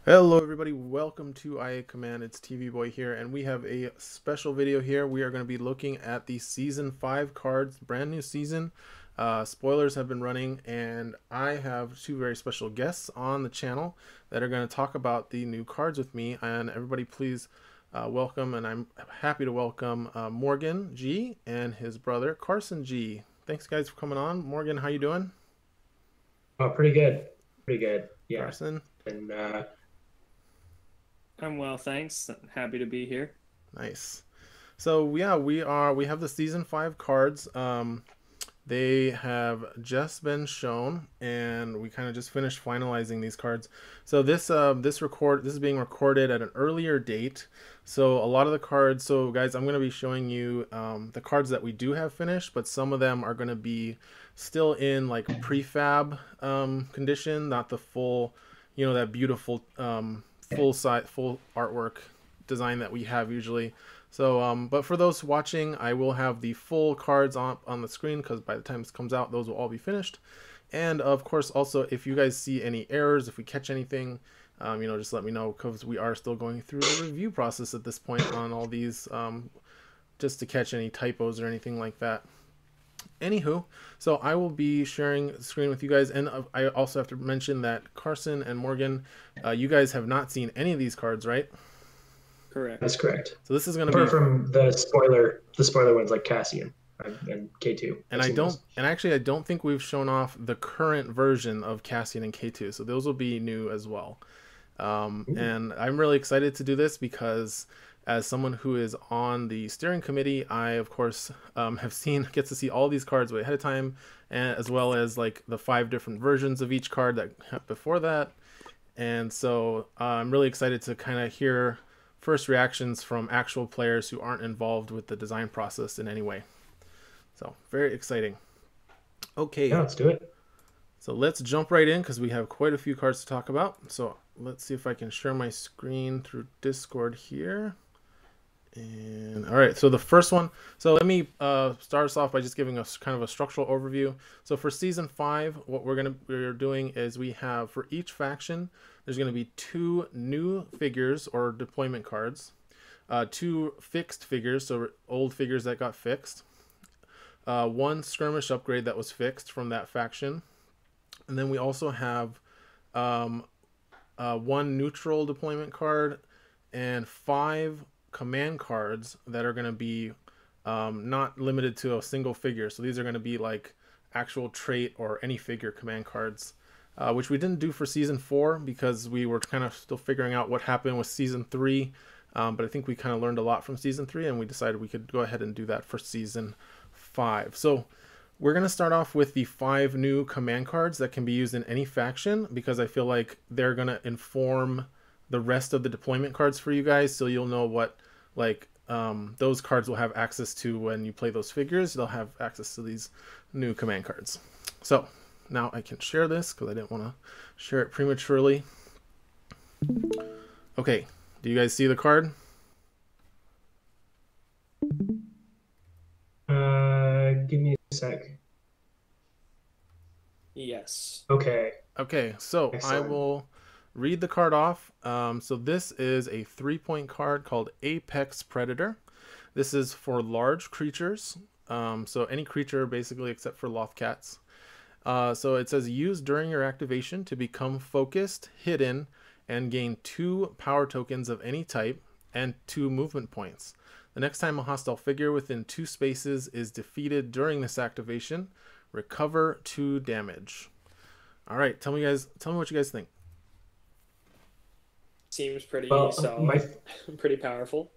Hello everybody, welcome to IA Command. It's TV Boy here, and we have a special video here. We are going to be looking at the Season 5 cards, brand new season. Spoilers have been running, and I have two very special guests on the channel that are going to talk about the new cards with me. And everybody please welcome, and I'm happy to welcome Morgan Gee and his brother Carson Gee. Thanks guys for coming on. Morgan, how you doing? Oh, pretty good. Pretty good. Yeah. Carson? And I'm well, thanks. Happy to be here. Nice. So yeah, we have the season 5 cards. They have just been shown, and we kind of just finished finalizing these cards. So this is being recorded at an earlier date. So a lot of the cards. So guys, I'm going to be showing you the cards that we do have finished, but some of them are going to be still in like prefab condition, not the full, that beautiful full artwork design that we have usually. So, but for those watching, I will have the full cards on the screen because by the time this comes out, those will all be finished. And of course, also, if you guys see any errors, if we catch anything, just let me know because we are still going through the review process at this point on all these, just to catch any typos or anything like that. Anywho, so I will be sharing the screen with you guys, and I also have to mention that Carson and Morgan, you guys have not seen any of these cards, right? that's Correct. correct. So this is going to Apart be, from the spoiler ones like Cassian and K2. and I've I seen don't, those. and actually I don't think we've shown off the current version of Cassian and K2, so those will be new as well. Ooh. And I'm really excited to do this because as someone who is on the steering committee, I of course get to see all these cards way ahead of time, and as well as like the 5 different versions of each card that before that. And so I'm really excited to kind of hear first reactions from actual players who aren't involved with the design process in any way. So very exciting. Yeah, Okay, let's do it. so let's jump right in because we have quite a few cards to talk about. So let's see if I can share my screen through Discord here. And all right, so the first one. So let me start us off by just giving us kind of a structural overview. So for season 5, what we're doing is we have for each faction, there's gonna be 2 new figures or deployment cards, 2 fixed figures, so old figures that got fixed, 1 skirmish upgrade that was fixed from that faction, and then we also have 1 neutral deployment card and 5 command cards that are going to be not limited to a single figure. So these are going to be like actual trait or any figure command cards, which we didn't do for season 4 because we were kind of still figuring out what happened with season 3. But I think we kind of learned a lot from season 3, and we decided we could go ahead and do that for season 5. So we're going to start off with the 5 new command cards that can be used in any faction because I feel like they're going to inform the rest of the deployment cards for you guys, so you'll know what those cards will have access to when you play those figures. They'll have access to these new command cards. So now I can share this because I didn't want to share it prematurely. Okay, do you guys see the card? Give me a sec. Yes. Okay. Okay, so I Excellent. will read the card off. So this is a 3-point card called Apex Predator. This is for large creatures. So any creature basically except for Lothcats. So it says use during your activation to become focused, hidden, and gain 2 power tokens of any type and 2 movement points. The next time a hostile figure within 2 spaces is defeated during this activation, recover 2 damage. All right, tell me what you guys think. Seems pretty Well, my solid, pretty powerful.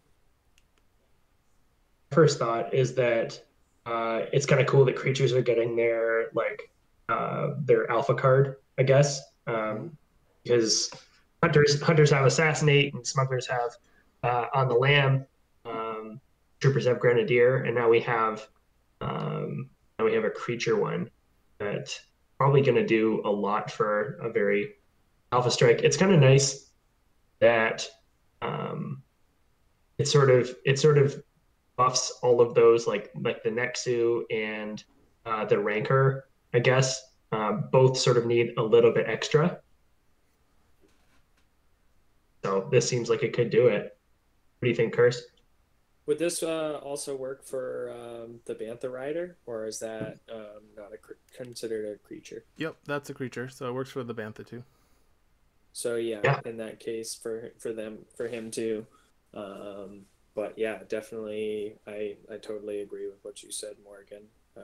first thought is that it's kind of cool that creatures are getting their alpha card, I guess, Mm-hmm. because hunters have assassinate and smugglers have on the lam. Troopers have grenadier, and now we have a creature one that probably going to do a lot for a very alpha strike. It's kind of nice that um, it sort of buffs all of those like the Nexu and the Rancor, I guess. Both sort of need a little bit extra. So this seems like it could do it. What do you think, Curse? Would this also work for the Bantha Rider, or is that not considered a creature? Yep, that's a creature, so it works for the Bantha too. So yeah, Yeah. in that case, for him too. But yeah, definitely, I totally agree with what you said, Morgan. I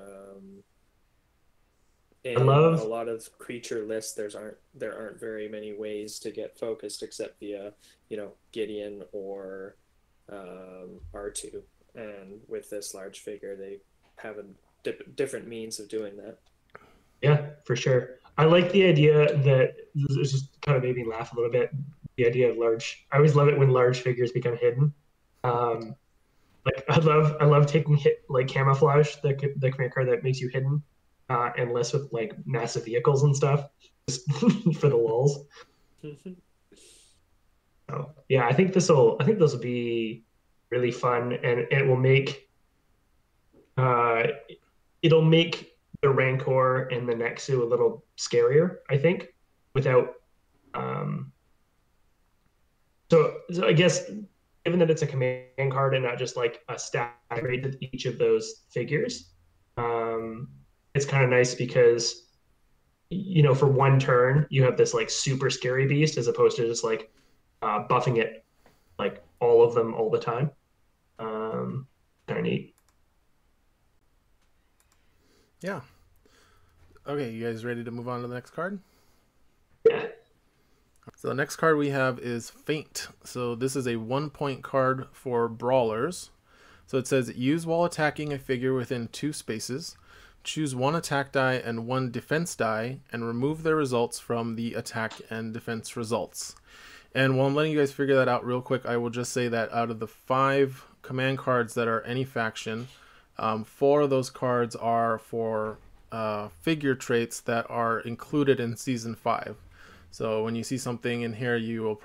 In a love lot of creature lists, there aren't very many ways to get focused except via Gideon or R2, and with this large figure, they have a different means of doing that. Yeah, for sure. I like the idea that it just kind of made me laugh a little bit. The idea of large. I always love it when large figures become hidden. Um, like I love taking hit like camouflage, the command card that makes you hidden, and less with like massive vehicles and stuff, just for the lulz. So yeah, I think this will be really fun, and it will make uh, it'll make the Rancor and the Nexu a little scarier, I think, without. Um, so I guess given that it's a command card and not just like a stat grade to each of those figures, um, it's kind of nice because for one turn you have this like super scary beast as opposed to just like buffing it like all of them all the time. Kind of neat. Yeah. Okay, you guys ready to move on to the next card? Yeah. So the next card we have is Feint. So this is a 1-point card for brawlers. So it says, use while attacking a figure within 2 spaces. Choose 1 attack die and 1 defense die, and remove their results from the attack and defense results. And while I'm letting you guys figure that out real quick, I will just say that out of the 5 command cards that are any faction, 4 of those cards are for figure traits that are included in Season 5. So when you see something in here, you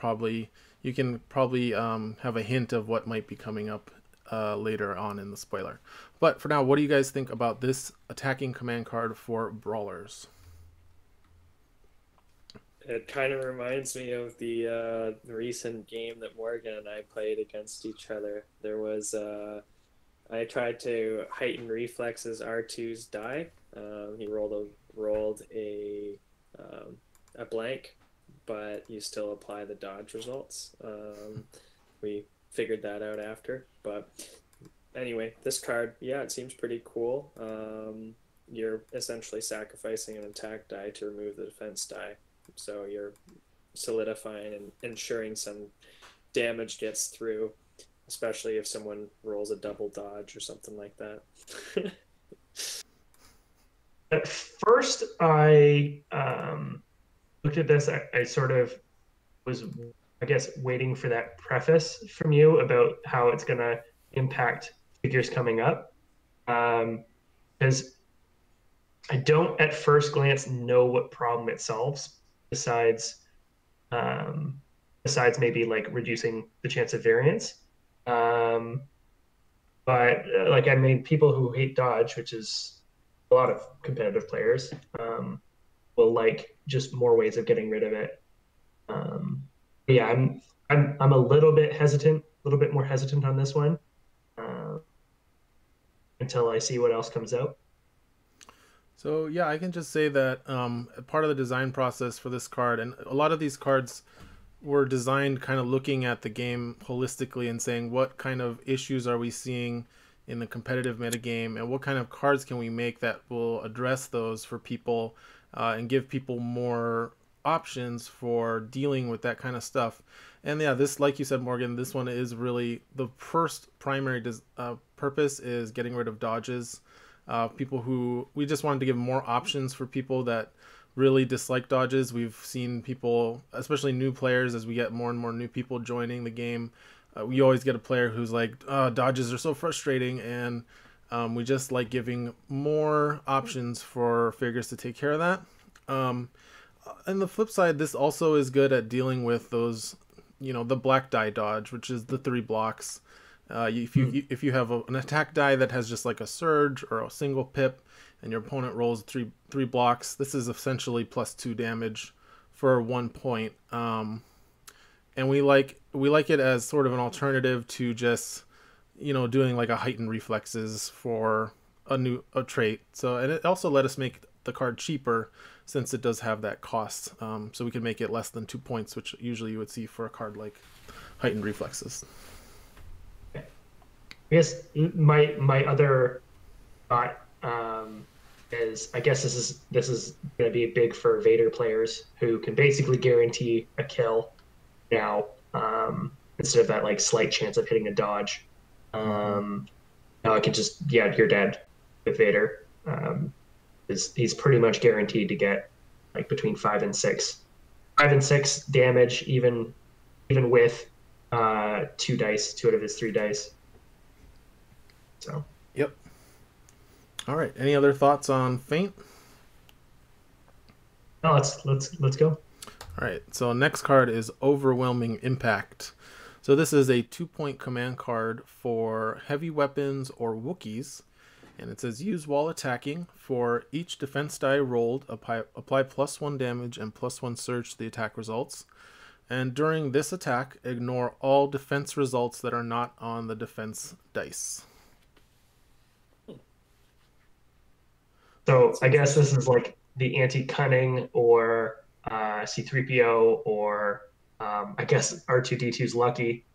can probably have a hint of what might be coming up later on in the spoiler. But for now, what do you guys think about this attacking command card for brawlers? It kind of reminds me of the recent game that Morgan and I played against each other. There was I tried to heighten reflexes R2's die. He rolled a blank, but you still apply the dodge results. We figured that out after, but anyway, this card, yeah, it seems pretty cool. You're essentially sacrificing an attack die to remove the defense die, so you're solidifying and ensuring some damage gets through, especially if someone rolls a double dodge or something like that. At first, I looked at this. I sort of was, I guess, waiting for that preface from you about how it's going to impact figures coming up. Because I don't, at first glance, know what problem it solves besides maybe like reducing the chance of variance. But like I mean, people who hate dodge, which is a lot of competitive players, will like just more ways of getting rid of it. Yeah, I'm a little bit hesitant, a little bit more hesitant on this one until I see what else comes out. So yeah, I can just say that part of the design process for this card, and a lot of these cards were designed kind of looking at the game holistically and saying what kind of issues are we seeing in the competitive metagame and what kind of cards can we make that will address those for people and give people more options for dealing with that kind of stuff. And yeah, this, like you said, Morgan, this one is really the first primary purpose is getting rid of dodges. People who, we just wanted to give more options for people that really dislike dodges. We've seen people, especially new players, as we get more and more new people joining the game, we always get a player who's like, dodges are so frustrating, and we just like giving more options for figures to take care of that. And the flip side, this also is good at dealing with those, the black die dodge, which is the 3 blocks. If you have an attack die that has just like a surge or a single pip, and your opponent rolls three blocks, this is essentially +2 damage for 1 point. and we like it as sort of an alternative to just doing like a heightened reflexes for a trait. So, and it also let us make the card cheaper since it does have that cost. So we could make it less than 2 points, which usually you would see for a card like heightened reflexes. I guess my other thought is, I guess this is going to be big for Vader players who can basically guarantee a kill now, instead of that like slight chance of hitting a dodge. Now I can just, yeah, you're dead with Vader. He's pretty much guaranteed to get like between 5 and 6 damage, even with 2 out of his 3 dice. So. Yep. All right. Any other thoughts on Feint? No, let's go. All right. So next card is Overwhelming Impact. So this is a 2-point command card for heavy weapons or Wookiees. And it says use while attacking. For each defense die rolled, apply +1 damage and +1 surge to the attack results. And during this attack, ignore all defense results that are not on the defense dice. So I guess this is like the anti-cunning or C-3PO or I guess R2-D2's lucky.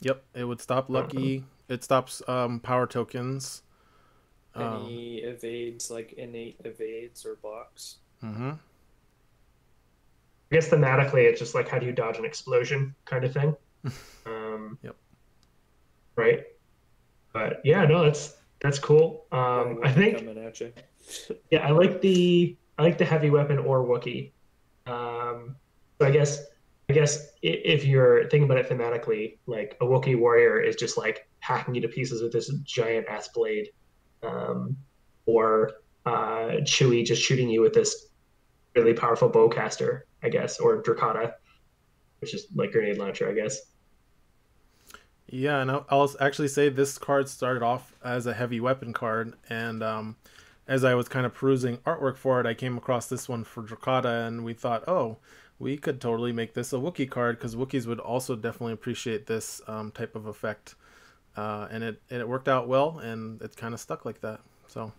Yep, it would stop lucky. It stops power tokens. Any evades, like innate evades or blocks. Mm-hmm. I guess thematically, it's just like how do you dodge an explosion kind of thing. Yep. Right. But yeah, no, that's cool. I think. Coming at you. Yeah, I like the heavy weapon or Wookiee. So I guess if you're thinking about it thematically, like a Wookiee warrior is just like hacking you to pieces with this giant ass blade, or Chewie just shooting you with this really powerful bowcaster, I guess, or Drakata, which is like grenade launcher, I guess. Yeah, and I'll actually say this card started off as a heavy weapon card, and as I was kind of perusing artwork for it, I came across this one for Drakata, and we thought, oh, we could totally make this a Wookiee card, because Wookiees would also definitely appreciate this type of effect. And it worked out well, and it kind of stuck like that. So,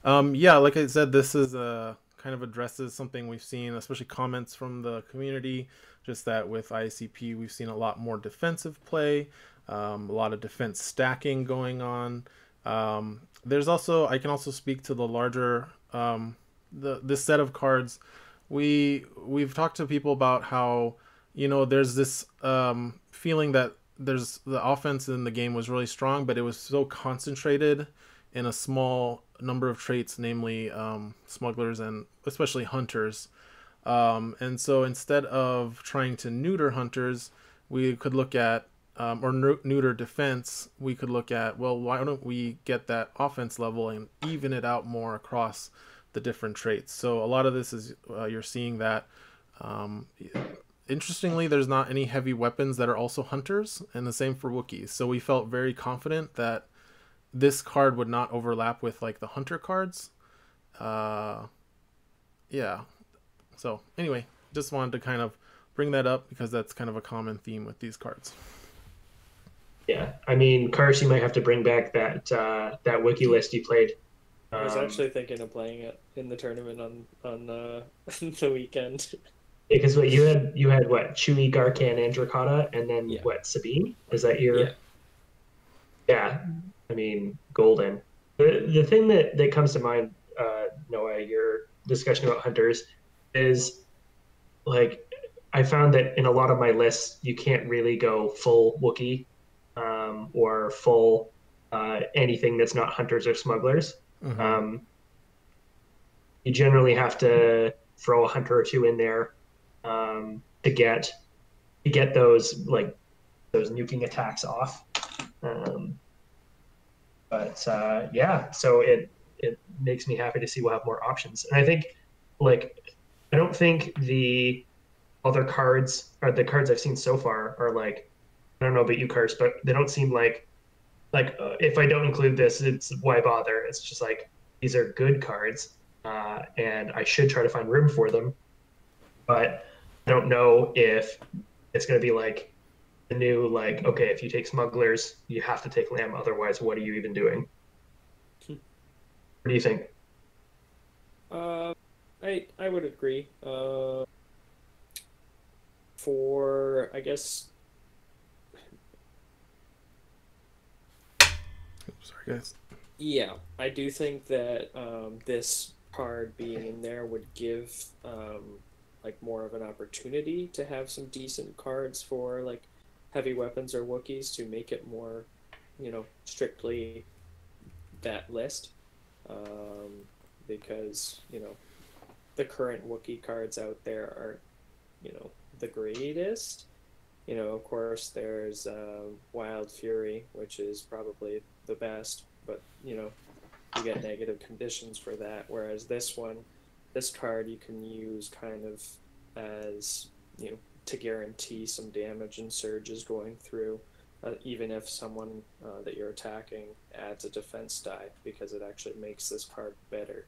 yeah, like I said, this is kind of addresses something we've seen, especially comments from the community, just that with IACP, we've seen a lot more defensive play, a lot of defense stacking going on. There's also, I can also speak to the larger, this set of cards. We've talked to people about how, there's this feeling that the offense in the game was really strong, but it was so concentrated in a small number of traits, namely smugglers and especially hunters. And so instead of trying to neuter hunters, we could look at, or neuter defense, we could look at, well, why don't we get that offense level and even it out more across the different traits. So a lot of this is, you're seeing that, interestingly, there's not any heavy weapons that are also hunters, and the same for Wookiees. So we felt very confident that this card would not overlap with like the hunter cards. Yeah. So anyway, just wanted to kind of bring that up because that's kind of a common theme with these cards. Yeah, I mean, Cars, you might have to bring back that wiki list you played. I was actually thinking of playing it in the tournament on the weekend. Because what you had what, Chewie, Garkan, and Drakata, and then what, Sabine? Is that your? Yeah. Yeah, I mean, golden. The thing that comes to mind, Noah, your discussion about hunters, is like I found that in a lot of my lists you can't really go full Wookiee, or full anything that's not hunters or smugglers. Mm-hmm. You generally have to throw a hunter or two in there to get those nuking attacks off. Yeah, so it makes me happy to see we'll have more options. And I think, like, I don't think the other cards, or the cards I've seen so far, are like, I don't know about you, Cars, but they don't seem like if I don't include this, it's why bother? It's just like, these are good cards, and I should try to find room for them. But I don't know if it's going to be like the new, like, okay, if you take smugglers, you have to take lamb. Otherwise, what are you even doing? What do you think? Uh, I would agree. For I guess Sorry, guys. yeah, I do think that this card being in there would give like more of an opportunity to have some decent cards for like heavy weapons or Wookiees to make it more, strictly that list. Um, because the current Wookiee cards out there are, the greatest. Of course, there's Wild Fury, which is probably the best, but you get negative conditions for that. Whereas this card, you can use kind of as to guarantee some damage and surges going through, even if someone that you're attacking adds a defense die, because it actually makes this card better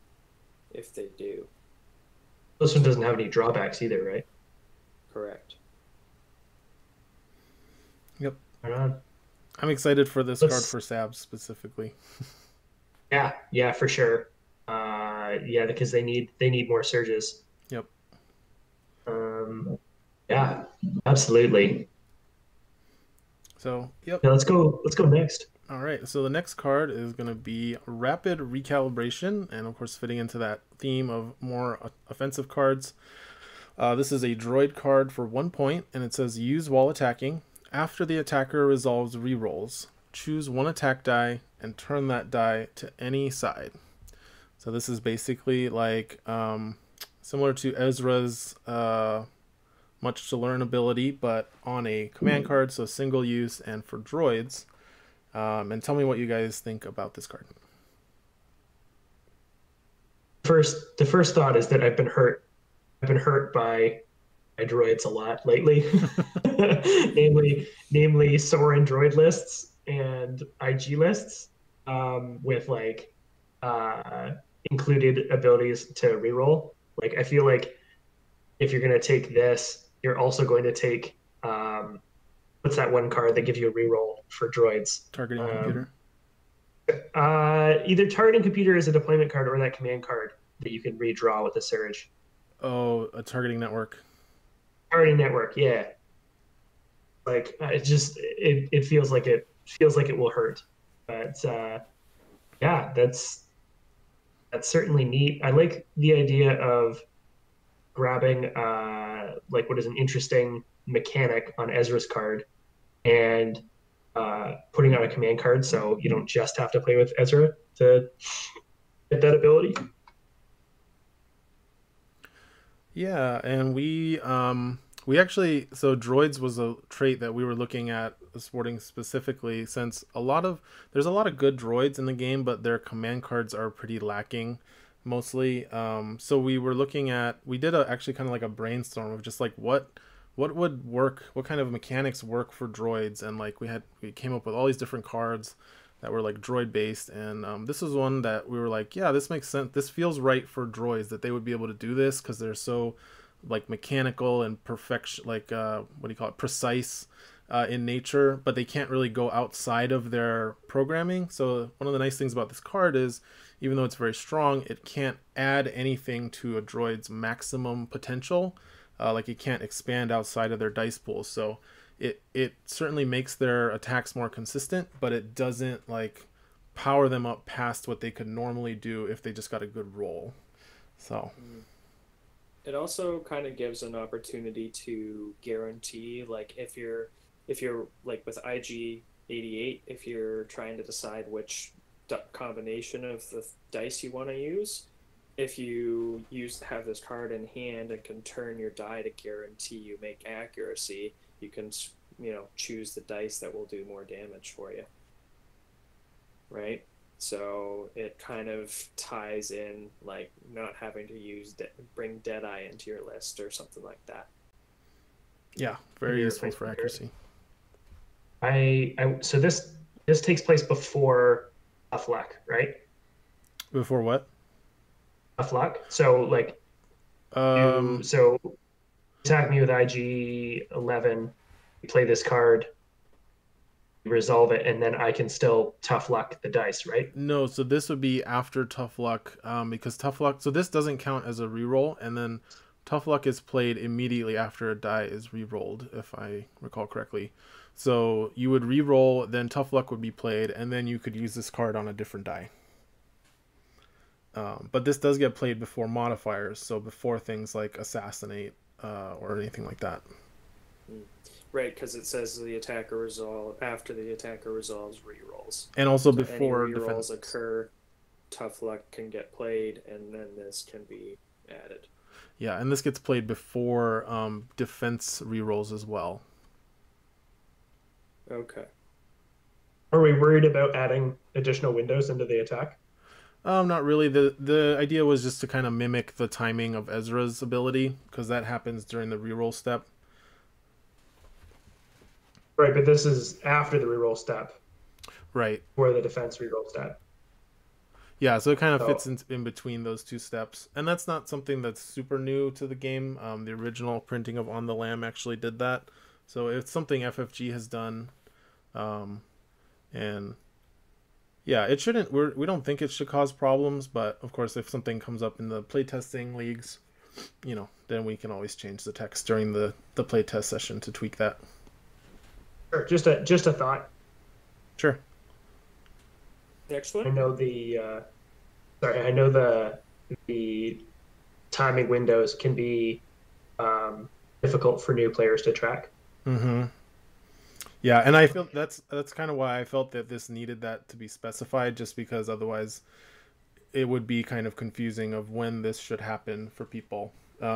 if they do. This one doesn't have any drawbacks either, right? Correct. Yep. Right on. I'm excited for this card for Sabs specifically. Yeah, for sure. Yeah, because they need more surges. Yep. Yeah, absolutely. So, yep. Yeah, let's go next. All right. So the next card is going to be Rapid Recalibration, and of course, fitting into that theme of more offensive cards. This is a droid card for 1 point, and it says use while attacking. After the attacker resolves rerolls, choose one attack die and turn that die to any side. So this is basically like similar to Ezra's Much to Learn ability, but on a command card, so single use and for droids. And tell me what you guys think about this card. The first thought is that I've been hurt by droids a lot lately, namely Soren droid lists and IG lists, with like included abilities to reroll. Like I feel like if you're going to take this, you're also going to take what's that one card that gives you a reroll for droids? Targeting computer. Either targeting computer is a deployment card or that command card that you can redraw with a surge. Oh, a targeting network. Targeting network, yeah. Like it feels like it will hurt, but yeah, that's certainly neat. I like the idea of grabbing like what is an interesting mechanic on Ezra's card and putting on a command card, so you don't just have to play with Ezra to get that ability. Yeah, and we actually, so droids was a trait that we were looking at sporting specifically, since there's a lot of good droids in the game, but their command cards are pretty lacking mostly. So we were looking at, we did actually kind of like a brainstorm of just like what would work, what kind of mechanics work for droids, and like we came up with all these different cards that were like droid based, and this was one that we were like, yeah, this makes sense, this feels right for droids, that they would be able to do this because they're so like mechanical and perfection, like what do you call it, precise in nature, but they can't really go outside of their programming. So one of the nice things about this card is, even though it's very strong, it can't add anything to a droid's maximum potential. Like it can't expand outside of their dice pool. So it certainly makes their attacks more consistent, but it doesn't like power them up past what they could normally do if they just got a good roll. So it also kind of gives an opportunity to guarantee, like if you're like with IG88, if you're trying to decide which combination of the dice you want to use, if you have this card in hand and can turn your die to guarantee you make accuracy, you can choose the dice that will do more damage for you, right? So it kind of ties in like not having to bring Deadeye into your list or something like that. Yeah, very useful for accuracy. So this takes place before Tough Luck, right? Before what? Tough Luck. So like so attack me with IG-11, you play this card, you resolve it, and then I can still tough luck the dice, right? No, so this would be after Tough Luck, because Tough Luck. So this doesn't count as a reroll, and then Tough Luck is played immediately after a die is re-rolled, if I recall correctly. So you would re-roll, then Tough Luck would be played, and then you could use this card on a different die. But this does get played before modifiers, so before things like Assassinate or anything like that. Right, because it says the attacker resolve after the attacker resolves rerolls. And also So before any rerolls defense occur, Tough Luck can get played, and then this can be added. Yeah, and this gets played before defense rerolls as well. Okay. Are we worried about adding additional windows into the attack? Not really. The idea was just to kind of mimic the timing of Ezra's ability, because that happens during the reroll step. Right, but this is after the reroll step, Right. or the defense reroll step. Yeah, so it kind of So, fits in between those two steps. And that's not something that's super new to the game. The original printing of On the Lam actually did that. So it's something FFG has done. And yeah, it shouldn't, we don't think it should cause problems, but of course, if something comes up in the playtesting leagues, then we can always change the text during the playtest session to tweak that. sure, just a thought. Sure. Next I one. know I know the timing windows can be difficult for new players to track. Mm-hmm. Yeah, and I feel that's kind of why I felt that this needed that to be specified, just because otherwise it would be kind of confusing of when this should happen for people,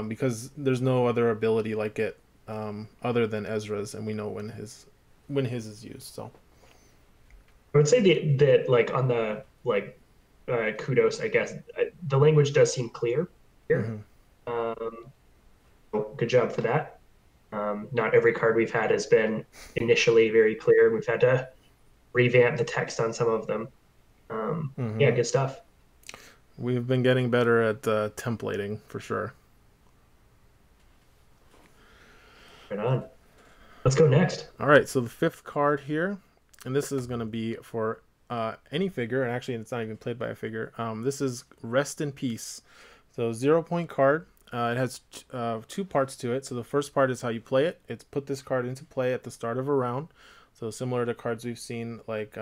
because there's no other ability like it other than Ezra's, and we know when his is used. So I would say that like on the kudos, I guess the language does seem clear here. So good job for that. Not every card we've had has been initially very clear. We've had to revamp the text on some of them. Yeah, good stuff. we've been getting better at templating for sure. Right on. Let's go next. All right, so the fifth card here, and this is going to be for any figure, and actually it's not even played by a figure. This is Rest in Peace. So 0-point card. It has two parts to it. So the first part is how you play it. It's put this card into play at the start of a round. So similar to cards we've seen like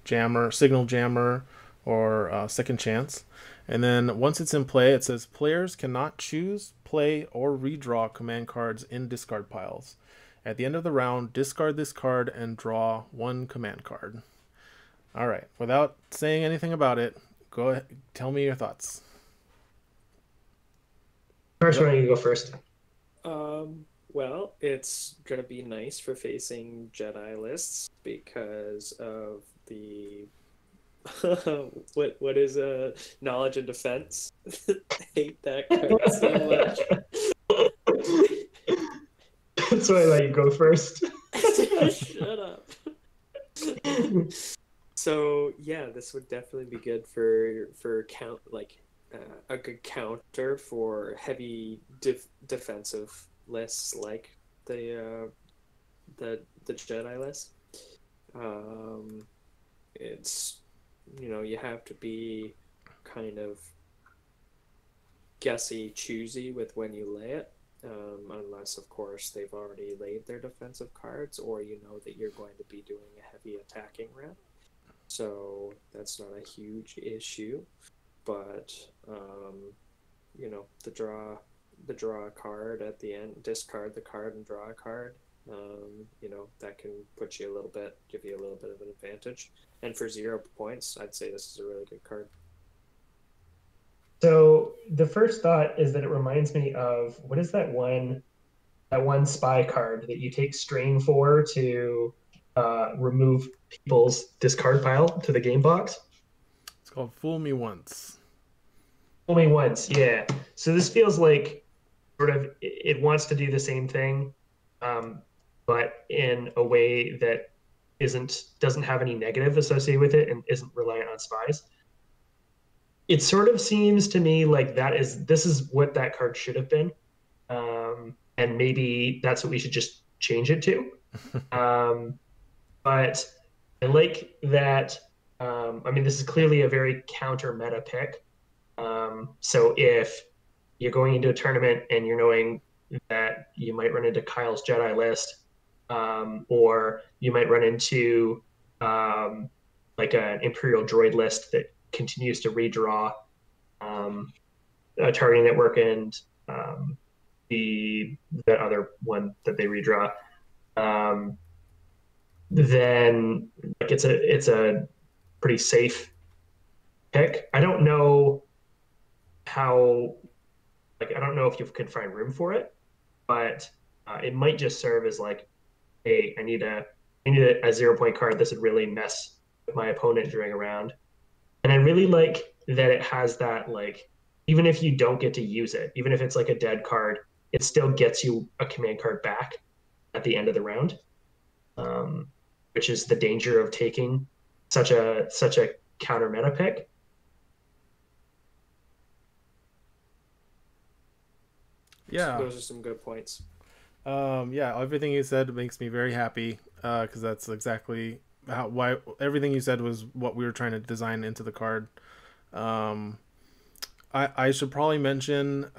Jammer, Signal Jammer, or Second Chance. And then once it's in play, it says players cannot choose, play, or redraw command cards in discard piles. At the end of the round, discard this card and draw one command card. All right, without saying anything about it, go ahead, tell me your thoughts. First one, you go first. Well, it's gonna be nice for facing Jedi lists because of the what is knowledge and defense. I hate that card so much. That's why I let you go first. Shut up. So yeah, this would definitely be good for count a good counter for heavy defensive lists like the Jedi list. It's you have to be kind of guessy choosy with when you lay it, unless of course they've already laid their defensive cards or that you're going to be doing a heavy attacking round. So that's not a huge issue, but the draw a card at the end, discard the card and draw a card. That can give you a little bit of an advantage. And for 0 points, I'd say this is a really good card. So the first thought is that it reminds me of what is that one spy card that you take strain for to remove people's discard pile to the game box? It's called Fool Me Once. Fool Me Once, yeah. So this feels like sort of it wants to do the same thing, but in a way that doesn't have any negative associated with it and isn't reliant on spies. It sort of seems to me like this is what that card should have been. and maybe that's what we should just change it to. But I like that. I mean, this is clearly a very counter meta pick. So if you're going into a tournament and you're knowing that you might run into Kyle's Jedi list, or you might run into like an Imperial droid list that continues to redraw a targeting network and the other one that they redraw. Then like it's a pretty safe pick. I don't know how like I don't know if you could find room for it, but it might just serve as like, hey, I need a 0 point card. This would really mess with my opponent during a round. And I really like that it has that like even if you don't get to use it, even if it's like a dead card, it still gets you a command card back at the end of the round, which is the danger of taking such a counter meta pick. Yeah. Those are some good points. Yeah, everything you said makes me very happy because that's exactly why everything you said was what we were trying to design into the card. Um, I should probably mention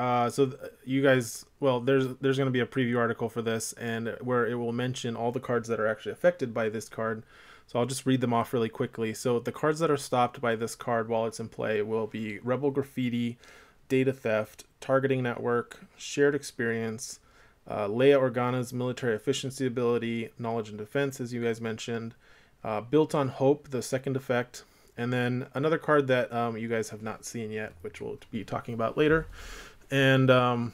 you guys, well, there's going to be a preview article for this and where it will mention all the cards that are actually affected by this card. So I'll just read them off really quickly. So the cards that are stopped by this card while it's in play will be Rebel Graffiti, Data Theft, Targeting Network, Shared Experience, Leia Organa's military efficiency ability, knowledge and defense, as you guys mentioned, Built on Hope, the second effect, and then another card that you guys have not seen yet, which we'll be talking about later. And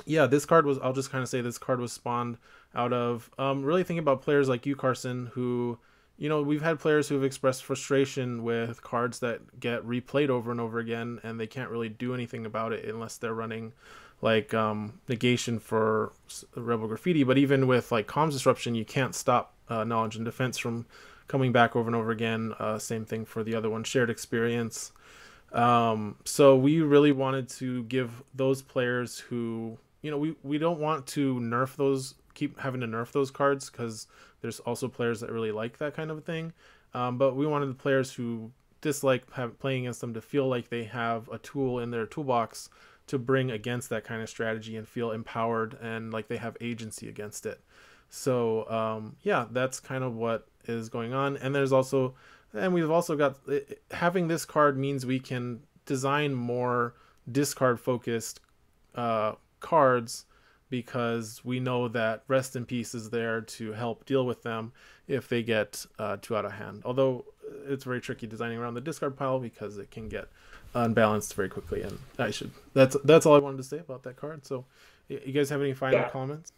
yeah, this card was, I'll just kind of say this card was spawned out of really thinking about players like you, Carson, who, you know, we've had players who have expressed frustration with cards that get replayed over and over again, and they can't really do anything about it unless they're running like negation for Rebel Graffiti. But even with like comms disruption, you can't stop knowledge and defense from coming back over and over again. Same thing for the other one, Shared Experience. So we really wanted to give those players who, you know, we don't want to nerf those, keep having to nerf those cards, because there's also players that really like that kind of thing. But we wanted the players who dislike playing against them to feel like they have a tool in their toolbox to bring against that kind of strategy and feel empowered and like they have agency against it. So yeah, that's kind of what is going on. And there's also, and we've also got, having this card means we can design more discard focused cards, because we know that Rest in Peace is there to help deal with them if they get too out of hand. Although it's very tricky designing around the discard pile because it can get unbalanced very quickly. And that's all I wanted to say about that card. So you guys have any final comments?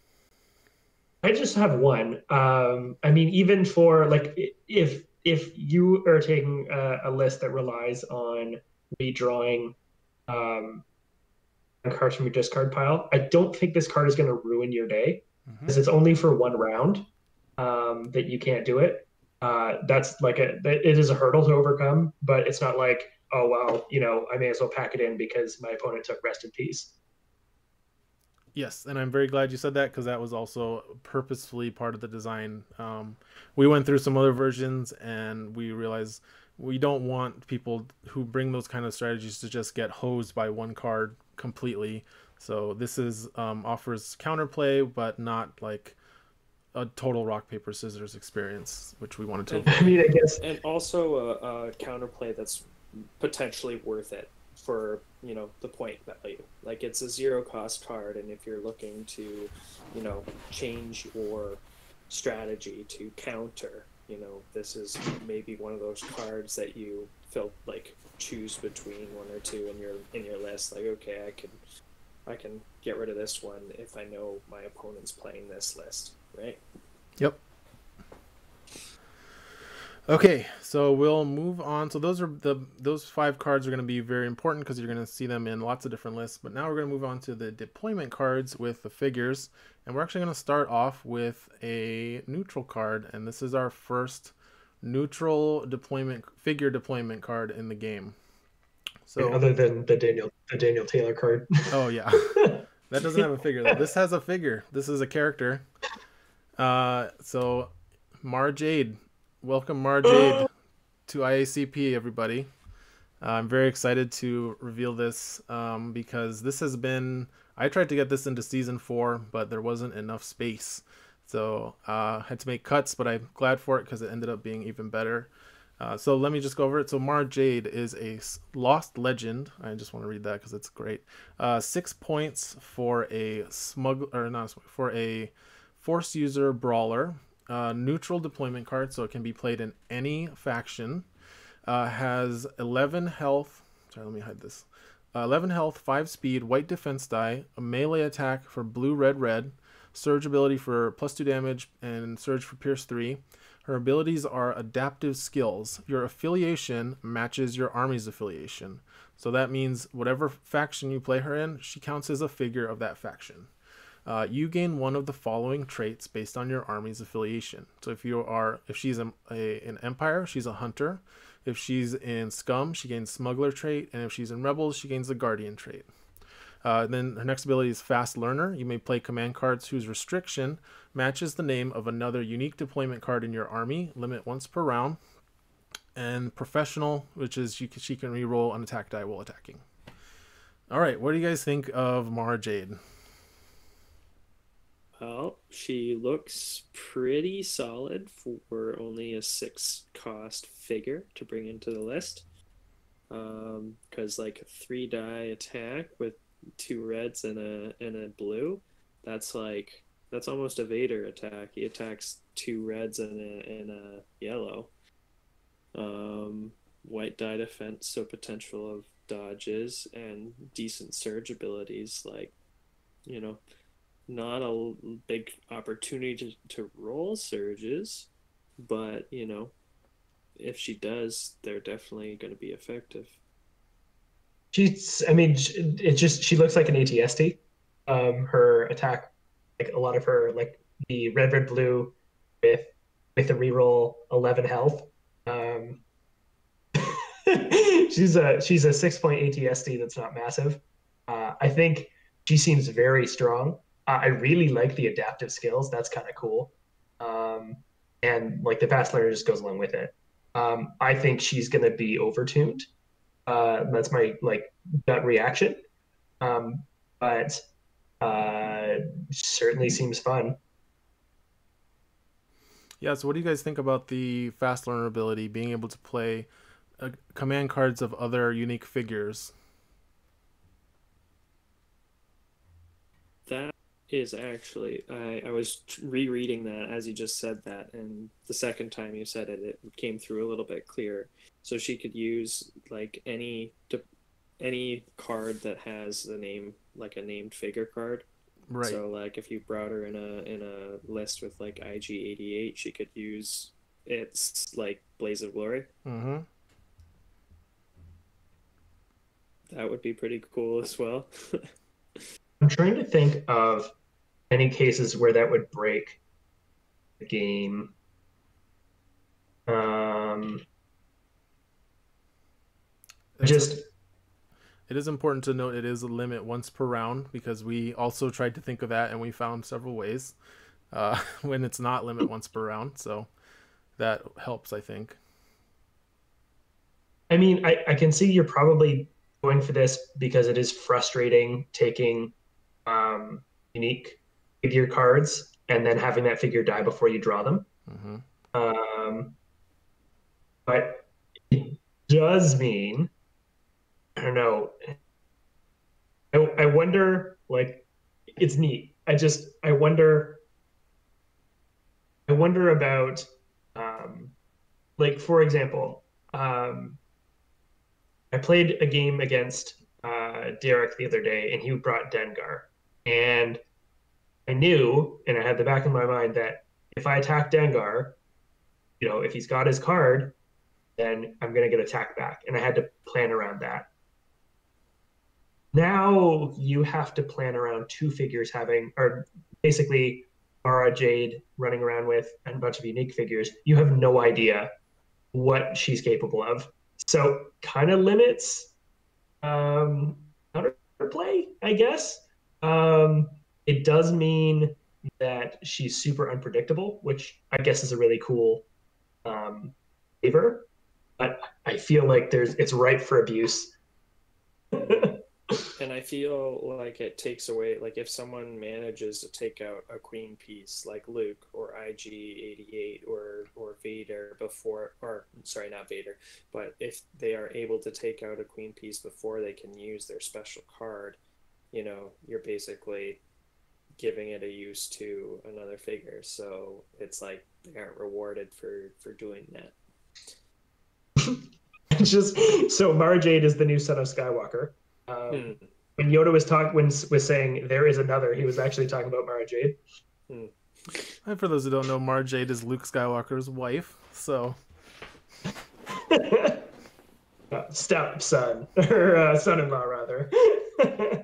I just have one. I mean, even for like if you are taking a list that relies on redrawing cards from your discard pile, I don't think this card is going to ruin your day, because it's only for one round that you can't do it. That's like it is a hurdle to overcome, but it's not like, oh well, you know, I may as well pack it in because my opponent took Rest in Peace. Yes, and I'm very glad you said that, because that was also purposefully part of the design. We went through some other versions and we realized we don't want people who bring those kind of strategies to just get hosed by one card completely. So this is offers counterplay, but not like a total rock paper scissors experience, which we wanted to avoid. I mean, I guess, and also a counterplay that's potentially worth it for, you know, the point value. Like, it's a 0 cost card, and if you're looking to, you know, change your strategy to counter, you know, this is maybe one of those cards that you feel like choose between one or two in your list. Like, okay, I can get rid of this one if I know my opponent's playing this list, right? Yep. Okay, so we'll move on. So those 5 cards are going to be very important because you're going to see them in lots of different lists. But now we're going to move on to the deployment cards with the figures, and we're actually going to start off with a neutral card, and this is our first neutral figure deployment card in the game. So other than the Daniel Taylor card. Oh yeah. That doesn't have a figure though. This has a figure. This is a character. So Mara Jade, welcome Mara Jade to IACP, everybody. I'm very excited to reveal this because this has been. I tried to get this into season 4, but there wasn't enough space, so I had to make cuts. But I'm glad for it because it ended up being even better. So let me just go over it. So Mara Jade is a lost legend. I just want to read that because it's great. 6 points for a for a force user brawler. Neutral deployment card, so it can be played in any faction. Has 11 health. Sorry, let me hide this. 11 health, 5 speed, white defense die, a melee attack for blue, red, red, surge ability for +2 damage, and surge for pierce 3. Her abilities are adaptive skills. Your affiliation matches your army's affiliation. So that means whatever faction you play her in, she counts as a figure of that faction. You gain one of the following traits based on your army's affiliation. So if she's an Empire, she's a Hunter. If she's in Scum, she gains Smuggler trait, and if she's in Rebels, she gains the Guardian trait. Then her next ability is Fast Learner. You may play command cards whose restriction matches the name of another unique deployment card in your army, limit once per round. And Professional, which is she can reroll an attack die while attacking. All right, what do you guys think of Mara Jade? Well, she looks pretty solid for only a 6 cost figure to bring into the list. Because like 3 die attack with 2 reds and a blue, that's almost a Vader attack. He attacks 2 reds and a yellow. White die defense, so potential of dodges and decent surge abilities, not a big opportunity to roll surges, but if she does, they're definitely going to be effective. She looks like an ATST. Her attack, like a lot of her, like the red blue with a reroll 11 health. She's a 6-point ATST that's not massive. I think she seems very strong. I really like the adaptive skills. That's kind of cool. And like the fast learner just goes along with it. I think she's going to be overtuned. That's my gut reaction. But certainly seems fun. Yeah, so what do you guys think about the fast learner ability, being able to play command cards of other unique figures? That is actually, I was rereading that as you just said that, and the second time you said it, it came through a little bit clearer. So she could use like any card that has the name, like a named figure card. Right. So like if you brought her in a list with like IG-88, she could use its like Blaze of Glory. Mm-hmm. That would be pretty cool as well. I'm trying to think of any cases where that would break the game. It is important to note it is a limit once per round, because we also tried to think of that and we found several ways when it's not limit once per round. So that helps, I think. I mean, I can see you're probably going for this because it is frustrating taking unique figure cards and then having that figure die before you draw them. Mm-hmm. But it does mean, I don't know. I wonder, like, it's neat. I wonder about, like, for example, I played a game against Derek the other day, and he brought Dengar. And I knew, and I had the back of my mind, that if I attack Dengar, if he's got his card, then I'm going to get attacked back. And I had to plan around that. Now you have to plan around 2 figures or basically Mara Jade running around with and a bunch of unique figures. You have no idea what she's capable of. So kind of limits counterplay, I guess. It does mean that she's super unpredictable, which I guess is a really cool um, flavor. But I feel like it's ripe for abuse. And I feel like it takes away, like if someone manages to take out a queen piece like Luke or IG-88 or Vader before, or sorry, not Vader, but if they are able to take out a queen piece before they can use their special card, you're basically giving it a use to another figure. So it's like they aren't rewarded for doing that. It's just so Mara Jade is the new son of Skywalker. Hmm. When Yoda was saying there is another, he was actually talking about Mara Jade. Hmm. And for those who don't know, Mara Jade is Luke Skywalker's wife. So Stepson or son-in-law rather.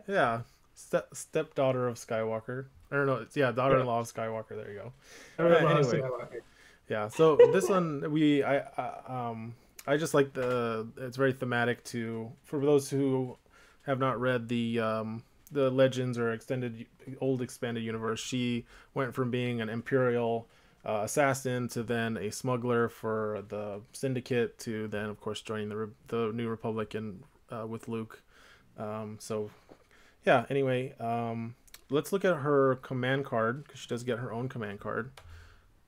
yeah, stepdaughter of Skywalker. Or no, it's daughter-in-law of Skywalker. There you go. Anyway, yeah. So this one I just like it's very thematic for those who have not read the Legends or old expanded universe. She went from being an Imperial assassin to then a smuggler for the Syndicate to then of course joining the New Republic and with Luke. So yeah. Anyway, let's look at her command card because she does get her own command card.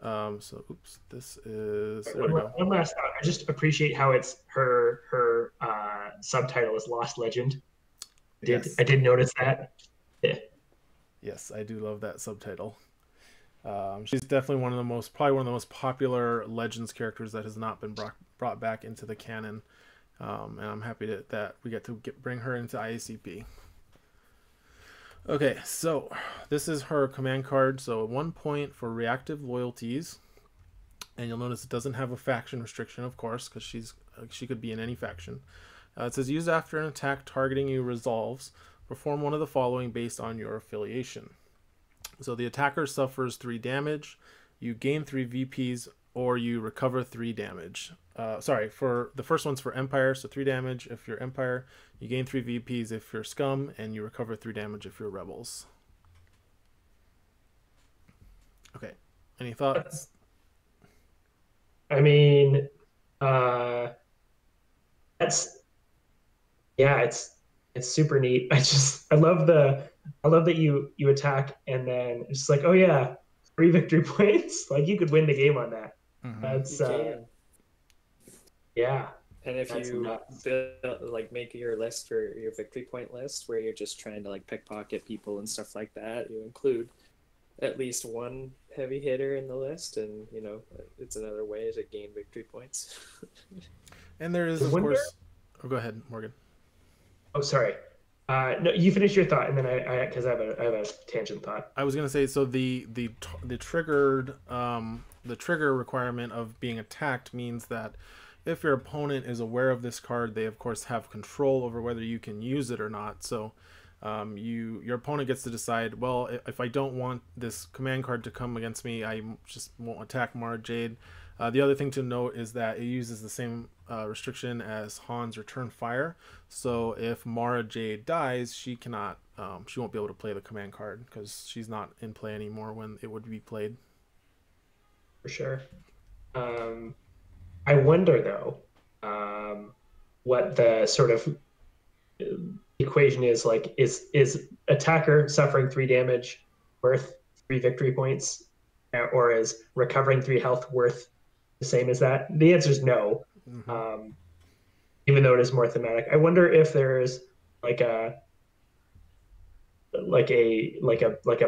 So oops, this is there we go. One last thought. I just appreciate how it's her subtitle is Lost Legend. I did notice that. Yeah. Yes, I do love that subtitle. She's definitely probably one of the most popular Legends characters that has not been brought back into the canon, and I'm happy that we get to bring her into IACP. Okay, so this is her command card. So 1 point for reactive loyalties, and you'll notice it doesn't have a faction restriction, of course, because she could be in any faction. It says use after an attack targeting you resolves. Perform one of the following based on your affiliation. So the attacker suffers 3 damage, you gain 3 VPs, or you recover 3 damage. For the first one's for Empire, so 3 damage if you're Empire, you gain 3 VPs if you're Scum, and you recover 3 damage if you're Rebels. Okay, any thoughts? I mean, it's super neat. I love that you attack and then it's like, oh yeah, 3 victory points. Like you could win the game on that. Mm-hmm. That's yeah. And if you build, make your list for your victory point list where you're just trying to pickpocket people and stuff like that, you include at least one heavy hitter in the list, and it's another way to gain victory points. And there is, of course. Oh, go ahead, Morgan. Oh, sorry. No, you finish your thought, and then I have a tangent thought. I was gonna say, so the trigger requirement of being attacked means that if your opponent is aware of this card, they of course have control over whether you can use it or not. So your opponent gets to decide, well, if I don't want this command card to come against me, I just won't attack Mara Jade. The other thing to note is that it uses the same restriction as Han's Return Fire. So if Mara Jade dies, she won't be able to play the command card because she's not in play anymore when it would be played. For sure. I wonder though, what the sort of equation is like. Is attacker suffering 3 damage worth 3 victory points, or is recovering 3 health worth the same as that? The answer is no. Mm-hmm. Even though it is more thematic, I wonder if there is a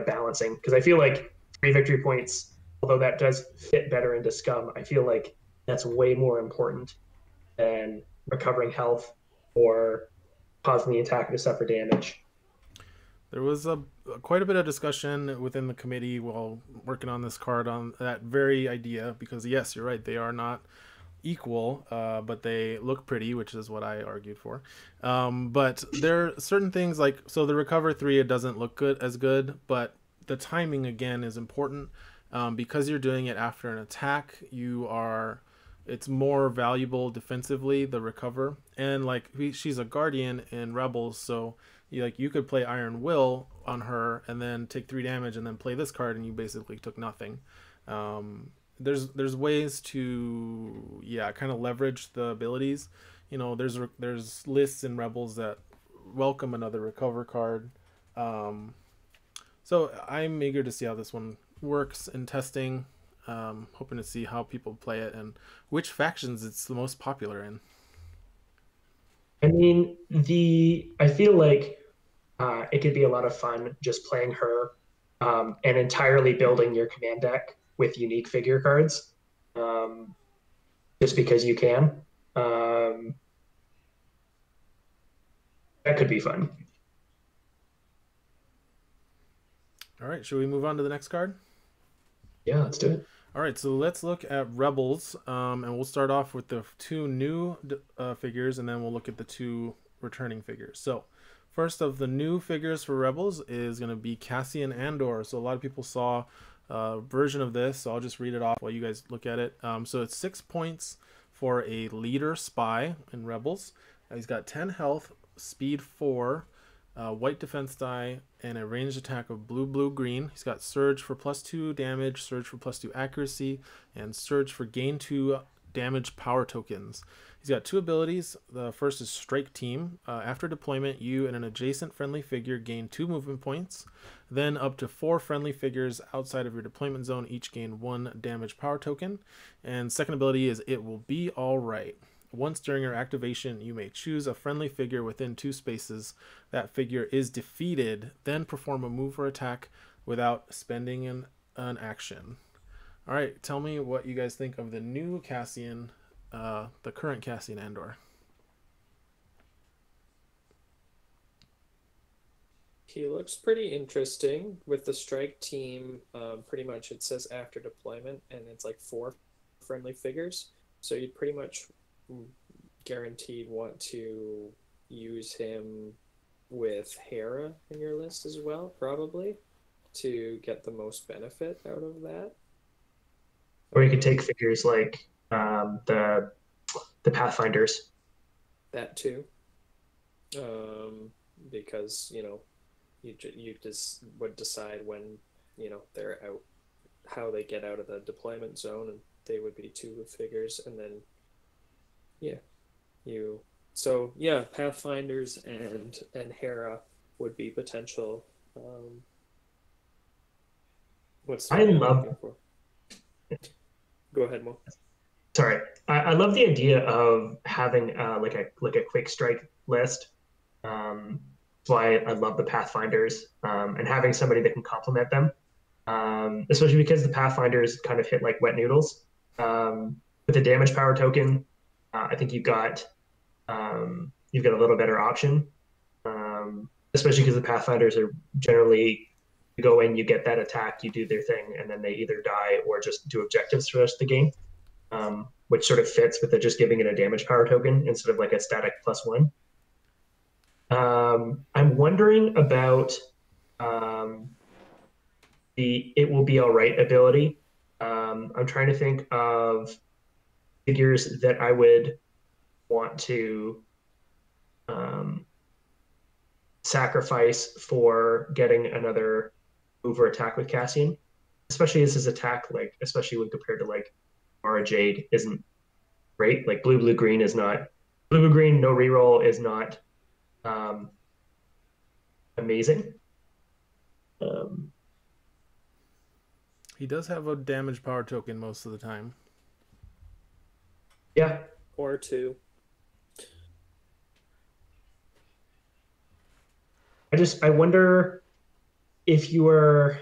balancing, because I feel like 3 victory points, although that does fit better into Scum, I feel like that's way more important than recovering health or causing the attacker to suffer damage. There was quite a bit of discussion within the committee while working on this card on that very idea, because yes, you're right, they are not equal, but they look pretty, which is what I argued for. But there are certain things so the recover 3, it doesn't look as good, but the timing again is important, because you're doing it after an attack. You are it's more valuable defensively, the recover. And like she's a guardian in Rebels, so you could play Iron Will on her and then take 3 damage and then play this card and you basically took nothing. There's ways to kind of leverage the abilities. There's lists in Rebels that welcome another recover card. So I'm eager to see how this one works in testing. Hoping to see how people play it and which factions it's the most popular in. I mean, I feel like it could be a lot of fun just playing her and entirely building your command deck with unique figure cards, just because you can. That could be fun. All right, should we move on to the next card? Yeah, let's do it. All right, so let's look at Rebels, and we'll start off with the 2 new figures, and then we'll look at the 2 returning figures. So first of the new figures for Rebels is going to be Cassian Andor. So a lot of people saw a version of this, so I'll just read it off while you guys look at it. So it's 6 points for a leader spy in Rebels. He's got 10 health, speed 4, white defense die, and a ranged attack of blue, green. He's got Surge for +2 damage, Surge for +2 accuracy, and Surge for gain 2 damage power tokens. He's got 2 abilities. The first is Strike Team. After deployment, you and an adjacent friendly figure gain 2 movement points. Then up to 4 friendly figures outside of your deployment zone each gain 1 damage power token. And second ability is It Will Be Alright. Once during your activation, you may choose a friendly figure within 2 spaces. That figure is defeated, then perform a move or attack without spending an action. All right, tell me what you guys think of the new Cassian, the current Cassian Andor. He looks pretty interesting with the strike team. Pretty much it says after deployment, and it's like 4 friendly figures. So you'd pretty much guaranteed want to use him with Hera in your list as well, probably, to get the most benefit out of that. Or you could take figures like the Pathfinders. That too, because you just would decide when they're out, how they get out of the deployment zone, and they would be 2 figures, and then Pathfinders and Hera would be potential. What's the I word I'm love. looking for? Go ahead, Mo. Sorry, I love the idea of having like a quick strike list. That's why I love the Pathfinders, and having somebody that can complement them, especially because the Pathfinders kind of hit like wet noodles. With the damage power token, I think you've got a little better option, especially because the Pathfinders are generally, you go in, you get that attack, you do their thing, and then they either die or just do objectives for the rest of the game, which sort of fits with just giving it a damage power token instead of like a static +1. I'm wondering about the It Will Be Alright ability. I'm trying to think of figures that I would want to sacrifice for getting another move or attack with Cassian, especially as his attack, like especially when compared to like Mara Jade, isn't great. Like blue green is not blue green, no reroll is not amazing. He does have a damage power token most of the time. Yeah. Or 2. I wonder if you were.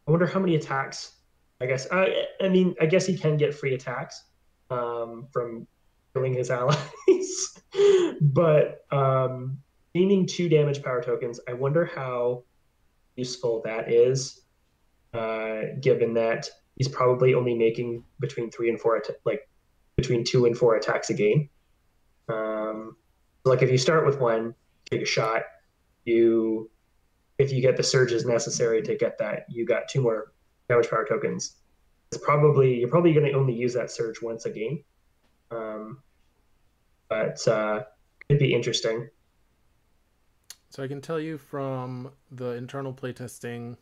I wonder how many attacks. I guess. I mean, I guess he can get free attacks from killing his allies, but gaining 2 damage power tokens. I wonder how useful that is, given that he's probably only making between 3 and 4 between 2 and 4 attacks a game. Like if you start with 1, take a shot. If you get the surges necessary to get that, you got 2 more damage power tokens. You're probably going to only use that surge once a game. Um, but it'd be interesting. So I can tell you from the internal playtesting,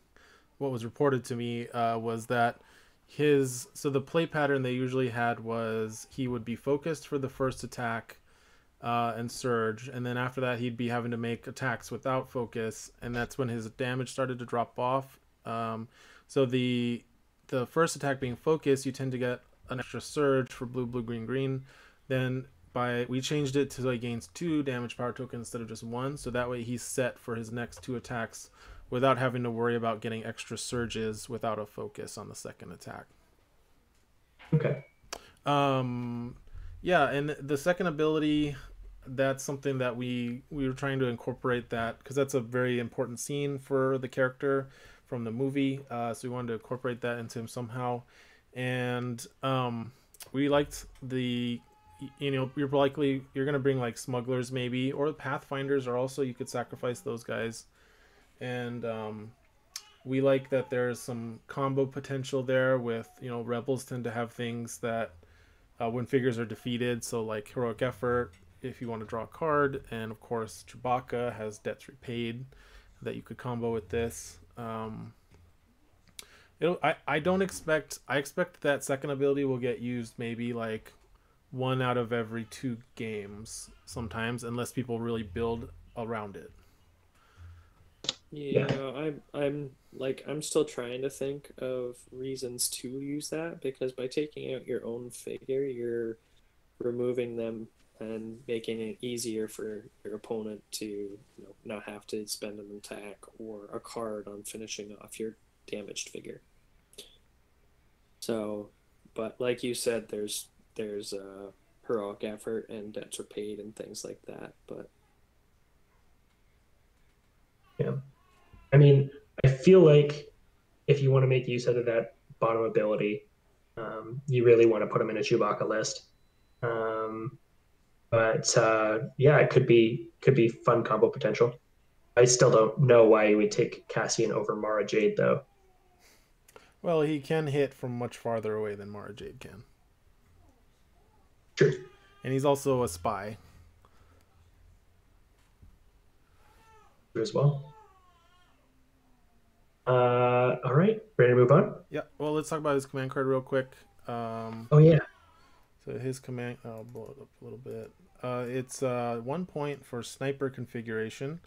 what was reported to me was that the play pattern they usually had was he would be focused for the first attack and surge, and then after that he'd be having to make attacks without focus, and that's when his damage started to drop off. So the first attack being focus, you tend to get an extra surge for blue, blue, green, green. Then we changed it to he gains 2 damage power tokens instead of just 1, so that way he's set for his next 2 attacks without having to worry about getting extra surges without a focus on the second attack. Okay. Yeah, and the second ability, that's something that we were trying to incorporate that because that's a very important scene for the character from the movie. So we wanted to incorporate that into him somehow, and we liked you're gonna bring like smugglers maybe, or pathfinders are also, you could sacrifice those guys, and we like that there's some combo potential there with rebels tend to have things that when figures are defeated, so like heroic effort if you want to draw a card, and of course Chewbacca has debts repaid that you could combo with this. I expect that second ability will get used maybe like 1 out of every 2 games sometimes, unless people really build around it. Yeah, I'm still trying to think of reasons to use that, because by taking out your own figure, you're removing them and making it easier for your opponent to not have to spend an attack or a card on finishing off your damaged figure. So, but like you said, there's heroic effort and debts are paid and things like that. But Yeah. I mean, I feel like if you want to make use out of that bottom ability, you really want to put them in a Chewbacca list. But yeah, it could be fun combo potential. I still don't know why you would take Cassian over Mara Jade though. Well, he can hit from much farther away than Mara Jade can, Sure. and he's also a spy. As well. All right, ready to move on? Yeah, well, let's talk about his command card real quick. Oh yeah. So his command, I'll blow it up a little bit. It's 1 point for sniper configuration.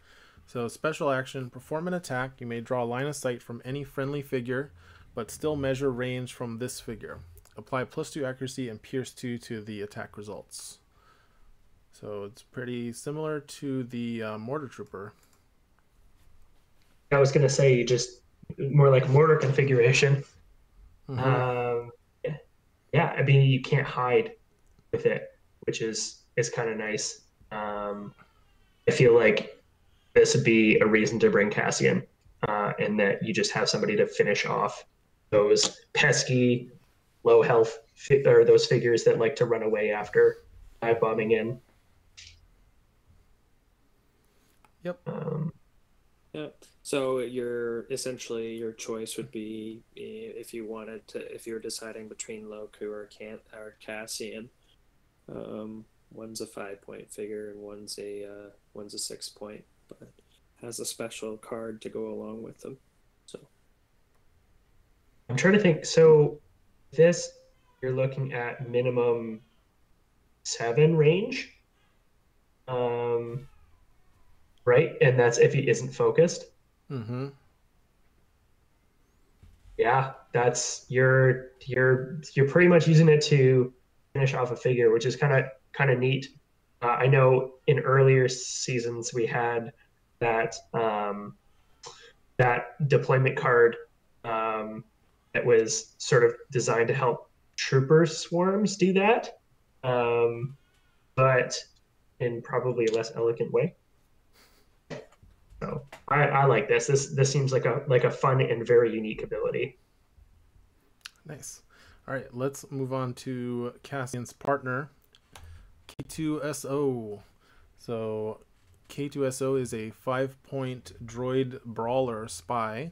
So special action, perform an attack. You may draw a line of sight from any friendly figure, but still measure range from this figure. Apply +2 accuracy and pierce 2 to the attack results. So it's pretty similar to the mortar trooper. I was gonna say just more like mortar configuration. Mm-hmm. Yeah, I mean you can't hide with it, which is kind of nice. I feel like this would be a reason to bring Cassian, and that you just have somebody to finish off those pesky low health or those figures that like to run away after dive bombing in. Yep. yeah, so your choice would be, if you wanted to, if you're deciding between Loku or Cassian. One's a 5-point figure and one's a 6-point, but has a special card to go along with them. So I'm trying to think. So this you're looking at minimum 7 range, right? And that's if he isn't focused. Mm-hmm. Yeah, that's you're pretty much using it to finish off a figure, which is kind of neat. I know in earlier seasons we had that that deployment card that was sort of designed to help trooper swarms do that, but in probably a less elegant way. So I like this. This seems like a fun and very unique ability. Nice. All right, let's move on to Cassian's partner, K2SO. So K2SO is a 5-point droid brawler spy.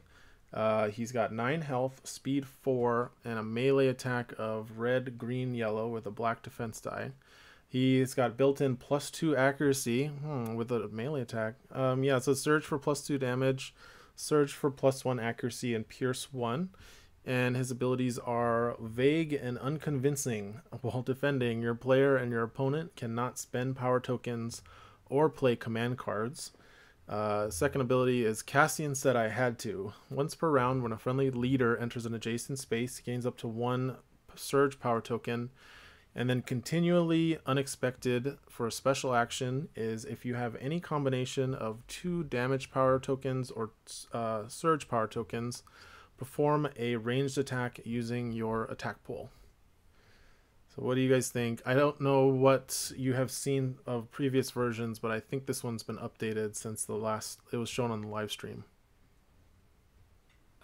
He's got 9 health, speed 4, and a melee attack of red, green, yellow with a black defense die. He's got built-in +2 accuracy with a melee attack. Yeah, so surge for +2 damage, surge for +1 accuracy, and pierce 1. And his abilities are vague and unconvincing. While defending, your player and your opponent cannot spend power tokens or play command cards. Second ability is Cassian said I had to. Once per round, when a friendly leader enters an adjacent space, he gains up to 1 surge power token. And then continually unexpected for a special action is if you have any combination of 2 damage power tokens or surge power tokens, perform a ranged attack using your attack pool. So what do you guys think? I don't know what you have seen of previous versions, but I think this one's been updated since the last it was shown on the live stream.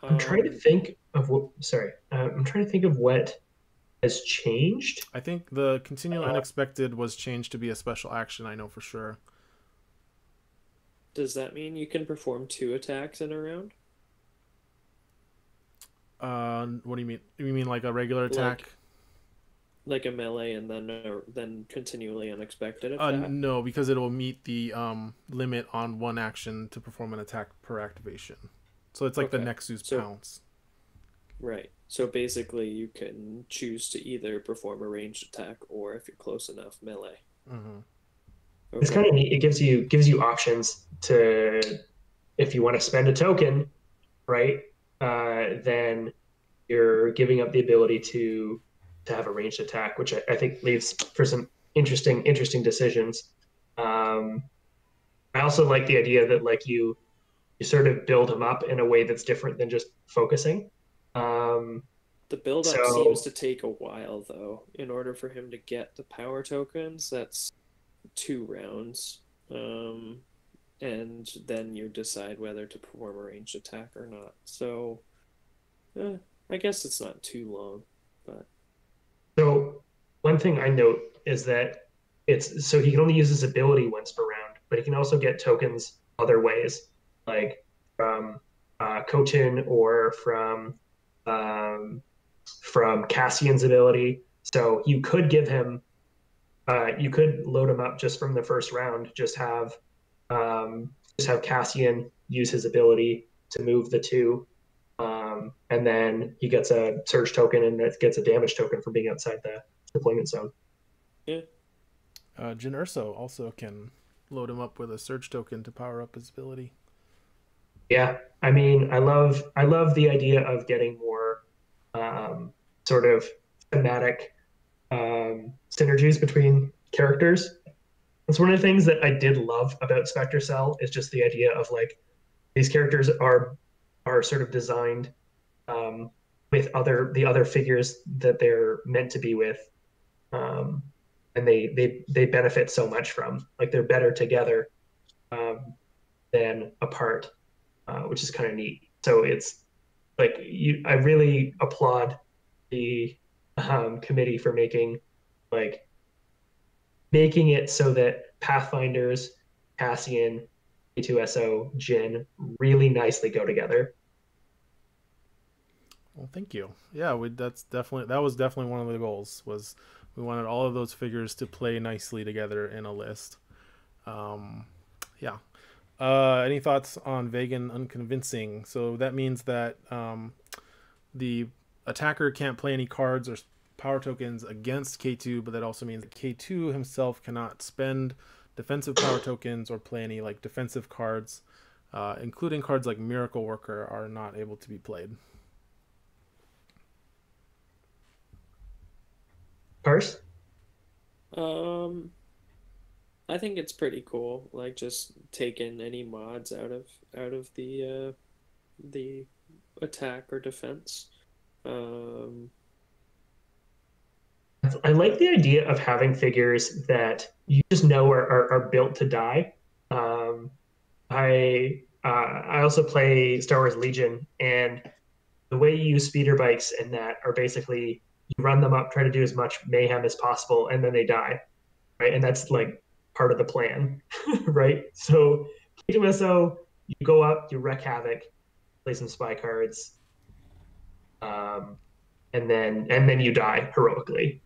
I'm trying to think of what. Sorry, I'm trying to think of what has changed. I think the continually unexpected was changed to be a special action. I know for sure. Does that mean you can perform 2 attacks in a round? What do you mean? You mean like a regular attack? Like a melee and then continually unexpected attack? No, because it will meet the limit on 1 action to perform an attack per activation. So it's like the Nexus Pounce. Right. So basically, you can choose to either perform a ranged attack or, if you're close enough, melee. Mm-hmm. Okay. It's kind of neat. It gives you options to, if you want to spend a token, right? Then you're giving up the ability to have a ranged attack, which I think leaves for some interesting decisions. I also like the idea that like you sort of build him up in a way that's different than just focusing. The build up seems to take a while though. In order for him to get the power tokens, that's 2 rounds. And then you decide whether to perform a ranged attack or not. So I guess it's not too long, but so one thing I note is that it's so he can only use his ability once per round, but he can also get tokens other ways, like from Khotin or from Cassian's ability. So you could give him, you could load him up just from the first round. Just have Cassian use his ability to move the 2. And then he gets a surge token and it gets a damage token for being outside the deployment zone. Yeah. Jyn Erso also can load him up with a surge token to power up his ability. Yeah, I mean, I love the idea of getting more sort of thematic synergies between characters. It's one of the things that I did love about Spectre Cell is just the idea of like these characters are sort of designed with the other figures that they're meant to be with, and they benefit so much from, like, they're better together than apart, which is kind of neat. So it's like I really applaud the committee for making it so that Pathfinders, Cassian, K2SO, Jyn really nicely go together. Well, thank you. Yeah, that was definitely one of the goals. Was we wanted all of those figures to play nicely together in a list. Yeah. Any thoughts on vague and unconvincing? So that means that the attacker can't play any cards or power tokens against K2, but that also means that K2 himself cannot spend defensive power tokens or play any like defensive cards, including cards like Miracle Worker are not able to be played. Parse? I think it's pretty cool. Like just taking any mods out of the attack or defense. I like the idea of having figures that you just know are built to die. I also play Star Wars Legion, and the way you use speeder bikes and that are basically you run them up, try to do as much mayhem as possible, and then they die, right? And that's like part of the plan, right? So K2SO, you go up, you wreak havoc, play some spy cards, um, and then you die heroically.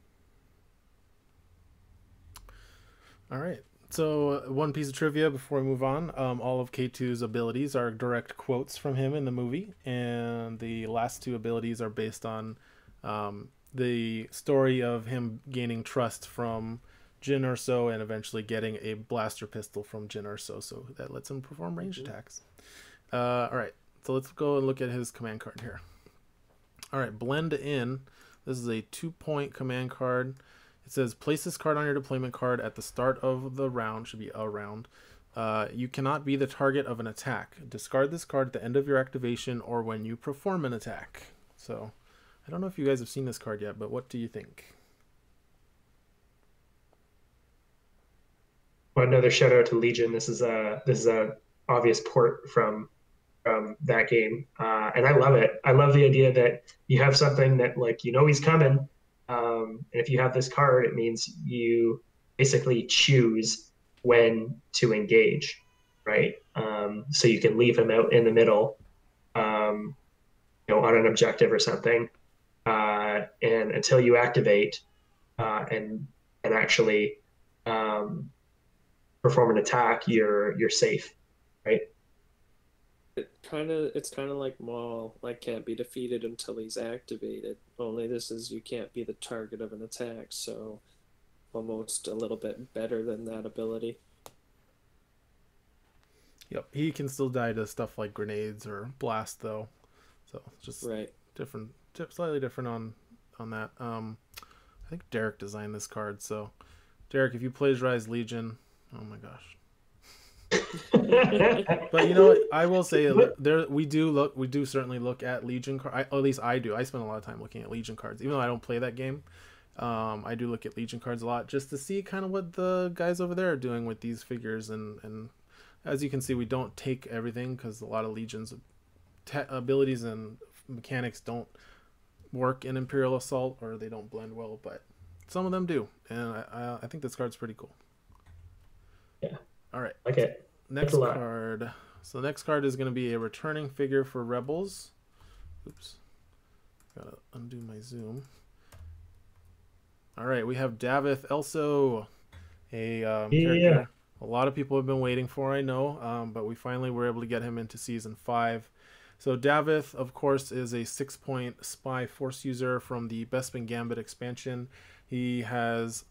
All right. So one piece of trivia before we move on: all of K2's abilities are direct quotes from him in the movie, and the last two abilities are based on the story of him gaining trust from Jyn Erso and eventually getting a blaster pistol from Jyn Erso, so that lets him perform ranged attacks. All right, so let's go and look at his command card here. All right, blend in. This is a 2-point command card. It says place this card on your deployment card at the start of the round. Should be a round. You cannot be the target of an attack. Discard this card at the end of your activation or when you perform an attack. So I don't know if you guys have seen this card yet, but what do you think? Well, another shout out to Legion. This is a obvious port from that game, and I love it. I love the idea that you have something that, like, you know, he's coming, and if you have this card, it means you basically choose when to engage, right? So you can leave him out in the middle, on an objective or something, and until you activate and actually perform an attack, you're safe, right? It's kind of like Maul, like can't be defeated until he's activated. Only this is you can't be the target of an attack, so almost a little bit better than that ability. Yep, he can still die to stuff like grenades or blast though, so it's just right. Different, slightly different on that. I think Derek designed this card, so Derek, if you plagiarize Legion, oh my gosh. But you know what, I will say there we do certainly look at Legion cards. At least I do. I spend a lot of time looking at Legion cards, even though I don't play that game. I do look at Legion cards a lot just to see kind of what the guys over there are doing with these figures, and as you can see, we don't take everything because a lot of Legion's abilities and mechanics don't work in Imperial Assault, or they don't blend well, but some of them do, and I think this card's pretty cool. Yeah. All right. Okay. Next card. So the next card is going to be a returning figure for Rebels. Oops. Gotta undo my zoom. All right, we have Davith Elso, a character a lot of people have been waiting for, I know, but we finally were able to get him into Season 5. So Davith, of course, is a 6-point spy force user from the Bespin Gambit expansion. He has...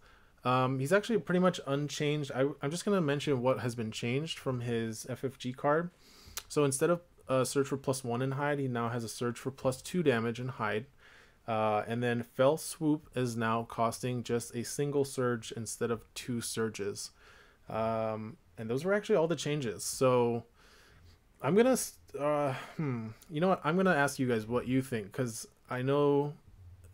he's actually pretty much unchanged. I'm just going to mention what has been changed from his FFG card. So instead of Surge for +1 in hide, he now has a Surge for +2 damage in hide. And then Fell Swoop is now costing just a single surge instead of 2 surges. And those were actually all the changes. So I'm going to... you know what? I'm going to ask you guys what you think, because I know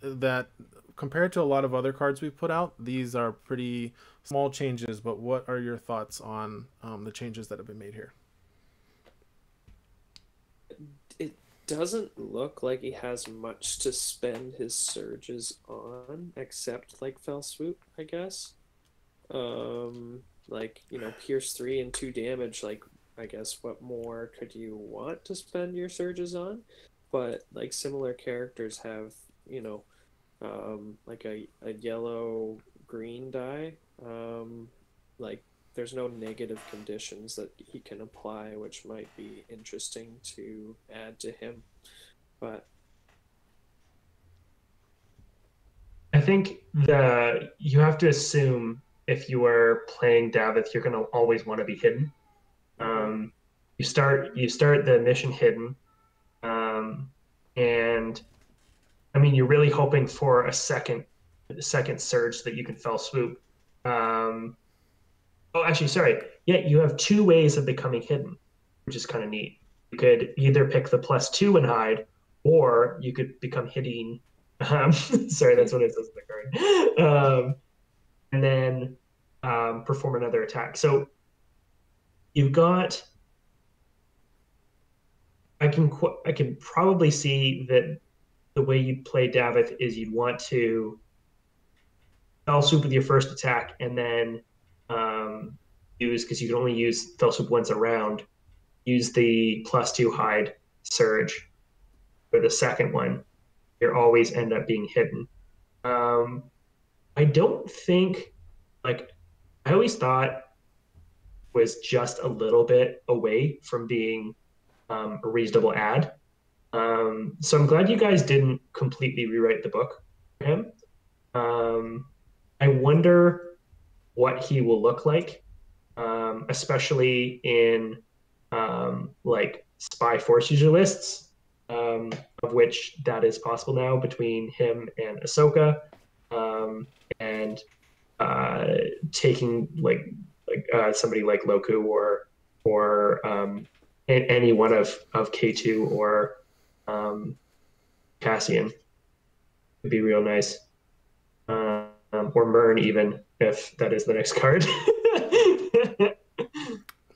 that compared to a lot of other cards we've put out, these are pretty small changes, but what are your thoughts on the changes that have been made here? It doesn't look like he has much to spend his surges on, except like Fell Swoop, I guess. Like, you know, Pierce 3 and 2 damage, like, I guess what more could you want to spend your surges on? But, like, similar characters have, you know, like a yellow-green die. Like, there's no negative conditions that he can apply, which might be interesting to add to him. But I think you have to assume if you are playing Davith, you're going to always want to be hidden. You start the mission hidden, and I mean, you're really hoping for a second surge that you can Fell Swoop. Oh, actually, sorry. Yeah, you have 2 ways of becoming hidden, which is kind of neat. You could either pick the +2 and hide, or you could become hidden. Sorry, that's what it says in the card. And then perform another attack. So you've got... I can probably see that the way you'd play Davith is you'd want to Fell Swoop with your first attack, and then use, because you can only use Fell Swoop once a round, use the +2 hide surge for the second one, you always end up being hidden. I don't think like I always thought was just a little bit away from being a reasonable ad. So I'm glad you guys didn't completely rewrite the book for him. I wonder what he will look like, especially in like spy force user lists, of which that is possible now between him and Ahsoka, and taking somebody like Loku or any one of K2 or Cassian would be real nice. Or Mern even, if that is the next card. I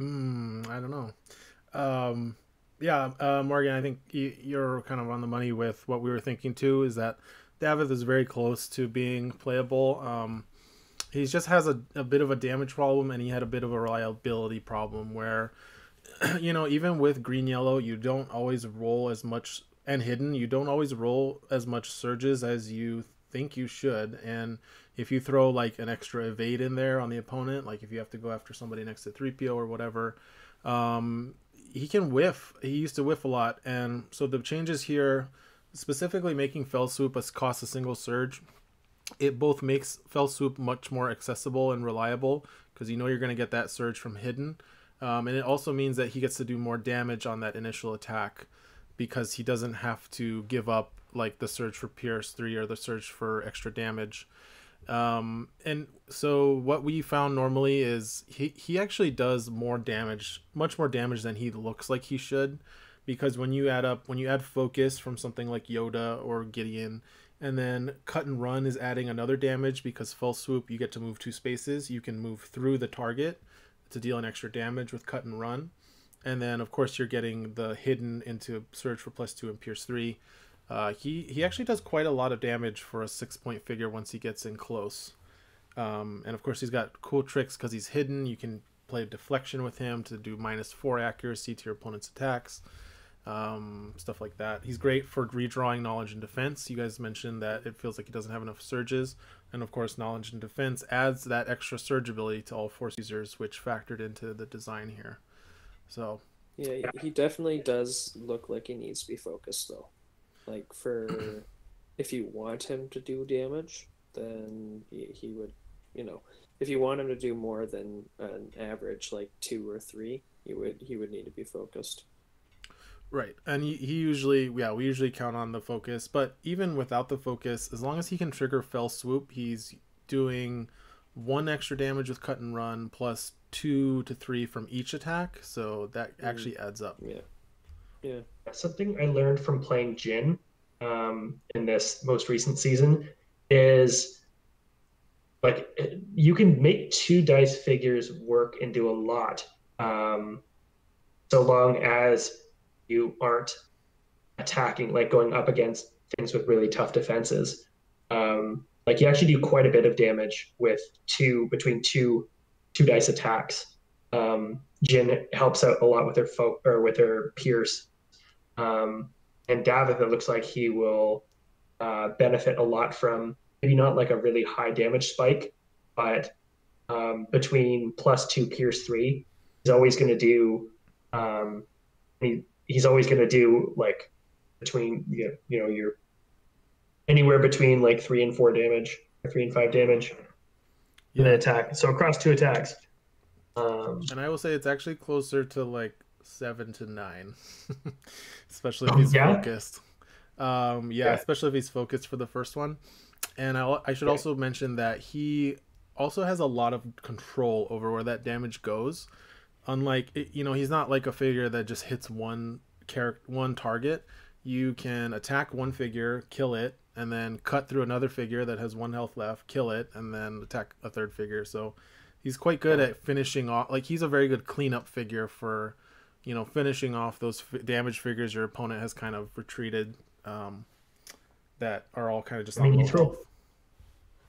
don't know. Morgan, I think you're kind of on the money with what we were thinking too, is that David is very close to being playable. He just has a bit of a damage problem, and he had a bit of a reliability problem where, even with green yellow, you don't always roll as much, and hidden, you don't always roll as much surges as you think you should. And if you throw like an extra evade in there on the opponent, like if you have to go after somebody next to 3PO or whatever, he can whiff. He used to whiff a lot. And so the changes here, specifically making Fell Swoop cost a single surge, it both makes Fell Swoop much more accessible and reliable, because you're going to get that surge from hidden. And it also means that he gets to do more damage on that initial attack, because he doesn't have to give up like the surge for Pierce 3 or the surge for extra damage. And so what we found normally is he actually does more damage, much more damage than he looks like he should, because when you add focus from something like Yoda or Gideon, and then cut and run is adding another damage, because Fell Swoop, you get to move 2 spaces, you can move through the target to deal an extra damage with cut and run. And then of course you're getting the hidden into surge for +2 and Pierce 3. He actually does quite a lot of damage for a 6-point figure once he gets in close. And of course he's got cool tricks because he's hidden. You can play deflection with him to do -4 accuracy to your opponent's attacks. Stuff like that. He's great for redrawing knowledge and defense. You guys mentioned that it feels like he doesn't have enough surges. And of course knowledge and defense adds that extra surge ability to all force users, which factored into the design here. So yeah, he definitely does look like he needs to be focused though. Like if you want him to do damage, then he would, if you want him to do more than an average like 2 or 3, he would need to be focused. Right, and we usually count on the focus, but even without the focus, as long as he can trigger Fell Swoop, he's doing 1 extra damage with cut and run plus 2 to 3 from each attack, so that actually adds up. Yeah. Something I learned from playing Jin in this most recent season is like you can make 2 dice figures work and do a lot, so long as you aren't attacking, like going up against things with really tough defenses. Like you actually do quite a bit of damage with between two dice attacks. Jin helps out a lot with her Pierce. And Davith, it looks like he will benefit a lot from maybe not like a really high damage spike, but between +2 Pierce 3, he's always going to do he's always going to do like between you're anywhere between like 3 and 4 damage, or 3 and 5 damage in an attack. So across 2 attacks. And I will say it's actually closer to like 7 to 9, especially if he's focused. Especially if he's focused for the first one. And I should also mention that he also has a lot of control over where that damage goes. Unlike, he's not like a figure that just hits one target. You can attack one figure, kill it, and then cut through another figure that has 1 health left, kill it, and then attack a third figure. So he's quite good at finishing off. Like, he's a very good cleanup figure for, finishing off those damage figures your opponent has kind of retreated, that are all kind of just on low health.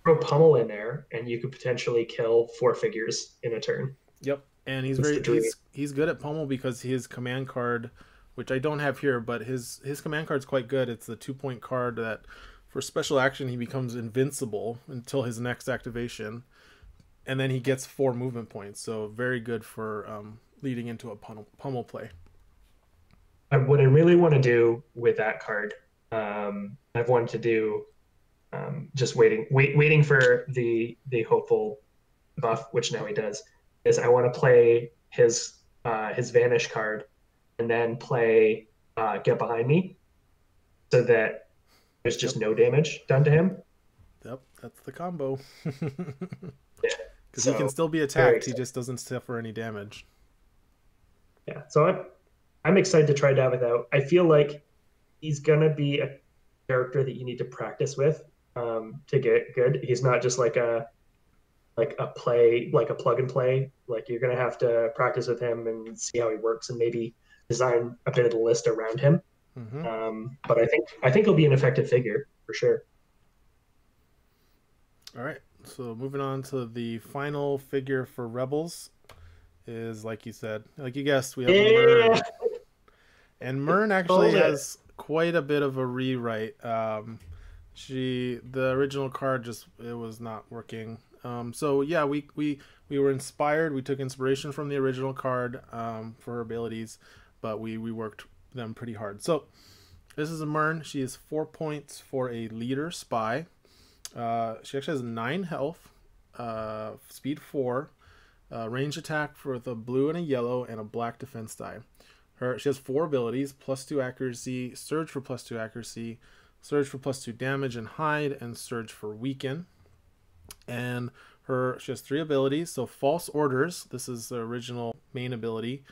Throw Pummel in there, and you could potentially kill 4 figures in a turn. Yep, and he's good at Pummel because his command card, which I don't have here, but his command card's quite good. It's the 2-point card that for special action he becomes invincible until his next activation, and then he gets 4 movement points. So very good for leading into a pummel play. What I really want to do with that card, I've wanted to do just waiting for the hopeful buff, which now he does, is I want to play his vanish card and then play get behind me so that there's just no damage done to him. Yep, that's the combo. Yeah. Because So, he can still be attacked, he just doesn't suffer any damage. yeah, so I'm excited to try David out. I feel like he's gonna be a character that you need to practice with to get good. He's not just like a plug and play. Like you're gonna have to practice with him and see how he works and maybe design a bit of the list around him. But I think he'll be an effective figure for sure. All right, so moving on to the final figure for Rebels is, like you said, like you guessed, we have Mern. And Mern actually has quite a bit of a rewrite. The original card it was not working. So yeah, we were inspired. We took inspiration from the original card for her abilities, but we worked them pretty hard. So this is a Mern. She is 4 points for a leader spy. She actually has 9 health, speed 4, range attack for the blue and a yellow, and a black defense die. She has 4 abilities: +2 accuracy, surge for +2 accuracy, surge for +2 damage and hide, and surge for weaken. And she has 3 abilities. So false orders, this is the original main ability,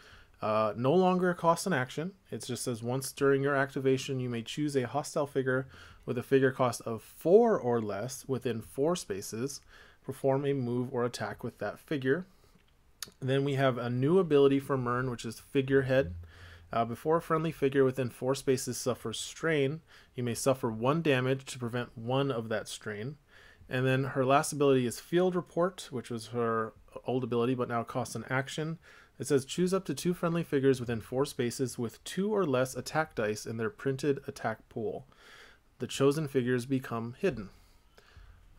no longer costs an action. It just says once during your activation you may choose a hostile figure with a figure cost of 4 or less within 4 spaces. Perform a move or attack with that figure. Then we have a new ability for Mern, which is Figurehead. Before a friendly figure within 4 spaces suffers strain, you may suffer 1 damage to prevent 1 of that strain. And then her last ability is Field Report, which was her old ability but now costs an action. It says choose up to 2 friendly figures within 4 spaces with 2 or less attack dice in their printed attack pool. The chosen figures become hidden.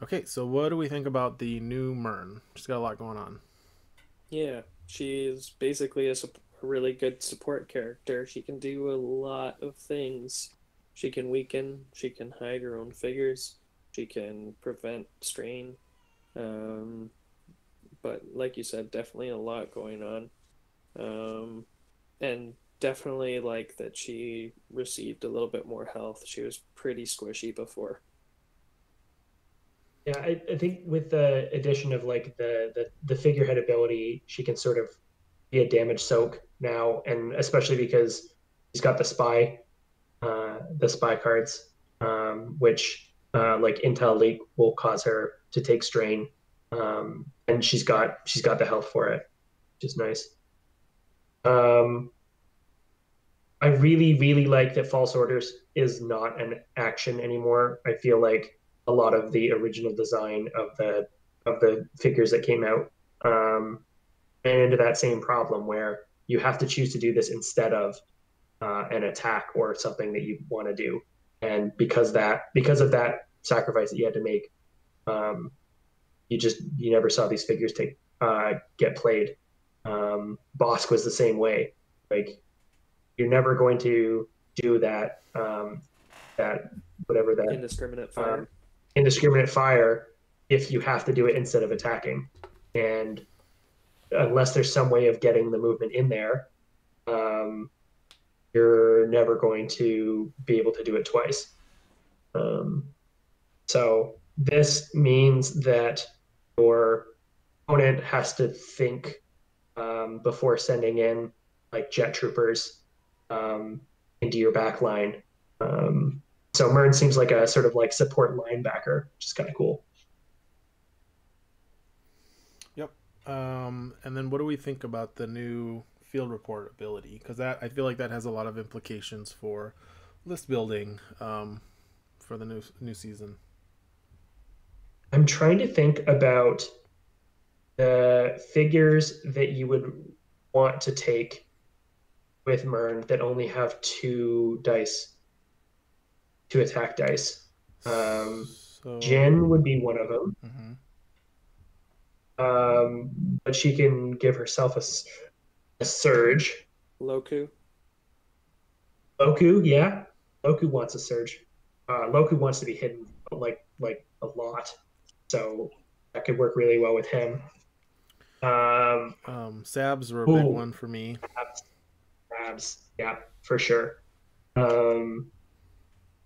Okay, so what do we think about the new Mern? She's got a lot going on. Yeah, she's basically a really good support character. She can do a lot of things. She can weaken, she can hide her own figures, she can prevent strain. But like you said, definitely a lot going on. And definitely like that she received a little bit more health. She was pretty squishy before. Yeah, I think with the addition of like the figurehead ability, she can sort of be a damage soak now, and especially because she's got the spy cards, which like Intel Leak will cause her to take strain, and she's got the health for it, which is nice. I really like that False Orders is not an action anymore. I feel like a lot of the original design of the figures that came out ran into that same problem where you have to choose to do this instead of an attack or something that you want to do. And because of that sacrifice that you had to make, you never saw these figures get played. Bosk was the same way. Like you're never going to do that indiscriminate fire if you have to do it instead of attacking. And unless there's some way of getting the movement in there, you're never going to be able to do it twice. So this means that your opponent has to think before sending in like jet troopers into your back line. So Mern seems like a sort of like support linebacker, which is kind of cool. Yep. And then what do we think about the new Field Report ability? Because I feel like that has a lot of implications for list building for the new season. I'm trying to think about the figures that you would want to take with Mern that only have 2 dice, 2 attack dice. So, Jin would be one of them. mhm. But she can give herself a surge. Loku. Loku, yeah. Loku wants a surge. Loku wants to be hidden like a lot. So that could work really well with him. Sabs were a big Ooh, one for me. Abs, yeah, for sure. Um,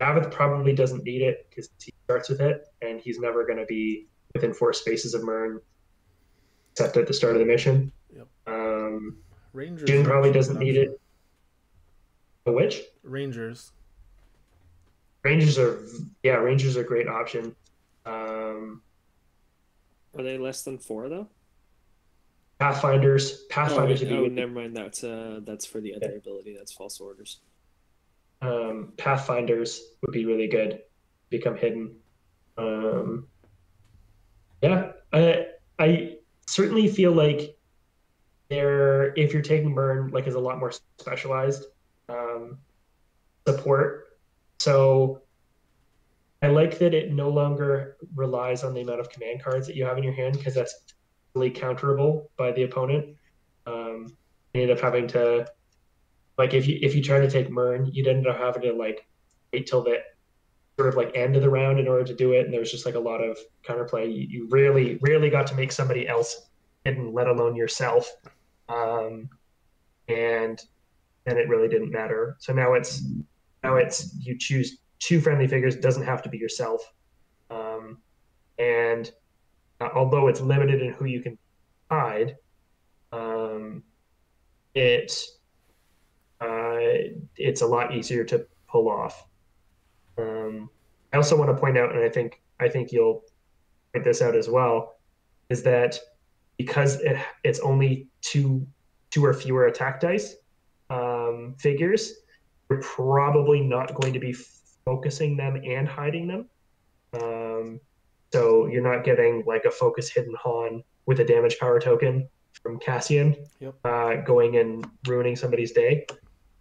Avid probably doesn't need it because he starts with it, and he's never going to be within 4 spaces of Mern, except at the start of the mission. Yep. Um, Rangers Jin are probably actually a good doesn't need it. option. Which? Rangers. Rangers are, yeah, Rangers are a great option. Um, Are they less than 4 though? Pathfinders, Oh, Pathfinders would be really never mind. That's for the other ability. That's false orders. Pathfinders would be really good. Become hidden. Um, yeah, I certainly feel like there, if you're taking burn, like is a lot more specialized um, support. So I like that it no longer relies on the amount of command cards that you have in your hand because that's really counterable by the opponent. You end up having to, like, if you try to take Mern, you'd end up having to like wait till the sort of like end of the round in order to do it, and there's just like a lot of counterplay. You rarely got to make somebody else hidden, let alone yourself. Um, and and it really didn't matter. So now it's you choose 2 friendly figures. It doesn't have to be yourself. And although it's limited in who you can hide, um, it it's a lot easier to pull off. I also want to point out, and I think you'll point this out as well, is that because it's only two or fewer attack dice figures, you're probably not going to be focusing them and hiding them. So you're not getting like a focus hidden Han with a damage power token from Cassian Yep. Going and ruining somebody's day.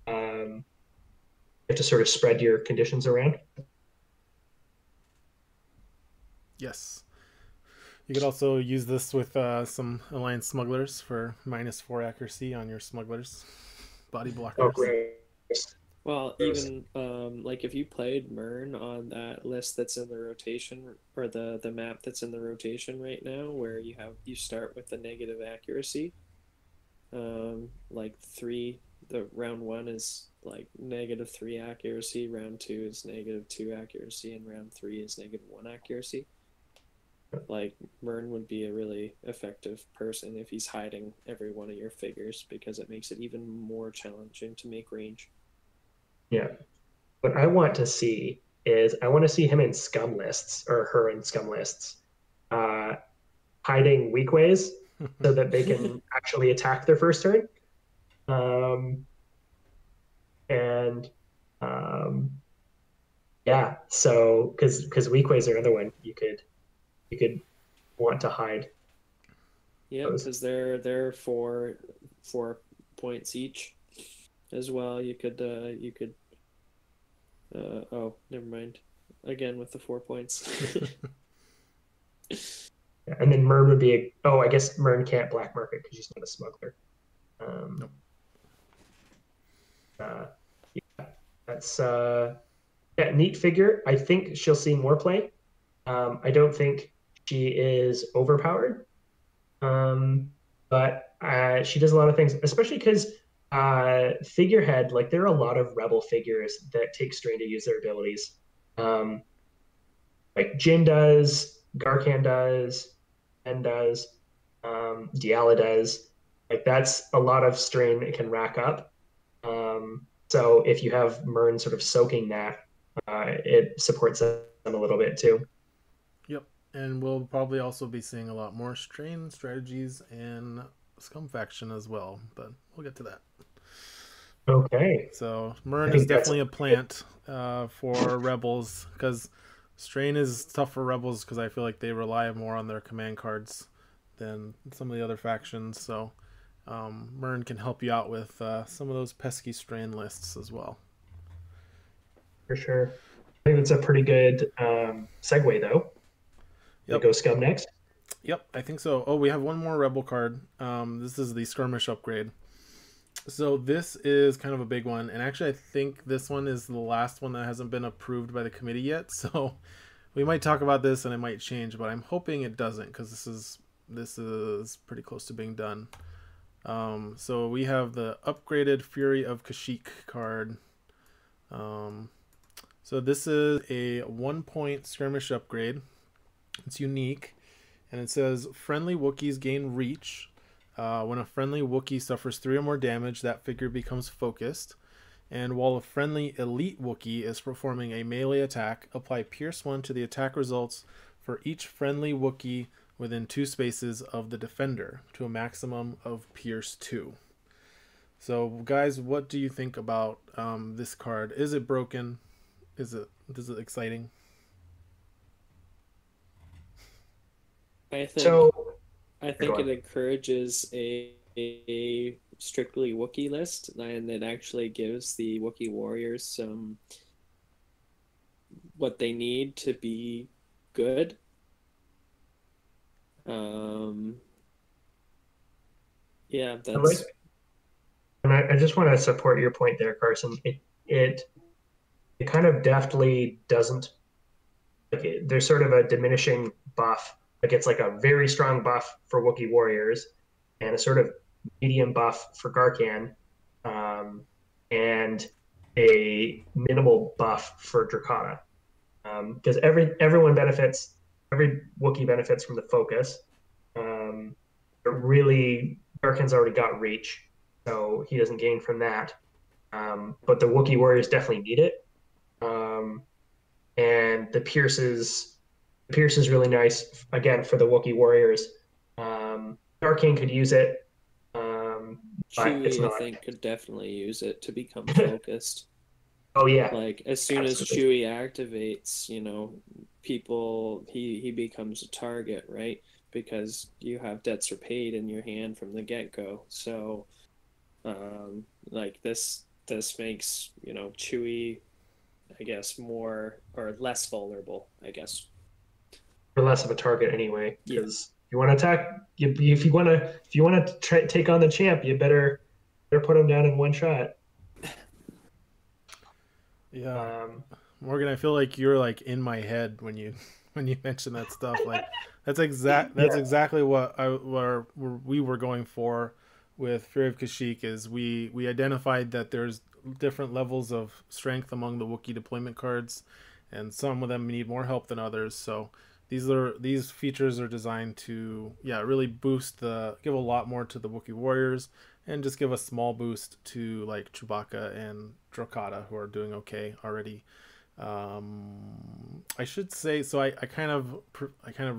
You have to sort of spread your conditions around. Yes. You could also use this with some Alliance smugglers for -4 accuracy on your smugglers. Body blockers. Oh, great. Well, even like if you played Mern on that list that's in the rotation or the map that's in the rotation right now, where you start with the negative accuracy, like the round 1 is like -3 accuracy, round 2 is -2 accuracy, and round 3 is -1 accuracy. Like Mern would be a really effective person if he's hiding every one of your figures because it makes it even more challenging to make range. Yeah. What I want to see is I want to see him in scum lists or her in scum lists, hiding weak ways so that they can actually attack their first turn. And yeah, so because weak ways are another one you could want to hide. Yeah, because they're 4 points each as well. You could oh, never mind. Again with the 4 points. And then Mern would be I guess Mern can't black market because she's not a smuggler. Nope. Yeah, that's yeah, neat figure. I think she'll see more play. I don't think she is overpowered, but she does a lot of things, especially because figurehead, like there are a lot of rebel figures that take strain to use their abilities. Like Jin does, Garkan does, and does, Diala does. Like that's a lot of strain it can rack up. So if you have Mern sort of soaking that, it supports them a little bit too. Yep. And we'll probably also be seeing a lot more strain strategies in Scum faction as well, but we'll get to that. Okay. So Mern is definitely a plant for rebels because strain is tough for rebels because I feel like they rely more on their command cards than some of the other factions. So Mern can help you out with some of those pesky strain lists as well. For sure. I think that's a pretty good segue, though. Yep. Go Scum next. Yep, I think so. Oh, we have one more Rebel card. This is the Skirmish upgrade. So this is kind of a big one, and actually I think this one is the last one that hasn't been approved by the committee yet. So we might talk about this and it might change, but I'm hoping it doesn't, because this is pretty close to being done. So we have the upgraded Fury of Kashyyyk card. So this is a 1-point skirmish upgrade. It's unique, and it says friendly Wookiees gain reach. When a friendly Wookiee suffers 3 or more damage, that figure becomes focused. And while a friendly elite Wookiee is performing a melee attack, apply Pierce 1 to the attack results for each friendly Wookiee within 2 spaces of the defender, to a maximum of Pierce 2. So guys, what do you think about this card? Is it broken? Is it exciting? I think it encourages a strictly Wookiee list, and it actually gives the Wookiee warriors some what they need to be good. Yeah, that's. And I just want to support your point there, Carson. It kind of deftly doesn't, like, there's sort of a diminishing buff. Like, it's like a very strong buff for Wookiee warriors, and a sort of medium buff for Garkan, and a minimal buff for Drakata. Because everyone benefits, every Wookiee benefits from the focus. But really, Garkan's already got reach, so he doesn't gain from that. But the Wookiee warriors definitely need it. And the Pierce is really nice, again, for the Wookiee warriors. Garkan could use it, but it's not. I think could definitely use it to become focused. Oh yeah. Like, as soon Absolutely. as Chewie activates, he becomes a target, right? Because you have debts repaid in your hand from the get-go. So, like, this makes, Chewie, I guess, more or less vulnerable, I guess. Or less of a target anyway, because if you want to attack, if you want to take on the champ, you better put him down in one shot. Yeah, Morgan, I feel like you're like in my head when you mention that stuff. Like that's exactly what we were going for with Fury of Kashyyyk. Is we identified that there's different levels of strength among the Wookiee deployment cards, and some of them need more help than others. So these features are designed to really give a lot more to the Wookiee warriors, and just give a small boost to like Chewbacca and Drakata, who are doing okay already. I should say, so I kind of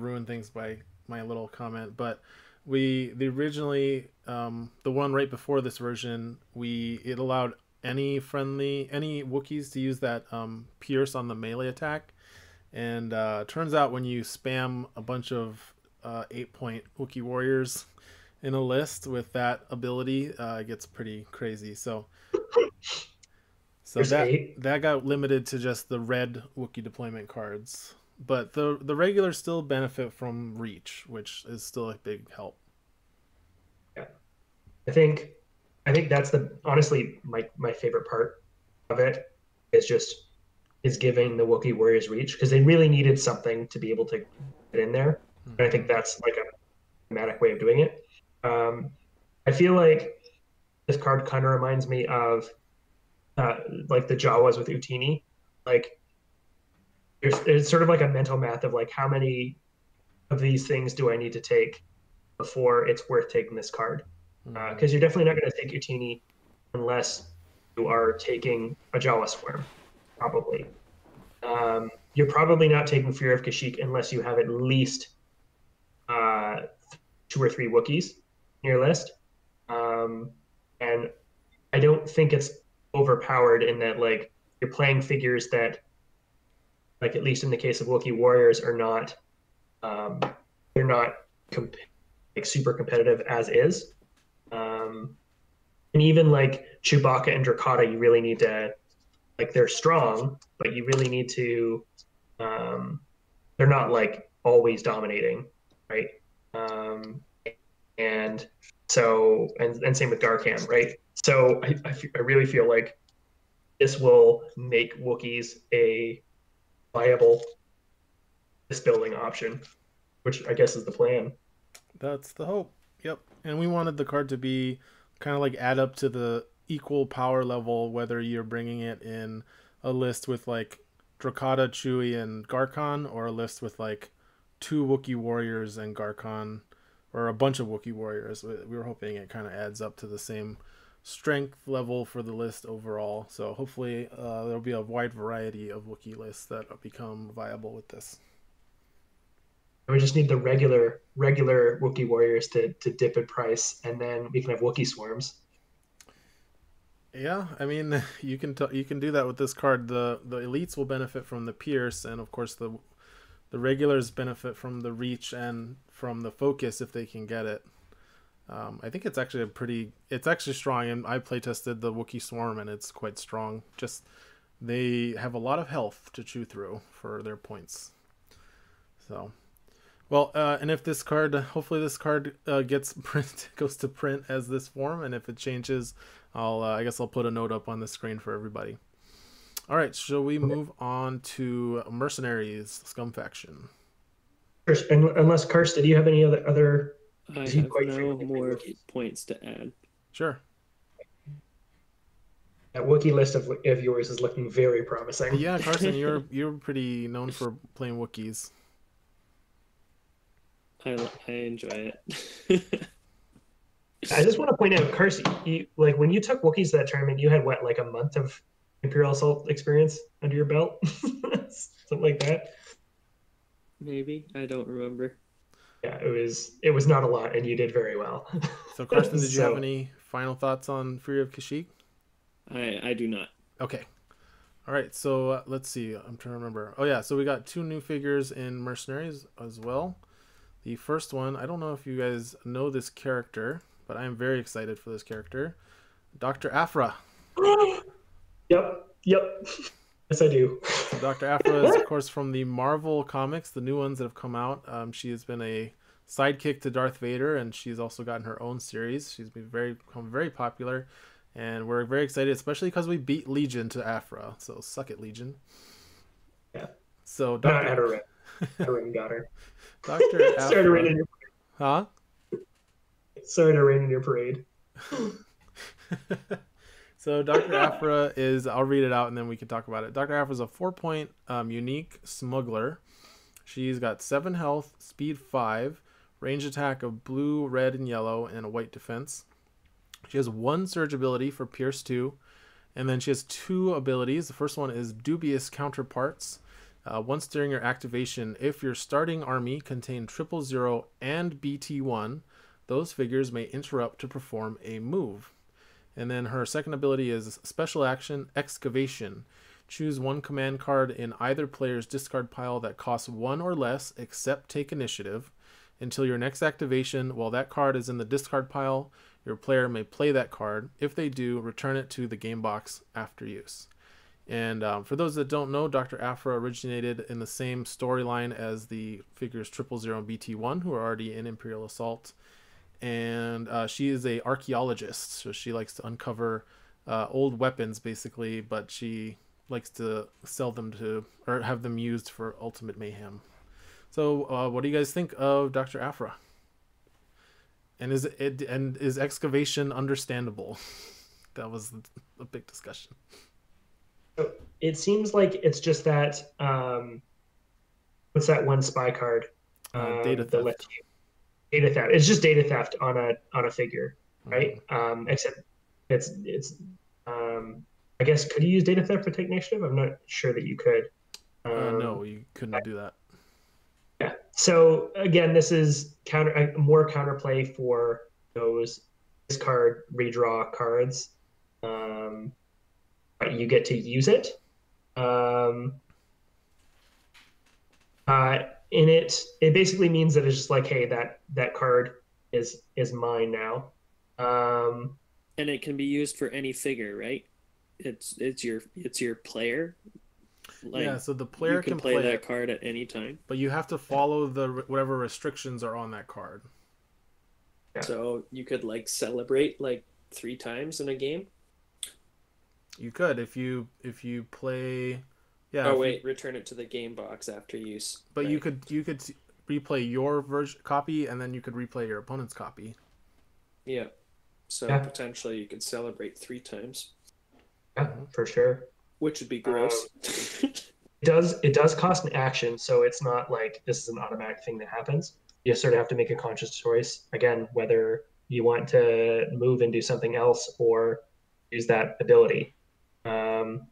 ruined things by my little comment, but originally the one right before this version, it allowed any Wookiees to use that Pierce on the melee attack, and turns out when you spam a bunch of 8-point Wookiee warriors in a list with that ability, it gets pretty crazy. So that got limited to just the red Wookiee deployment cards, but the regulars still benefit from reach, which is still a big help. Yeah, I think that's honestly my favorite part of it is giving the Wookiee warriors reach, because they really needed something to be able to get in there. And I think that's like a thematic way of doing it. I feel like this card kind of reminds me of like the Jawas with Utini. Like there's sort of like a mental math of like, how many of these things do I need to take before it's worth taking this card? Because you're definitely not going to take Utini unless you are taking a Jawa swarm, probably. You're probably not taking Fear of Kashyyyk unless you have at least 2 or 3 Wookiees in your list. And I don't think it's overpowered in that, like, you're playing figures that, like, at least in the case of Wookiee warriors, are not they're not like super competitive as is. And even like Chewbacca and Drakata, you really need to, like, they're strong, but you really need to, um, they're not like always dominating, right? Um, and so, and same with Darkham, right? So I really feel like this will make Wookiees a viable list building option, which I guess is the plan. That's the hope. Yep. And we wanted the card to be kind of like add up to the equal power level, whether you're bringing it in a list with like Drakata, Chewie, and Garkon, or a list with like two Wookiee warriors and Garkon, or a bunch of Wookiee warriors. We were hoping it kind of adds up to the same strength level for the list overall. So hopefully there'll be a wide variety of Wookiee lists that become viable with this. We just need the regular Wookiee warriors to dip in price, and then we can have Wookiee swarms. Yeah, I mean, you can do that with this card. The elites will benefit from the pierce, and of course the regulars benefit from the reach and from the focus if they can get it. I think it's actually it's actually strong, and I play tested the Wookiee swarm, and it's quite strong. Just they have a lot of health to chew through for their points. So, well, and if this card, hopefully this card goes to print as this form, and if it changes, I guess I'll put a note up on the screen for everybody. All right, shall we move on to Mercenaries, Scum Faction? Unless Karsten, do you have any other? I have no more points to add. Sure. That Wookiee list of yours is looking very promising. Yeah, Carson, you're pretty known for playing Wookiees. I enjoy it. I just want to point out, Carson, like when you took Wookiees to that tournament, you had what, like a month of Imperial Assault experience under your belt, something like that. Maybe, I don't remember. Yeah, it was not a lot, and you did very well. So, Carson, did you have any final thoughts on Fury of Kashyyyk? I do not. Okay. All right, so let's see. I'm trying to remember. Oh yeah, so we got 2 new figures in Mercenaries as well. The first one, I don't know if you guys know this character, but I am very excited for this character, Dr. Aphra. Yep. Yes, I do. So Dr. Aphra is, of course, from the Marvel comics, the new ones that have come out. She has been a sidekick to Darth Vader, and she's also gotten her own series. She's become very popular, and we're very excited, especially because we beat Legion to Aphra. So suck it, Legion. Yeah. So Not at her. Got her. Dr. Aphra. Sorry to rain in your parade. Huh? Sorry to rain in your parade. So Dr. Aphra is, I'll read it out and then we can talk about it. Dr. Aphra is a 4-point unique smuggler. She's got 7 health, speed 5, range attack of blue, red, and yellow, and a white defense. She has 1 surge ability for Pierce 2, and then she has 2 abilities. The first one is Dubious Counterparts. Once during your activation, if your starting army contained 000 and BT1, those figures may interrupt to perform a move. And then her second ability is Special Action Excavation. Choose 1 command card in either player's discard pile that costs 1 or less, except take initiative. Until your next activation, while that card is in the discard pile, your player may play that card. If they do, return it to the game box after use. And for those that don't know, Dr. Aphra originated in the same storyline as the figures 000 and BT1, who are already in Imperial Assault. And she is a archaeologist, so she likes to uncover old weapons, basically, but she likes to sell them to, or have them used for ultimate mayhem. So what do you guys think of Dr. Aphra? And is excavation understandable? That was a big discussion. It seems like it's just that what's that one spy card? Data theft. Data theft. It's just data theft on a figure, right? Except it's I guess, could you use data theft to take initiative? I'm not sure that you could. No, you couldn't do that. Yeah. So again, this is more counterplay for those discard redraw cards. But you get to use it. In it basically means that it's just like, hey, that card is mine now. Um, And it can be used for any figure, right? It's your player. Yeah, Like so the you player can can play play that it, card at any time. but you have to follow the whatever restrictions are on that card. yeah, So you could like celebrate like 3 times in a game. You could if you play, yeah, Oh if you wait, return it to the game box after use. but Right. you could replay your version copy, and then you could replay your opponent's copy. Yeah. So yeah, potentially you could celebrate 3 times, yeah, Hmm. for sure. which would be Um, gross. it does cost an action, so it's not like this is an automatic thing that happens. You sort of have to make a conscious choice again whether you want to move and do something else or use that ability. Um,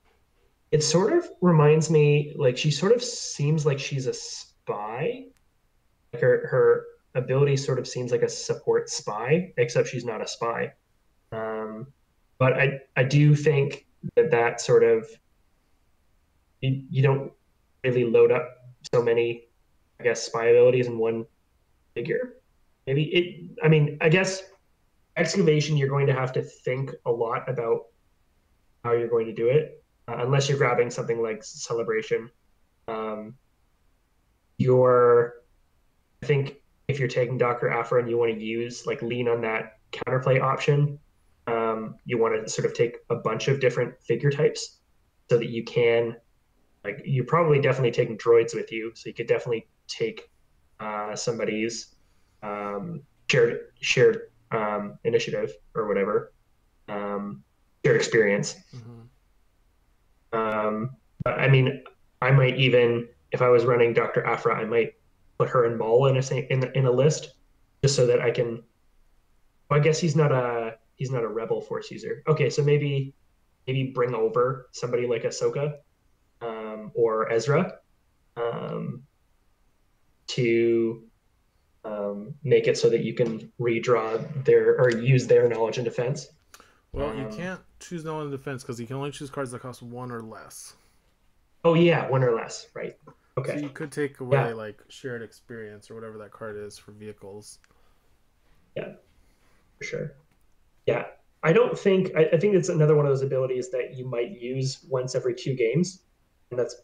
it sort of reminds me like she sort of seems like she's a spy. Like her ability sort of seems like a support spy, except she's not a spy. Um, but I do think that sort of you don't really load up so many, I guess, spy abilities in one figure. Maybe it. I mean, I guess excavation you're going to have to think a lot about how you're going to do it, unless you're grabbing something like celebration. Um, you're I think if you're taking Dr. Afra and you want to use like lean on that counterplay option, you want to sort of take a bunch of different figure types so that you can like you're probably definitely taking droids with you, so you could definitely take somebody's shared initiative or whatever, shared experience. Hmm. But I mean, I might even if I was running Dr. Afra, I might put her and Maul in a list just so that I can. Well, I guess he's not a rebel force user. Okay, so maybe bring over somebody like Ahsoka or Ezra um, to make it so that you can redraw their or use their knowledge and defense. Well, you Um, can't choose no one in defense because you can only choose cards that cost one or less. oh yeah, one or less, right? So Okay, you could take yeah, away like shared experience or whatever that card is for vehicles. yeah, for sure. Yeah, I don't think I think it's another one of those abilities that you might use once every 2 games, and that's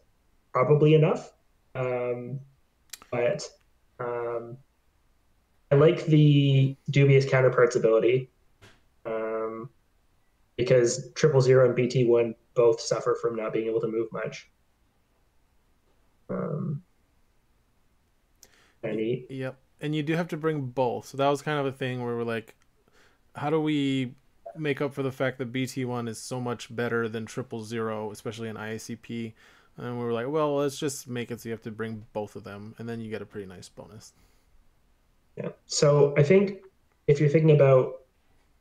probably enough. Um, but um, I like the dubious counterparts ability um, because 000 and BT1 both suffer from not being able to move much. Um, Kind of neat. Yep. And you do have to bring both. So that was kind of a thing where we're like, how do we make up for the fact that BT1 is so much better than 000, especially in IACP? And we were like, well, let's just make it so you have to bring both of them, and then you get a pretty nice bonus. Yeah. So I think if you're thinking about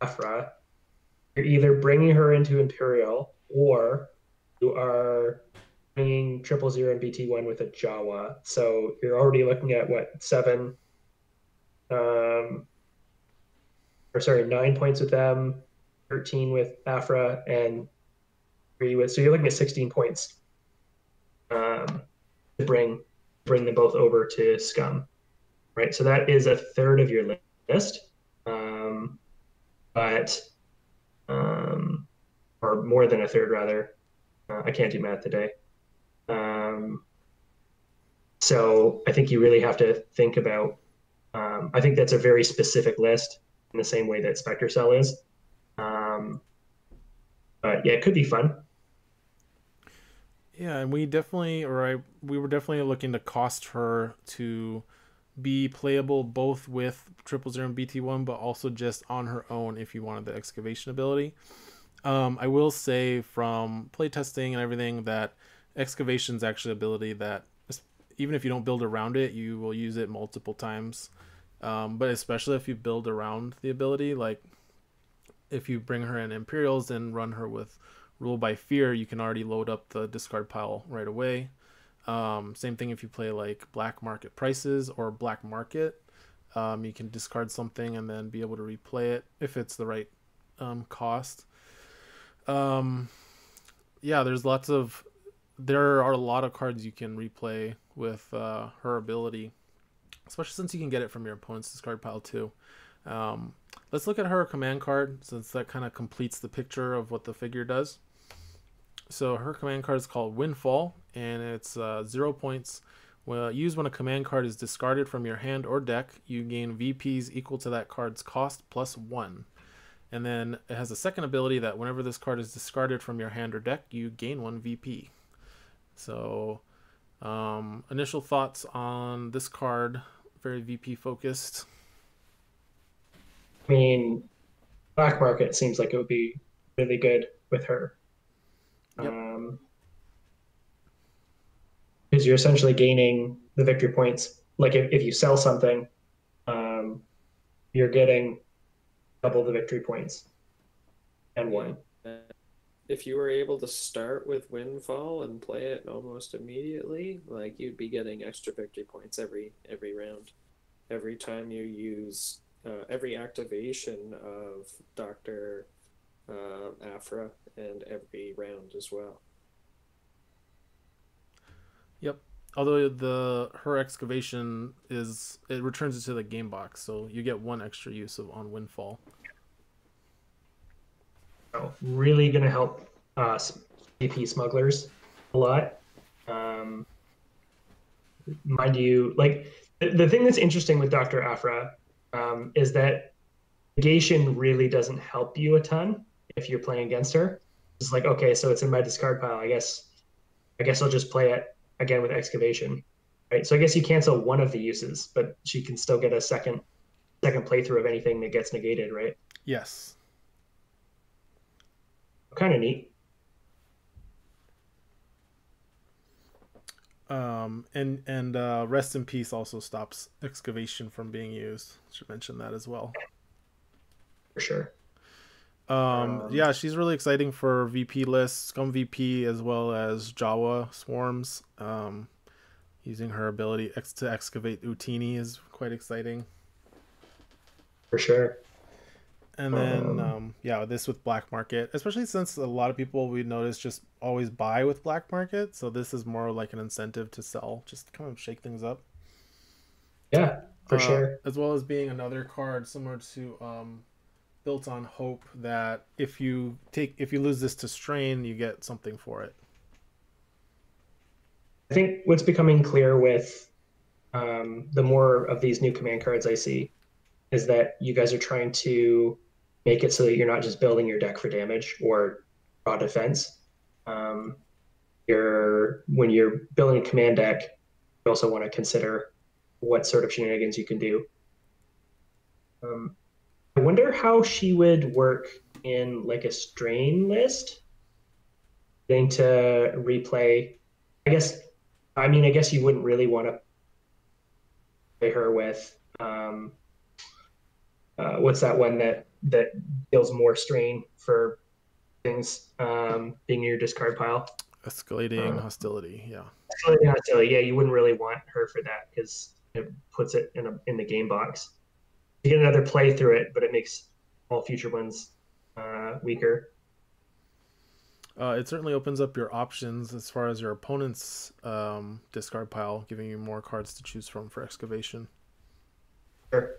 Afra, you're either bringing her into Imperial or you are bringing 000 and BT1 with a Jawa. So you're already looking at what, seven, um, or sorry, 9 points with them, 13 with Afra, and three with, so you're looking at 16 points um, to bring them both over to Scum, right? So that is a third of your list, but um, or more than a third rather. I can't do math today. Um, so I think you really have to think about. I think that's a very specific list in the same way that Spectre Cell is. Um, but yeah, it could be fun. Yeah, and we were definitely looking to cost her to be playable both with 000 and BT1, but also just on her own if you wanted the excavation ability. I will say from playtesting and everything that excavation's actually ability that even if you don't build around it, you will use it multiple times. But especially if you build around the ability, like if you bring her in Imperials and run her with Rule by Fear, you can already load up the discard pile right away. Same thing if you play like Black Market Prices or Black Market. You can discard something and then be able to replay it if it's the right cost. Um, yeah, there are a lot of cards you can replay with her ability, especially since you can get it from your opponent's discard pile too. Um, let's look at her command card, since that kind of completes the picture of what the figure does. So her command card is called Windfall, and it's 0 points. Well, used when a command card is discarded from your hand or deck, you gain VPs equal to that card's cost plus 1. And then it has a second ability that whenever this card is discarded from your hand or deck, you gain 1 VP. So, initial thoughts on this card, very VP focused. I mean, Black Market seems like it would be really good with her. Yep. Because you're essentially gaining the victory points. Like if you sell something, you're getting double the victory points and one. If you were able to start with Windfall and play it almost immediately, like you'd be getting extra victory points every round. Every time you use every activation of Dr. Aphra, and every round as well. Yep. Although her excavation it returns it to the game box, so you get 1 extra use on Windfall. So really going to help CP smugglers a lot. Mind you, like the thing that's interesting with Dr. Aphra is that negation really doesn't help you a ton if you're playing against her. It's like, okay, so it's in my discard pile. I guess I'll just play it again with excavation, right? So I guess you cancel one of the uses, but she can still get a second playthrough of anything that gets negated, right? Yes. Kind of neat. And Rest in Peace also stops excavation from being used. Should mention that as well. For sure. Yeah, she's really exciting for VP lists, Scum VP, as well as Jawa swarms. Using her ability to excavate Utini is quite exciting. For sure. And then, yeah, this with Black Market, especially since a lot of people we notice just always buy with Black Market. So this is more like an incentive to sell, just kind of shake things up. Yeah, for sure. As well as being another card similar to Built on Hope, that if you lose this to Strain, you get something for it. I think what's becoming clear with the more of these new command cards I see is that you guys are trying to make it so that you're not just building your deck for damage or raw defense. When you're building a command deck, you also want to consider what sort of shenanigans you can do. I wonder how she would work in like a strain list. Getting to replay, I guess you wouldn't really want to play her with what's that one that deals more strain for things being in your discard pile? Escalating hostility, yeah. Escalating hostility, yeah. You wouldn't really want her for that because it puts it in the game box. You get another play through it, but it makes all future ones weaker. It certainly opens up your options as far as your opponent's discard pile, giving you more cards to choose from for excavation. Sure.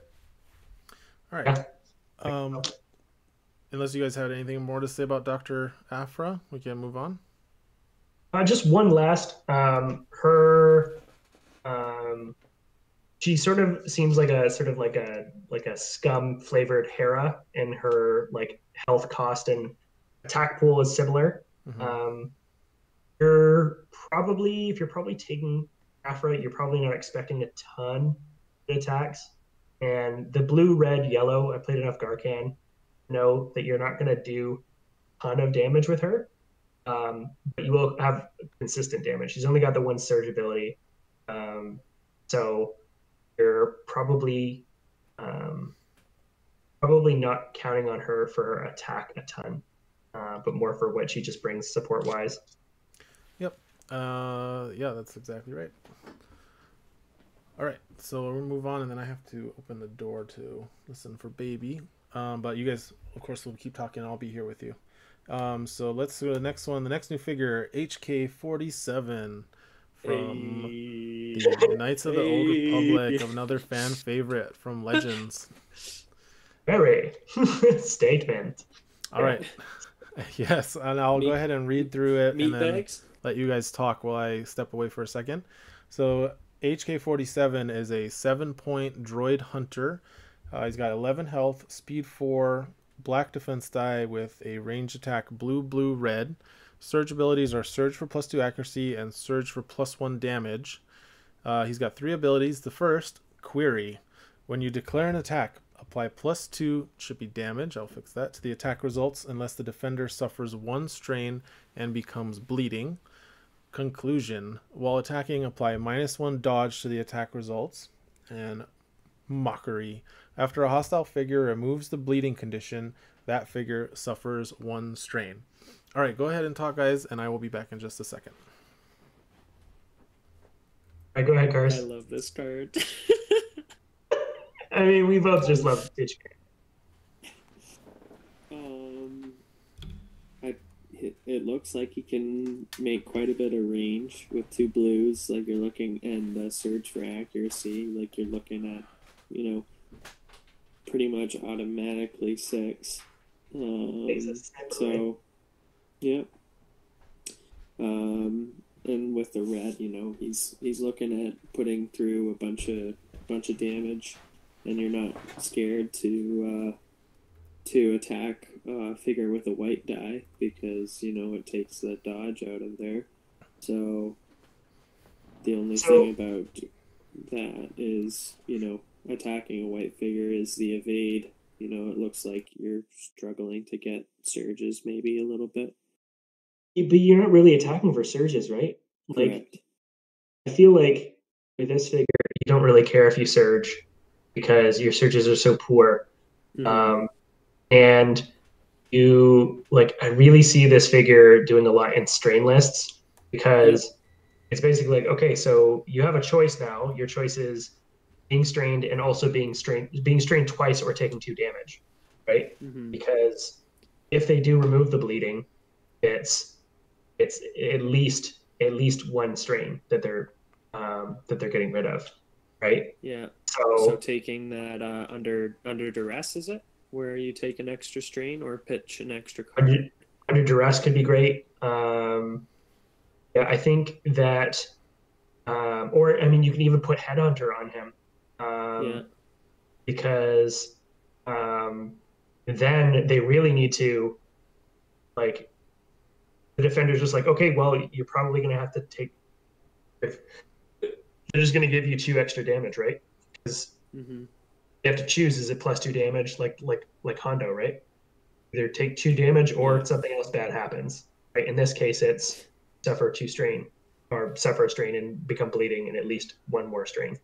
All right. Yeah. Unless you guys had anything more to say about Dr. Aphra, we can move on. Just one last. She sort of seems like a scum flavored Hera, and her like health cost and attack pool is similar. Mm-hmm. If you're probably taking Aphra, you're probably not expecting a ton of attacks. And the blue, red, yellow, I played enough Garcan to know that you're not going to do a ton of damage with her, but you will have consistent damage. She's only got the one surge ability, so you're probably not counting on her for her attack a ton, but more for what she just brings support wise. Yep. Yeah, that's exactly right. All right, so we'll move on, and then I have to open the door to listen for baby. But you guys, of course, will keep talking. I'll be here with you. So let's go to the next one. The next new figure, HK47 from the Knights of the Old Republic, another fan favorite from Legends. Very statement. All right. Yes, and I'll go ahead and read through it and Meat then bags? let you guys talk while I step away for a second. So HK-47 is a 7-point droid hunter. He's got 11 health, speed 4, black defense die with a range attack blue, blue, red. Surge abilities are Surge for +2 accuracy and Surge for +1 damage. He's got 3 abilities. The first, Query. When you declare an attack, apply +2, should be damage, I'll fix that, to the attack results unless the defender suffers 1 strain and becomes bleeding. Conclusion. While attacking, apply -1 dodge to the attack results. And Mockery. After a hostile figure removes the bleeding condition, that figure suffers 1 strain. Alright, go ahead and talk, guys, and I will be back in just a second. All right, go ahead, I Cars. love this card. I mean, we both just love Ditch. It looks like he can make quite a bit of range with 2 blues, like you're looking, and the Surge for accuracy, like you're looking at, you know, pretty much automatically 6. So, yep. And with the red, you know, he's looking at putting through a bunch of damage, and you're not scared to attack a figure with a white die because, you know, it takes the dodge out of there. So the only thing about that is, you know, attacking a white figure is the evade. You know, it looks like you're struggling to get surges maybe a little bit. But you're not really attacking for surges, right? Like, Correct. I feel like with this figure, you don't really care if you surge because your surges are so poor. Mm-hmm. And you, like, I really see this figure doing a lot in strain lists because it's basically like, okay, so you have a choice now. Your choice is being strained and also being strained twice or taking 2 damage, right? Mm-hmm. Because if they do remove the bleeding, it's at least 1 strain that they're getting rid of, right? Yeah. So So taking that under duress, is it? Where you take an extra strain or pitch an extra card? under duress could be great. Yeah, I think that, or I mean, you can even put Headhunter on him, because then they really need to, like, the defender's just like, okay, well, you're probably going to have to take. They're just going to give you 2 extra damage, right? Because they have to choose: is it +2 damage, like Hondo, right? Either take 2 damage or something else bad happens. Right? In this case, it's suffer 2 strain, or suffer a strain and become bleeding, and at least 1 more strain,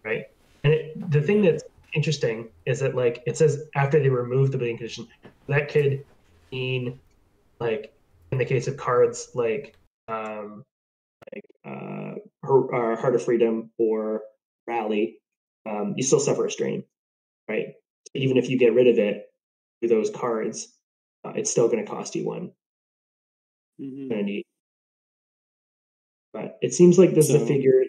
right? And the thing that's interesting is that, like, it says after they remove the bleeding condition, that could mean, like, in the case of cards like Heart of Freedom or Rally, you still suffer a strain, right? So even if you get rid of it through those cards, it's still going to cost you 1. Mm-hmm. But it seems like this is a figure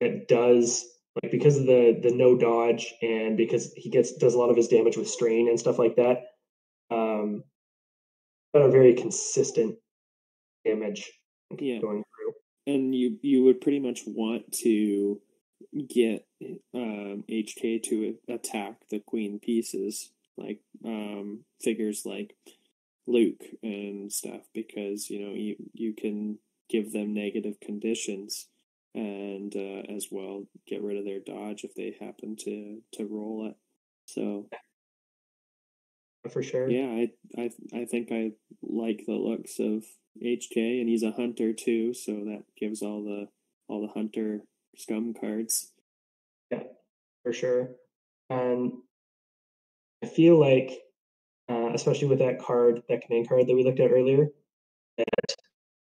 that does, like, because of the no dodge and because he does a lot of his damage with strain and stuff like that, got a very consistent damage going through. And you would pretty much want to get HK to attack the queen pieces, like figures like Luke and stuff, because, you know, you can give them negative conditions and as well get rid of their dodge if they happen to roll it. So for sure, yeah, I think I like the looks of HK, and he's a hunter too, so that gives all the hunter scum cards. Yeah, for sure. And I feel like, especially with that command card that we looked at earlier,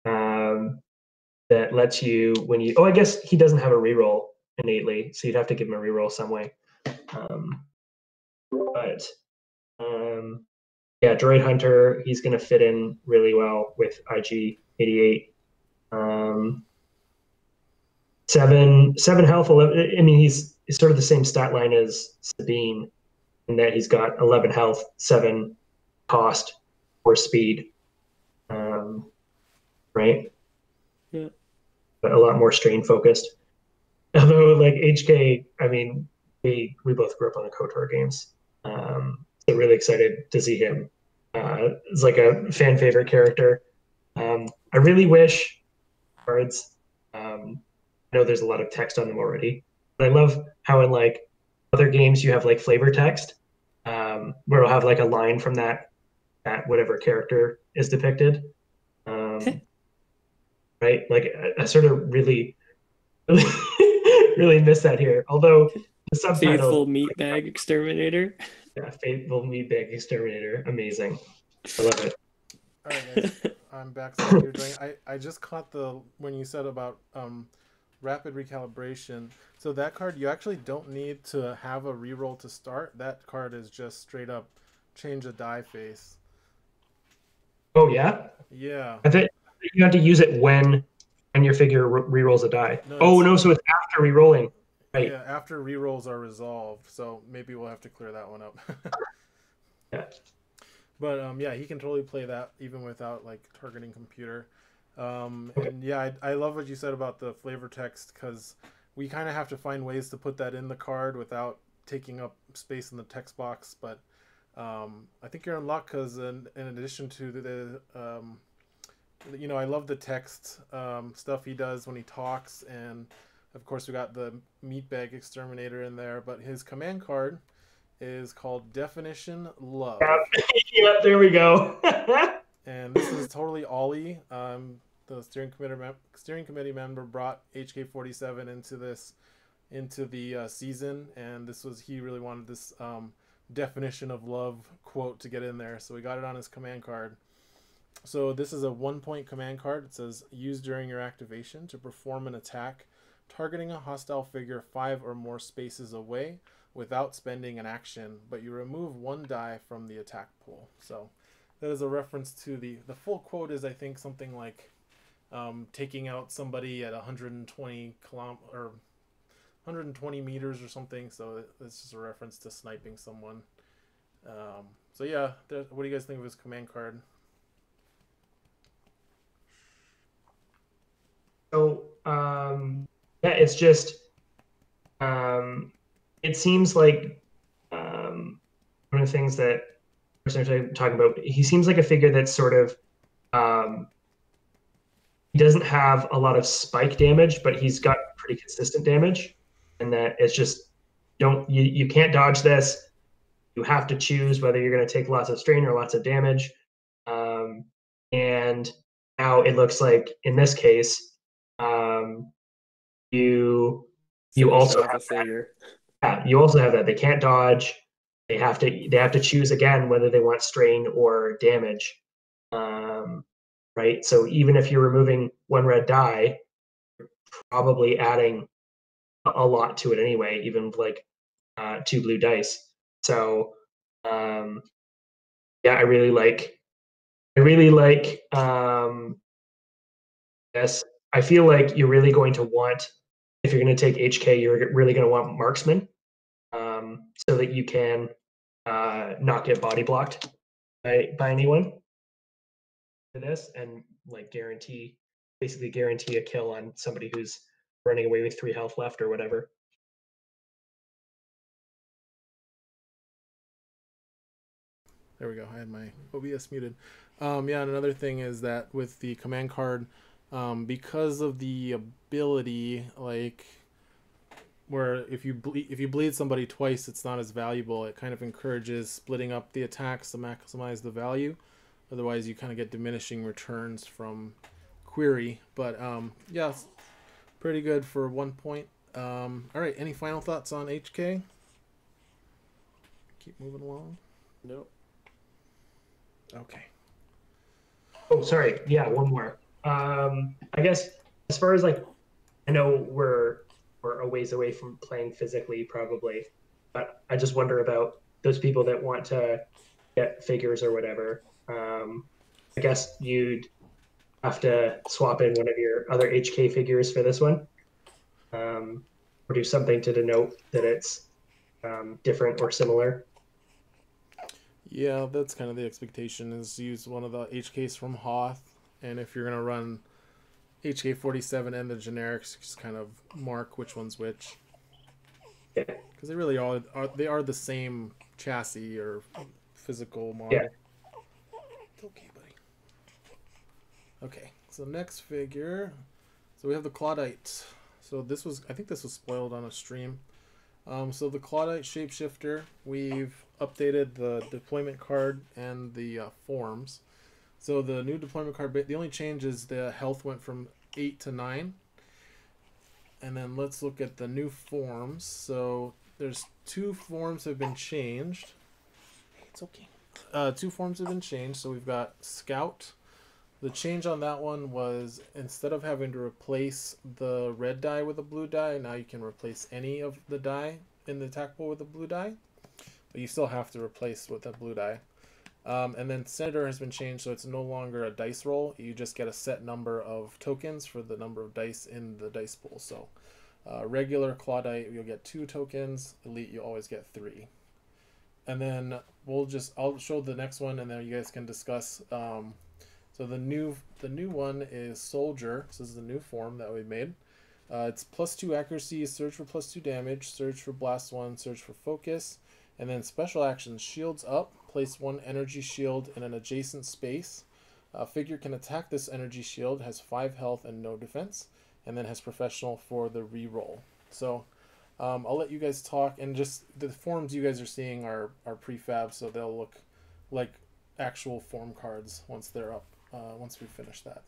that lets you, when you, I guess he doesn't have a reroll innately, so you'd have to give him a reroll some way. Yeah, Droid Hunter, he's going to fit in really well with IG-88. 7 health, 11. I mean, he's sort of the same stat line as Sabine in that he's got 11 health, 7 cost, 4 speed, right? Yeah. But a lot more strain focused. Although, like HK, I mean, we both grew up on the KOTOR games, so really excited to see him. It's like a fan favorite character. I really wish cards. I know there's a lot of text on them already, but I love how in like other games you have like flavor text, where it'll have like a line from that whatever character is depicted. Right? Like I sort of really, really, really miss that here. Although the subtitles, Faithful meatbag exterminator. yeah, faithful meatbag exterminator, amazing. I love it. All right, guys, I'm back. So what you're doing, I just caught when you said about rapid recalibration. So that card, you actually don't need to have a reroll to start. That card is just straight up change a die face. Oh yeah, Yeah. I think you have to use it when your figure rerolls a die. No, Oh no, so it's after rerolling. Right. Yeah, after rerolls are resolved. So maybe we'll have to clear that one up. Yeah. But yeah, he can totally play that even without like targeting computer. And yeah, I love what you said about the flavor text, because we kind of have to find ways to put that in the card without taking up space in the text box. But I think you're in luck, because in addition to the I love the text stuff he does when he talks, and of course we got the meatbag exterminator in there. But his command card is called Definition Love. Yep, there we go. And this is totally Ollie. The steering committee member brought HK47 into the season, and he really wanted this definition of love quote to get in there, so we got it on his command card. So this is a 1-point command card. It says, use during your activation to perform an attack targeting a hostile figure 5 or more spaces away without spending an action, but you remove 1 die from the attack pool. So that is a reference to the full quote is, I think, something like taking out somebody at 120 or 120 meters or something. So it's just a reference to sniping someone. So yeah, what do you guys think of his command card? So yeah, it's just it seems like one of the things that we're talking about, he seems like a figure that's sort of he doesn't have a lot of spike damage, but he's got pretty consistent damage, and that it's just you can't dodge this. You have to choose whether you're going to take lots of strain or lots of damage. And now it looks like in this case, you also have that. Yeah, you also have that. They can't dodge. They have to choose again whether they want strain or damage. Right. So even if you're removing 1 red die, you're probably adding a lot to it anyway, even like 2 blue dice. So yeah, I really like yes, I feel like you're really going to want, if you're going to take HK, you're really going to want marksman, so that you can not get body blocked by anyone for this, and like basically guarantee a kill on somebody who's running away with 3 health left or whatever. There we go. I had my OBS muted. Yeah, and another thing is that with the command card, because of the ability, like where if you bleed somebody twice, it's not as valuable. It kind of encourages splitting up the attacks to maximize the value. Otherwise, you kind of get diminishing returns from query. But yeah, pretty good for 1 point. All right, any final thoughts on HK? Keep moving along. Nope. Okay. Oh, sorry. Yeah, one more. I guess as far as like, I know we're a ways away from playing physically probably, but I just wonder about those people that want to get figures or whatever. I guess you'd have to swap in one of your other HK figures for this one, or do something to denote that it's different or similar. Yeah, that's kind of the expectation is use one of the HKs from Hoth, and if you're gonna run HK-47 and the generics, just kind of mark which one's which, Yeah. because they really they are the same chassis or physical Yeah. model. Okay, buddy. Okay, so next figure. So we have the Claudite. So this was, I think this was spoiled on a stream. So the Claudite Shapeshifter, we've updated the deployment card and the forms. So the new deployment card, the only change is the health went from 8 to 9. And then let's look at the new forms. So there's 2 forms have been changed. It's okay. 2 forms have been changed. So we've got Scout. The change on that one was instead of having to replace the red die with a blue die, now you can replace any of the die in the attack pool with a blue die. But you still have to replace with a blue die. And then Senator has been changed, so it's no longer a dice roll. You just get a set number of tokens for the number of dice in the dice pool. So regular Claudite, you'll get 2 tokens. Elite, you always get 3. And then I'll show the next one, and then you guys can discuss. So the new one is Soldier. So this is the new form that we made. It's +2 accuracy, surge for +2 damage, surge for blast 1, surge for focus, and then special actions: shields up, place 1 energy shield in an adjacent space. A figure can attack this energy shield, has 5 health and no defense, and then has professional for the reroll. So I'll let you guys talk, and just the forms you guys are seeing are prefab, so they'll look like actual form cards once they're up. Once we finish that.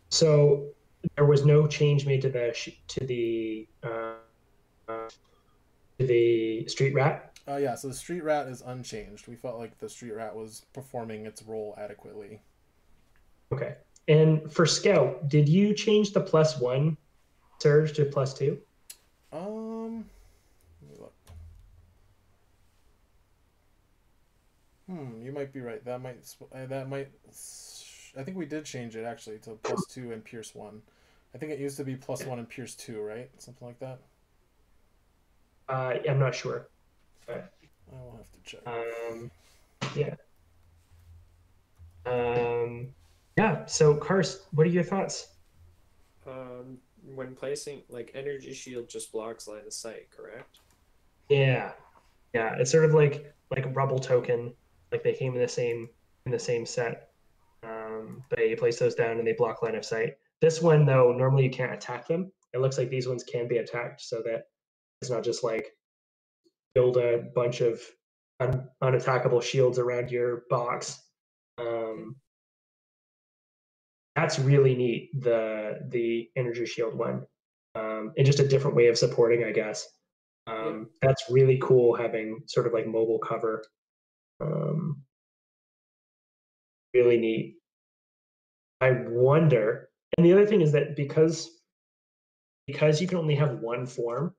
So there was no change made to the street rat. Yeah, so the street rat is unchanged. We felt like the street rat was performing its role adequately. Okay. And for Scout, did you change the +1 surge to +2? Let me look. You might be right. That might. I think we did change it actually to +2 and Pierce 1. I think it used to be +1 and Pierce 2, right? Something like that. I'm not sure. But, I will have to check. yeah. Yeah. So, Kars, what are your thoughts? When placing, like, energy shield just blocks line of sight, correct? Yeah. Yeah. It's sort of like a rubble token. Like they came in the same set. But you place those down and they block line of sight. This one, though, normally you can't attack them. It looks like these ones can be attacked, so that it's not just like build a bunch of unattackable shields around your box. That's really neat. The energy shield one, and just a different way of supporting, I guess. That's really cool having sort of like mobile cover. Really neat. I wonder, and the other thing is that because you can only have one form,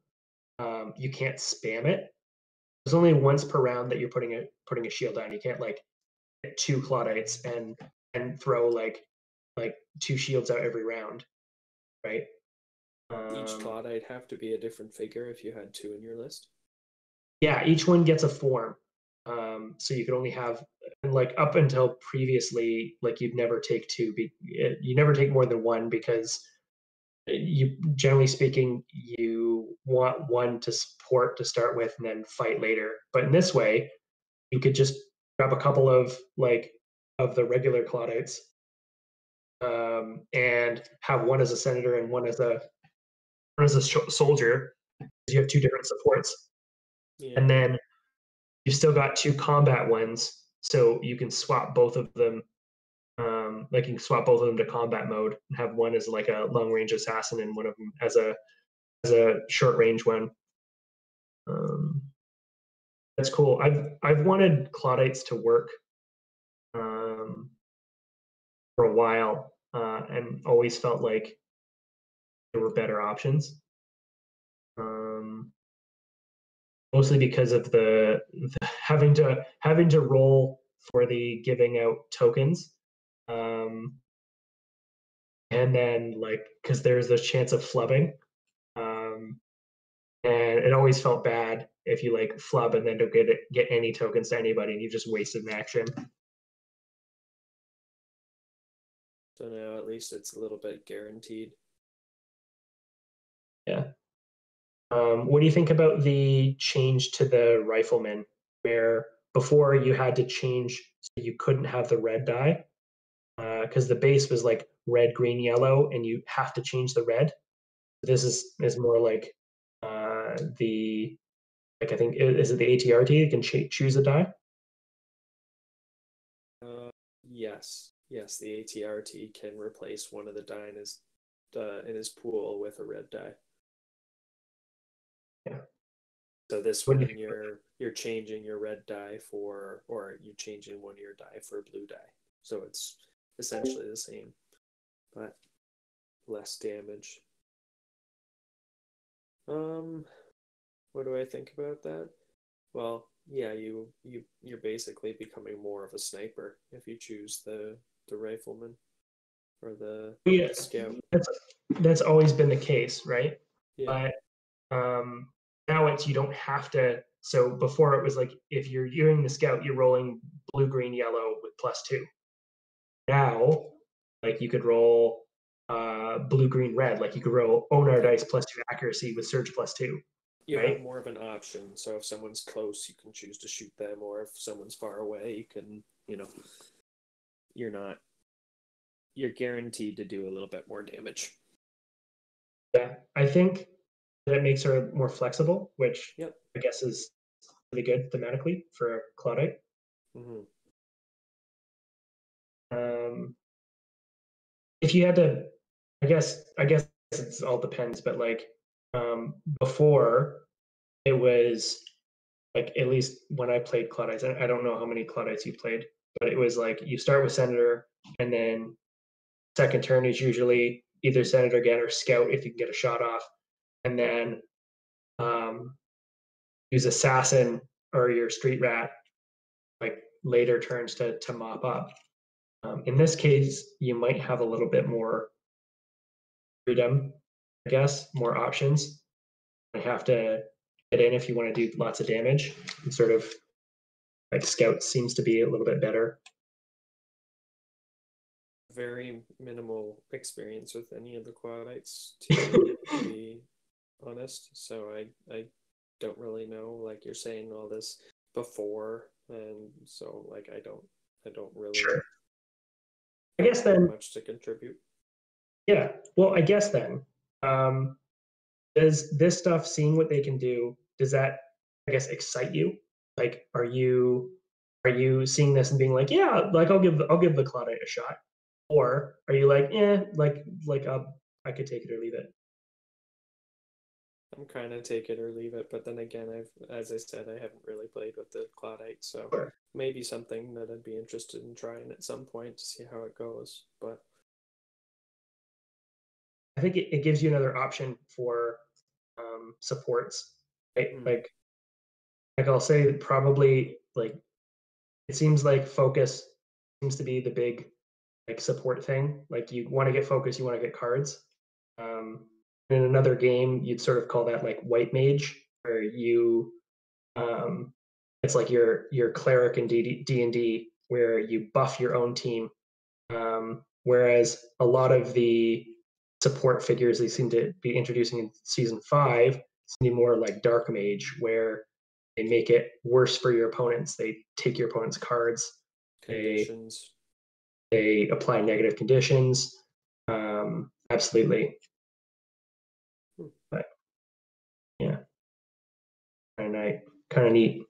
you can't spam it. There's only once per round that you're putting a shield down. You can't like get 2 Claudites and throw like 2 shields out every round, right? Each Claudite have to be a different figure if you had 2 in your list. Yeah, each one gets a form. So you could only have, like, up until previously, like, you'd never take 2. You never take more than 1 because you, generally speaking, you want 1 to support to start with and then fight later. But in this way, you could just grab a couple of the regular Claudites, and have 1 as a senator and 1 as a soldier. You have 2 different supports, and then you've still got 2 combat ones, so you can swap both of them. Like you can swap both of them to combat mode and have 1 as like a long range assassin and 1 of them as a short range one. That's cool. I've wanted Claudites to work for a while, and always felt like there were better options. Mostly because of the having to roll for the giving out tokens, and then like because there's this chance of flubbing, and it always felt bad if you like flub and then don't get any tokens to anybody and you just wasted an action. So now at least it's a little bit guaranteed. Yeah. What do you think about the change to the rifleman, where before you had to change so you couldn't have the red die? Because the base was like red, green, yellow, and you have to change the red. This is more like the like I think is it the ATRT? You can choose a die. Yes, yes, the ATRT can replace one of the die in his pool with a red die. Yeah. So this one you're changing your red die for, or you're changing one of your die for a blue die. So it's essentially the same, but less damage. What do I think about that? Well, yeah, you're basically becoming more of a sniper if you choose the rifleman or the scout. That's always been the case, right? Yeah. But now it's you don't have to. So before it was like if you're doing the scout, you're rolling blue, green, yellow with +2. Now, like you could roll blue, green, red. Like you could roll Onar dice +2 accuracy with surge +2. You right? have more of an option. So if someone's close, you can choose to shoot them, or if someone's far away, you can, you're guaranteed to do a little bit more damage. Yeah, I think that it makes her more flexible, which Yep. I guess is really good thematically for a Claudite. Mm-hmm. If you had to, I guess it all depends, but like before it was like at least when I played Claudites, I don't know how many Claudites you played, but it was like you start with Senator and then second turn is usually either Senator again or Scout if you can get a shot off, and then use Assassin or your Street Rat like later turns to mop up. In this case, you might have a little bit more freedom, I guess, more options. I have to get in if you want to do lots of damage. And sort of like Scout seems to be a little bit better. Very minimal experience with any of the Quadites, to be honest. So I don't really know. Like you're saying all this before, and so like I don't really Sure. I guess then much to contribute. Yeah. Well, I guess then does this stuff, seeing what they can do, does that I guess excite you? Like, are you seeing this and being like, yeah, like I'll give the Claudite a shot, or are you like, I could take it or leave it? I'm kind of take it or leave it, but then again, as I said, I haven't really played with the Claudite, so Sure. maybe something that I'd be interested in trying at some point to see how it goes. But I think it gives you another option for supports, right? Like I'll say probably like it seems like focus seems to be the big like support thing. Like you want to get focus, you want to get cards. In another game, you'd sort of call that like white mage, where you it's like your cleric in D&D, where you buff your own team. Whereas a lot of the support figures they seem to be introducing in season 5 seem to be more like dark mage, where they make it worse for your opponents. They take your opponent's cards. conditions. They apply negative conditions. Absolutely. But yeah, kind of neat.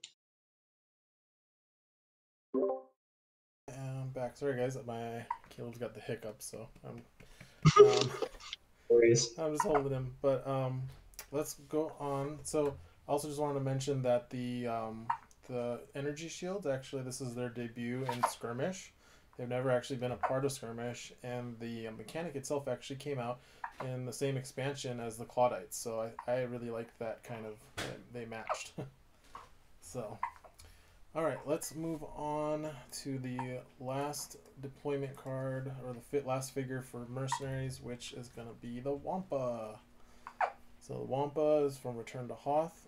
I'm back. Sorry guys, my Caleb's got the hiccups, so I'm just holding him. But let's go on. So I also just wanted to mention that the energy shields, actually this is their debut in skirmish. They've never actually been a part of skirmish, and the mechanic itself actually came out in the same expansion as the Claudites. So I really like that kind of they matched. So. Alright, let's move on to the last deployment card, or the last figure for mercenaries, which is going to be the Wampa. So the Wampa is from Return to Hoth.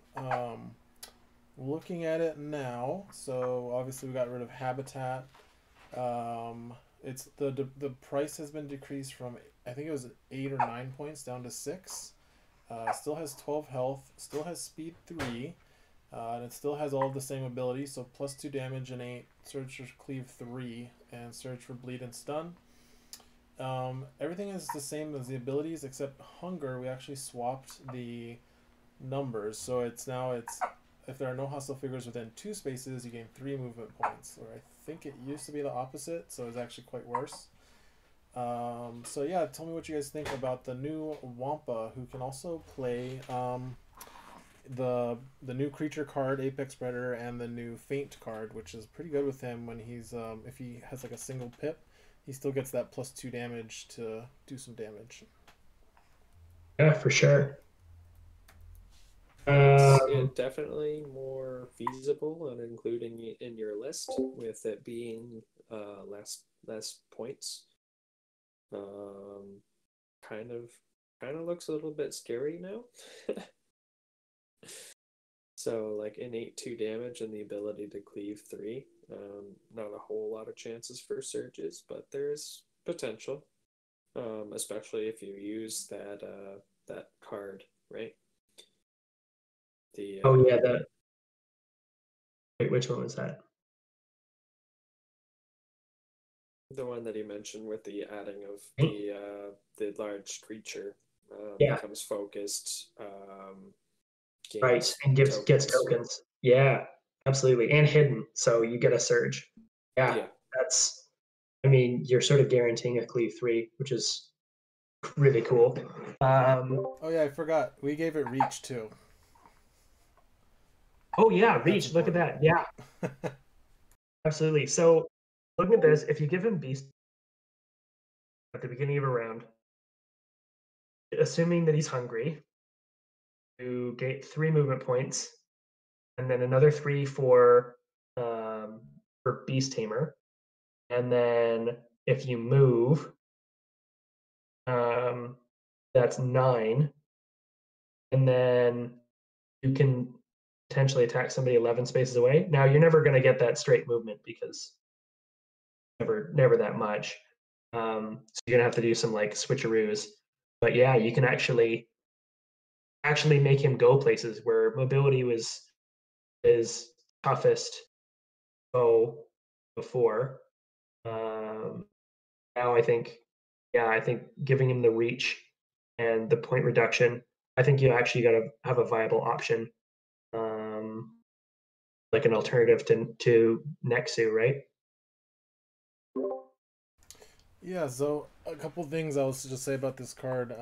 Looking at it now, so obviously we got rid of habitat. It's the price has been decreased from, I think it was 8 or 9 points down to 6. Still has 12 health. Still has speed 3. And it still has all of the same abilities. So +2 damage and 8. Search for cleave 3 and search for bleed and stun. Everything is the same as the abilities except hunger. We actually swapped the numbers, so it's if there are no hostile figures within 2 spaces, you gain 3 movement points. Or I think it used to be the opposite, so it's actually quite worse. So yeah, tell me what you guys think about the new Wampa, who can also play the new creature card, Apex Predator, and the new Faint card, which is pretty good with him when he's if he has like a single pip, he still gets that +2 damage to do some damage. Yeah, for sure. It's Um, definitely more feasible and including it in your list with it being less points. Um, kind of kind of looks a little bit scary now. So like innate 2 damage and the ability to cleave 3. Not a whole lot of chances for surges, but there's potential. Especially if you use that card, right? The oh yeah, wait, which one was that? the one that he mentioned with the adding of Right. the large creature Yeah, becomes focused, right, gains and gets tokens. tokens. Yeah, absolutely, and hidden, so you get a surge. Yeah, Yeah, that's. I mean, you're sort of guaranteeing a cleave 3, which is really cool. Oh yeah, I forgot. We gave it reach too. Oh yeah, That's reach. Look at important. that. Yeah, absolutely. So looking at this, if you give him beast at the beginning of a round, assuming that he's hungry, you get 3 movement points, and then another 3 for beast tamer, and then if you move, um, that's 9, and then you can potentially attack somebody 11 spaces away. Now you're never going to get that straight movement because never that much. So you're gonna have to do some like switcheroos. But yeah, you can actually make him go places where mobility was his toughest go before. Um, Now I think giving him the reach and the point reduction, I think you actually got to have a viable option, um, like an alternative to Nexu, right? Yeah, so a couple things I'll just say about this card.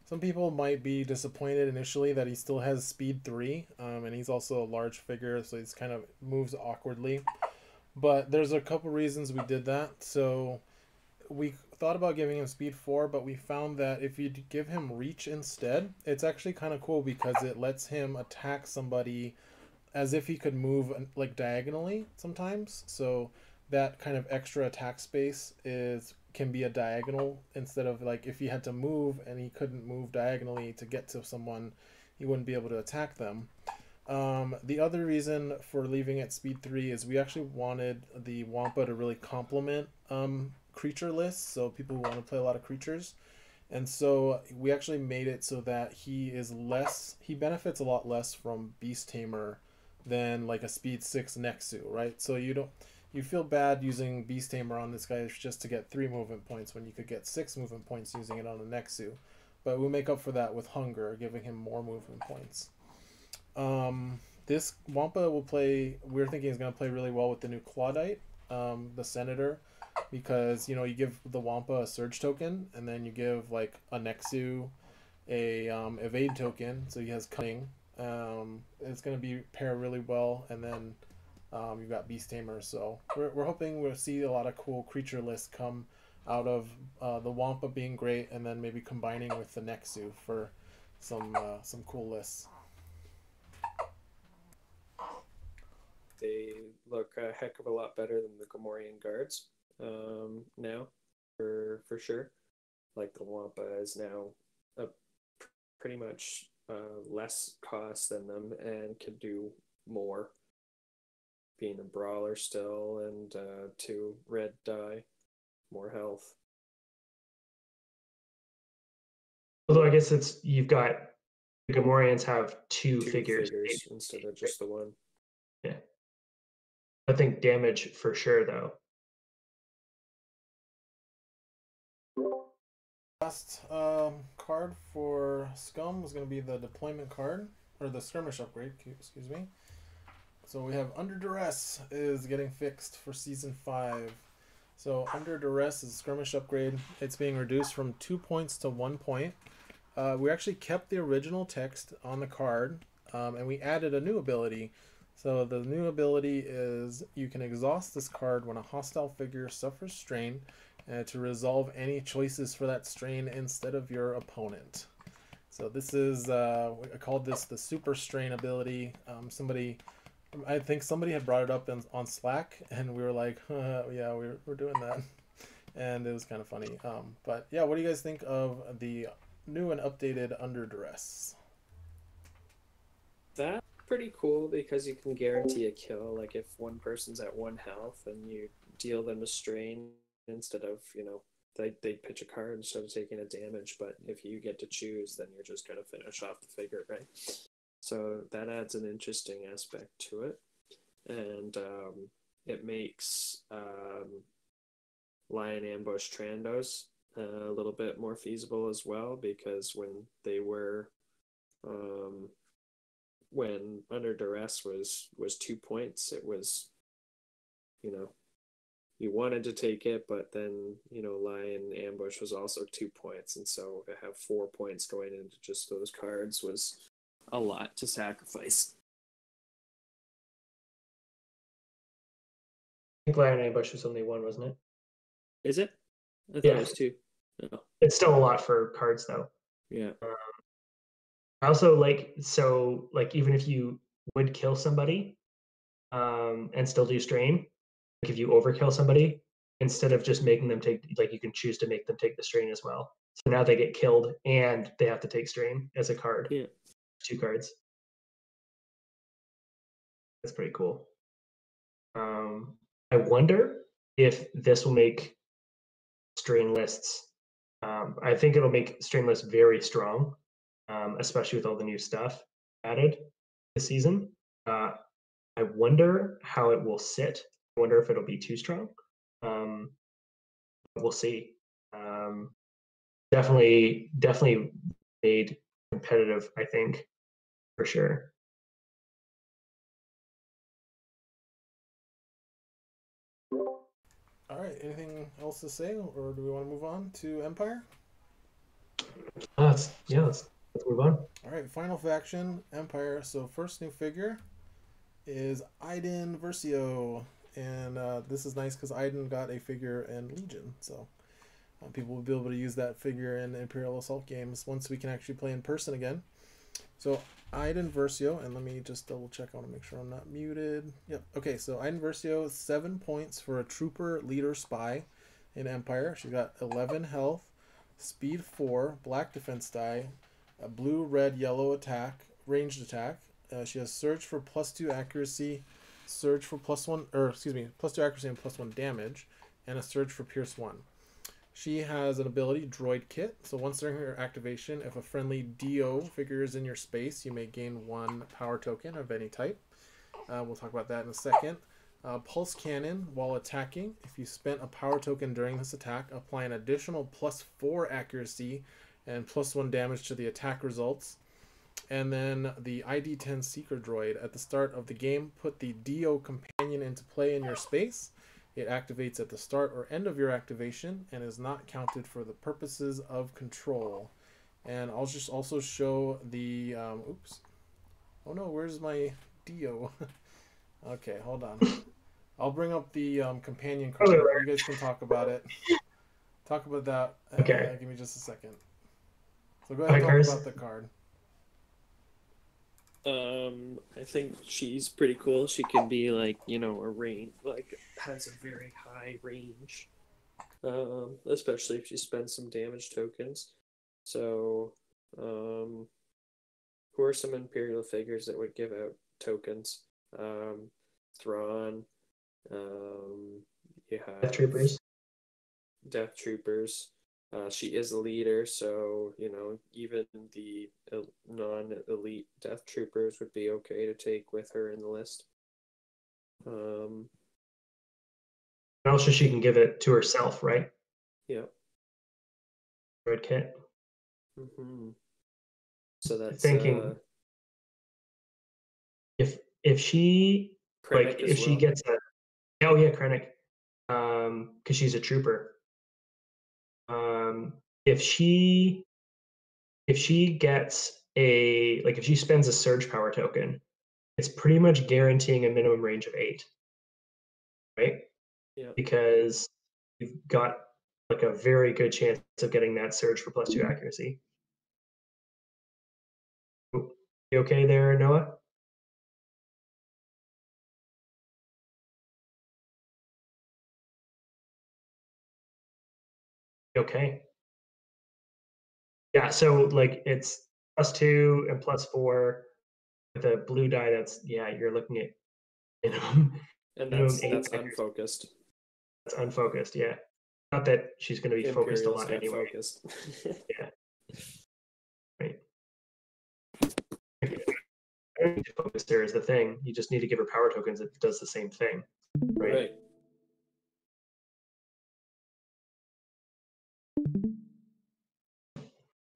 Some people might be disappointed initially that he still has speed 3, and he's also a large figure, so he's kind of moves awkwardly. But there's a couple reasons we did that. So we thought about giving him speed 4, but we found that if you give him reach instead, it's actually kind of cool because it lets him attack somebody as if he could move like diagonally sometimes. So that kind of extra attack space is can be a diagonal instead of like if he had to move and he couldn't move diagonally to get to someone, he wouldn't be able to attack them. The other reason for leaving it speed 3 is we actually wanted the Wampa to really complement creature lists, so people who want to play a lot of creatures. And so we actually made it so that he benefits a lot less from Beast Tamer than like a speed 6 Nexu, right? So you feel bad using Beast Tamer on this guy just to get 3 movement points when you could get 6 movement points using it on a Nexu. But we'll make up for that with Hunger, giving him more movement points. This Wampa will play. We're thinking is going to play really well with the new Claudite, the Senator, because you give the Wampa a Surge token, and then you give like a Nexu a Evade token, so he has Cunning. It's going to be pair really well, and then you've got Beast Tamer. So we're hoping we'll see a lot of cool creature lists come out of the Wampa being great, and then maybe combining with the Nexu for some cool lists. they look a heck of a lot better than the Gamorrean guards now, for sure. Like the Wampa is now a pretty much less cost than them and can do more, being a brawler still, and 2 red die, more health. Although I guess you've got the Gamorreans have 2 figures instead of just the one. Yeah. I think damage for sure, though. Last card for Scum was going to be the deployment card, or the skirmish upgrade, excuse me. So we have Under Duress is getting fixed for Season 5. So Under Duress is a skirmish upgrade. It's being reduced from 2 points to 1 point. We actually kept the original text on the card, and we added a new ability. So the new ability is you can exhaust this card when a hostile figure suffers strain to resolve any choices for that strain instead of your opponent. So this is, I called this the Super Strain ability. I think somebody had brought it up on Slack, and we were like, yeah, we're doing that. And it was kind of funny. But yeah, what do you guys think of the new and updated Under Duress? That's pretty cool because you can guarantee a kill. Like if one person's at 1 health and you deal them a strain instead of, they pitch a card instead of taking a damage. But if you get to choose, then you're just going to finish off the figure, right? So that adds an interesting aspect to it. And it makes Lion Ambush Trandos a little bit more feasible as well, because when they were when Under Duress was 2 points, it was, you wanted to take it, but then, Lion Ambush was also 2 points, and so to have 4 points going into just those cards was a lot to sacrifice. I think Lion Ambush was only 1, wasn't it? Is it? I thought Yeah. it was 2. Oh. It's still a lot for cards, though. Yeah. I also even if you would kill somebody and still do strain, like if you overkill somebody, instead of just making them take, you can choose to make them take the strain as well. So now they get killed and they have to take strain as a card. Yeah. 2 cards. That's pretty cool. I wonder if this will make strain lists. I think it'll make strain lists very strong, especially with all the new stuff added this season. I wonder how it will sit. I wonder if it'll be too strong. We'll see. Definitely made competitive, I think, for sure. All right, anything else to say, or do we want to move on to Empire? Let's move on. All right, final faction, Empire. So first new figure is Iden Versio, and this is nice because Iden got a figure in Legion, so people will be able to use that figure in Imperial Assault games once we can actually play in person again. So Iden Versio, and let me just double check. I want to make sure I'm not muted. Yep. Okay, so Iden Versio, 7 points for a trooper, leader, spy in Empire. She's got 11 health, speed 4, black defense die, a blue, red, yellow attack, ranged attack. She has surge for +2 accuracy, surge for +2 accuracy and +1 damage, and a surge for pierce 1. She has an ability, Droid Kit. So once during her activation, if a friendly DO figure is in your space, you may gain 1 power token of any type. We'll talk about that in a second. Pulse Cannon, while attacking, if you spent a power token during this attack, apply an additional +4 accuracy and +1 damage to the attack results. And then the ID-10 Seeker Droid. At the start of the game, put the DO companion into play in your space. It activates at the start or end of your activation and is not counted for the purposes of control. And I'll just also show the... oops. Oh no, where's my DO? Okay, hold on. I'll bring up the companion card. You guys can talk about it. Talk about that. Okay. Give me just a second. So go ahead and talk about the card. I think she's pretty cool. She can be a range, has a very high range, especially if she spends some damage tokens. So, who are some Imperial figures that would give out tokens? Thrawn. You Death have Troopers. Death Troopers. She is a leader, so even the non-elite Death Troopers would be okay to take with her in the list. And also, she can give it to herself, right? Yeah. Red kit. Mm-hmm. So that's thinking if she Krennic if she gets a Krennic, because she's a trooper. If she gets if she spends a surge power token, it's pretty much guaranteeing a minimum range of 8, right? Yeah. Because you've got like a very good chance of getting that surge for +2 accuracy. You okay there, Noah? Okay. Yeah, so like it's +2 and +4 with a blue die. That's you're looking at minimum And minimum that's 8 accuracy. unfocused. That's unfocused, yeah. Not that she's going to be focused a Imperial's lot not anyway. focused. Yeah. Right. I don't need to focus there is the thing. You just need to give her power tokens that does the same thing. Right.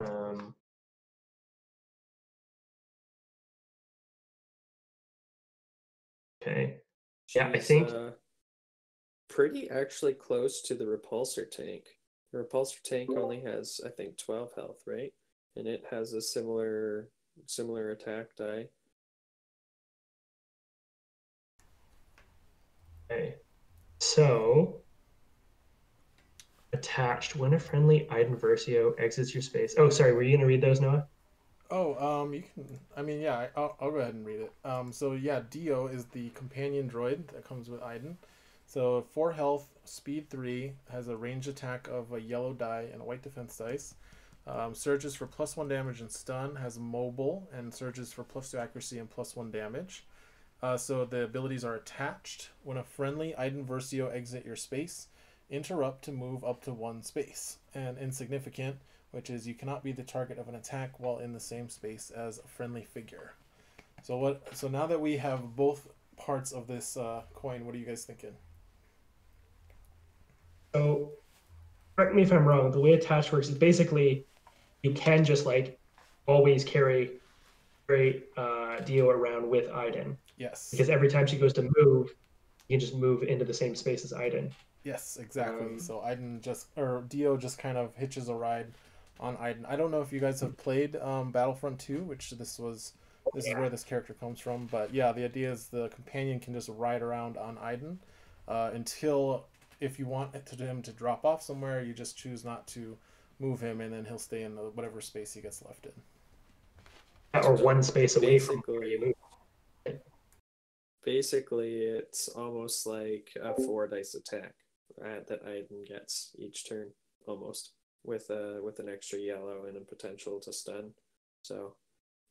Um, okay. She's, I think pretty actually close to the repulsor tank. The repulsor tank only has, I think, 12 health, right? And it has a similar attack die. okay. So attached when a friendly Iden Versio exits your space. Oh, sorry, were you gonna read those, Noah? Oh, you can. I mean, yeah, I'll go ahead and read it. So yeah, Dio is the companion droid that comes with Iden. So 4 health, speed 3, has a range attack of a yellow die and a white defense dice. Surges for +1 damage and stun, has mobile, and surges for +2 accuracy and +1 damage. So the abilities are attached. When a friendly Iden Versio exit your space, interrupt to move up to 1 space. And insignificant, which is you cannot be the target of an attack while in the same space as a friendly figure. So now that we have both parts of this coin, what are you guys thinking? So correct me if I'm wrong. The way attached works is basically you can just like always carry Dio around with Iden. Yes. Because every time she goes to move, you can just move into the same space as Iden. Yes, exactly. So Dio just kind of hitches a ride on Iden. I don't know if you guys have played Battlefront 2, which this is where this character comes from. But yeah, the idea is the companion can just ride around on Iden until, if you want him to drop off somewhere, you just choose not to move him, and then he'll stay in whatever space he gets left in. Or 1 space away from where you move. Basically, it's almost like a 4 dice attack, right, that Iden gets each turn, almost, with an extra yellow and a potential to stun. So,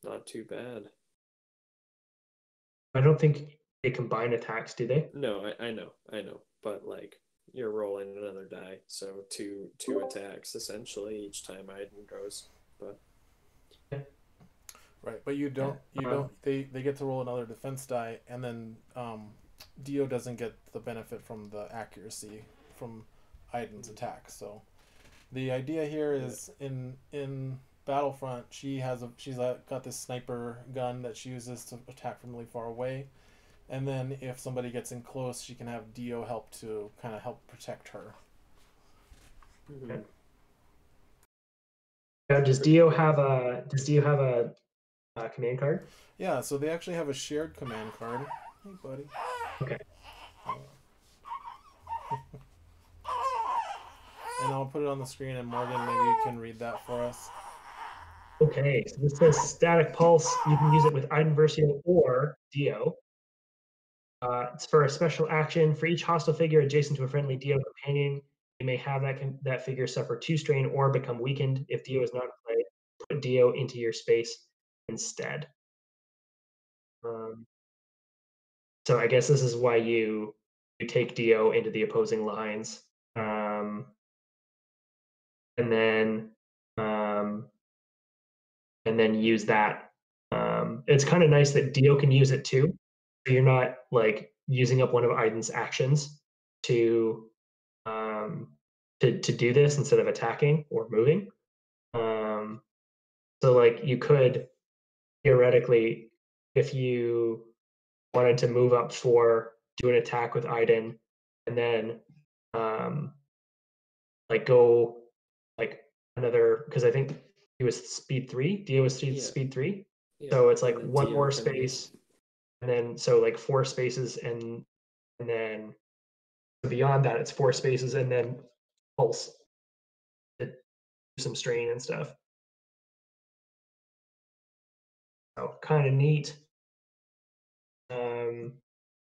not too bad. I don't think they combine attacks, do they? No, I know, but like you're rolling another die, so two attacks essentially each time Iden goes. But right, but you don't they get to roll another defense die, and then Dio doesn't get the benefit from the accuracy from Iden's attack. So the idea here is in Battlefront, she's got this sniper gun that she uses to attack from really far away, and then if somebody gets in close, she can have Dio help to kind of help protect her. Okay. Now, does Dio have a command card? Yeah, so they actually have a shared command card. Hey, buddy. Okay. And I'll put it on the screen, and Morgan, maybe you can read that for us. Okay, so this says static pulse. You can use it with Iden Versio or Dio. It's for a special action. For each hostile figure adjacent to a friendly Dio companion, you may have that figure suffer 2 strain or become weakened. If Dio is not in play, put Dio into your space instead. So I guess this is why you take Dio into the opposing lines, and then um, use that. It's kind of nice that Dio can use it too. So you're not like using up one of Aiden's actions to to do this instead of attacking or moving. So like you could theoretically, if you wanted to move up 4, do an attack with Aiden, and then like go like another, because I think he was speed 3. Dio was speed 3. Yeah. So it's like one Dio more can- space, and then so like 4 spaces, and then beyond that it's 4 spaces, and then pulse to do some strain and stuff. So kind of neat.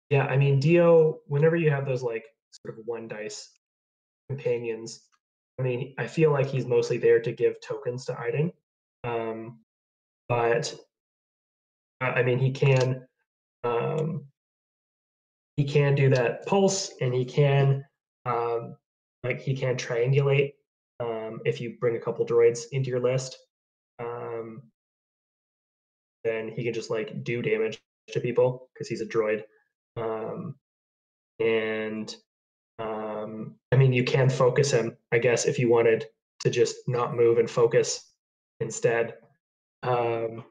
Yeah, I mean Dio, whenever you have those like sort of 1 dice companions, I mean, I feel like he's mostly there to give tokens to Aiden. But I mean, he can do that pulse, and he can he can triangulate if you bring a couple droids into your list. Then he can just like do damage to people because he's a droid. And I mean, you can focus him, I guess, if you wanted to just not move and focus instead, and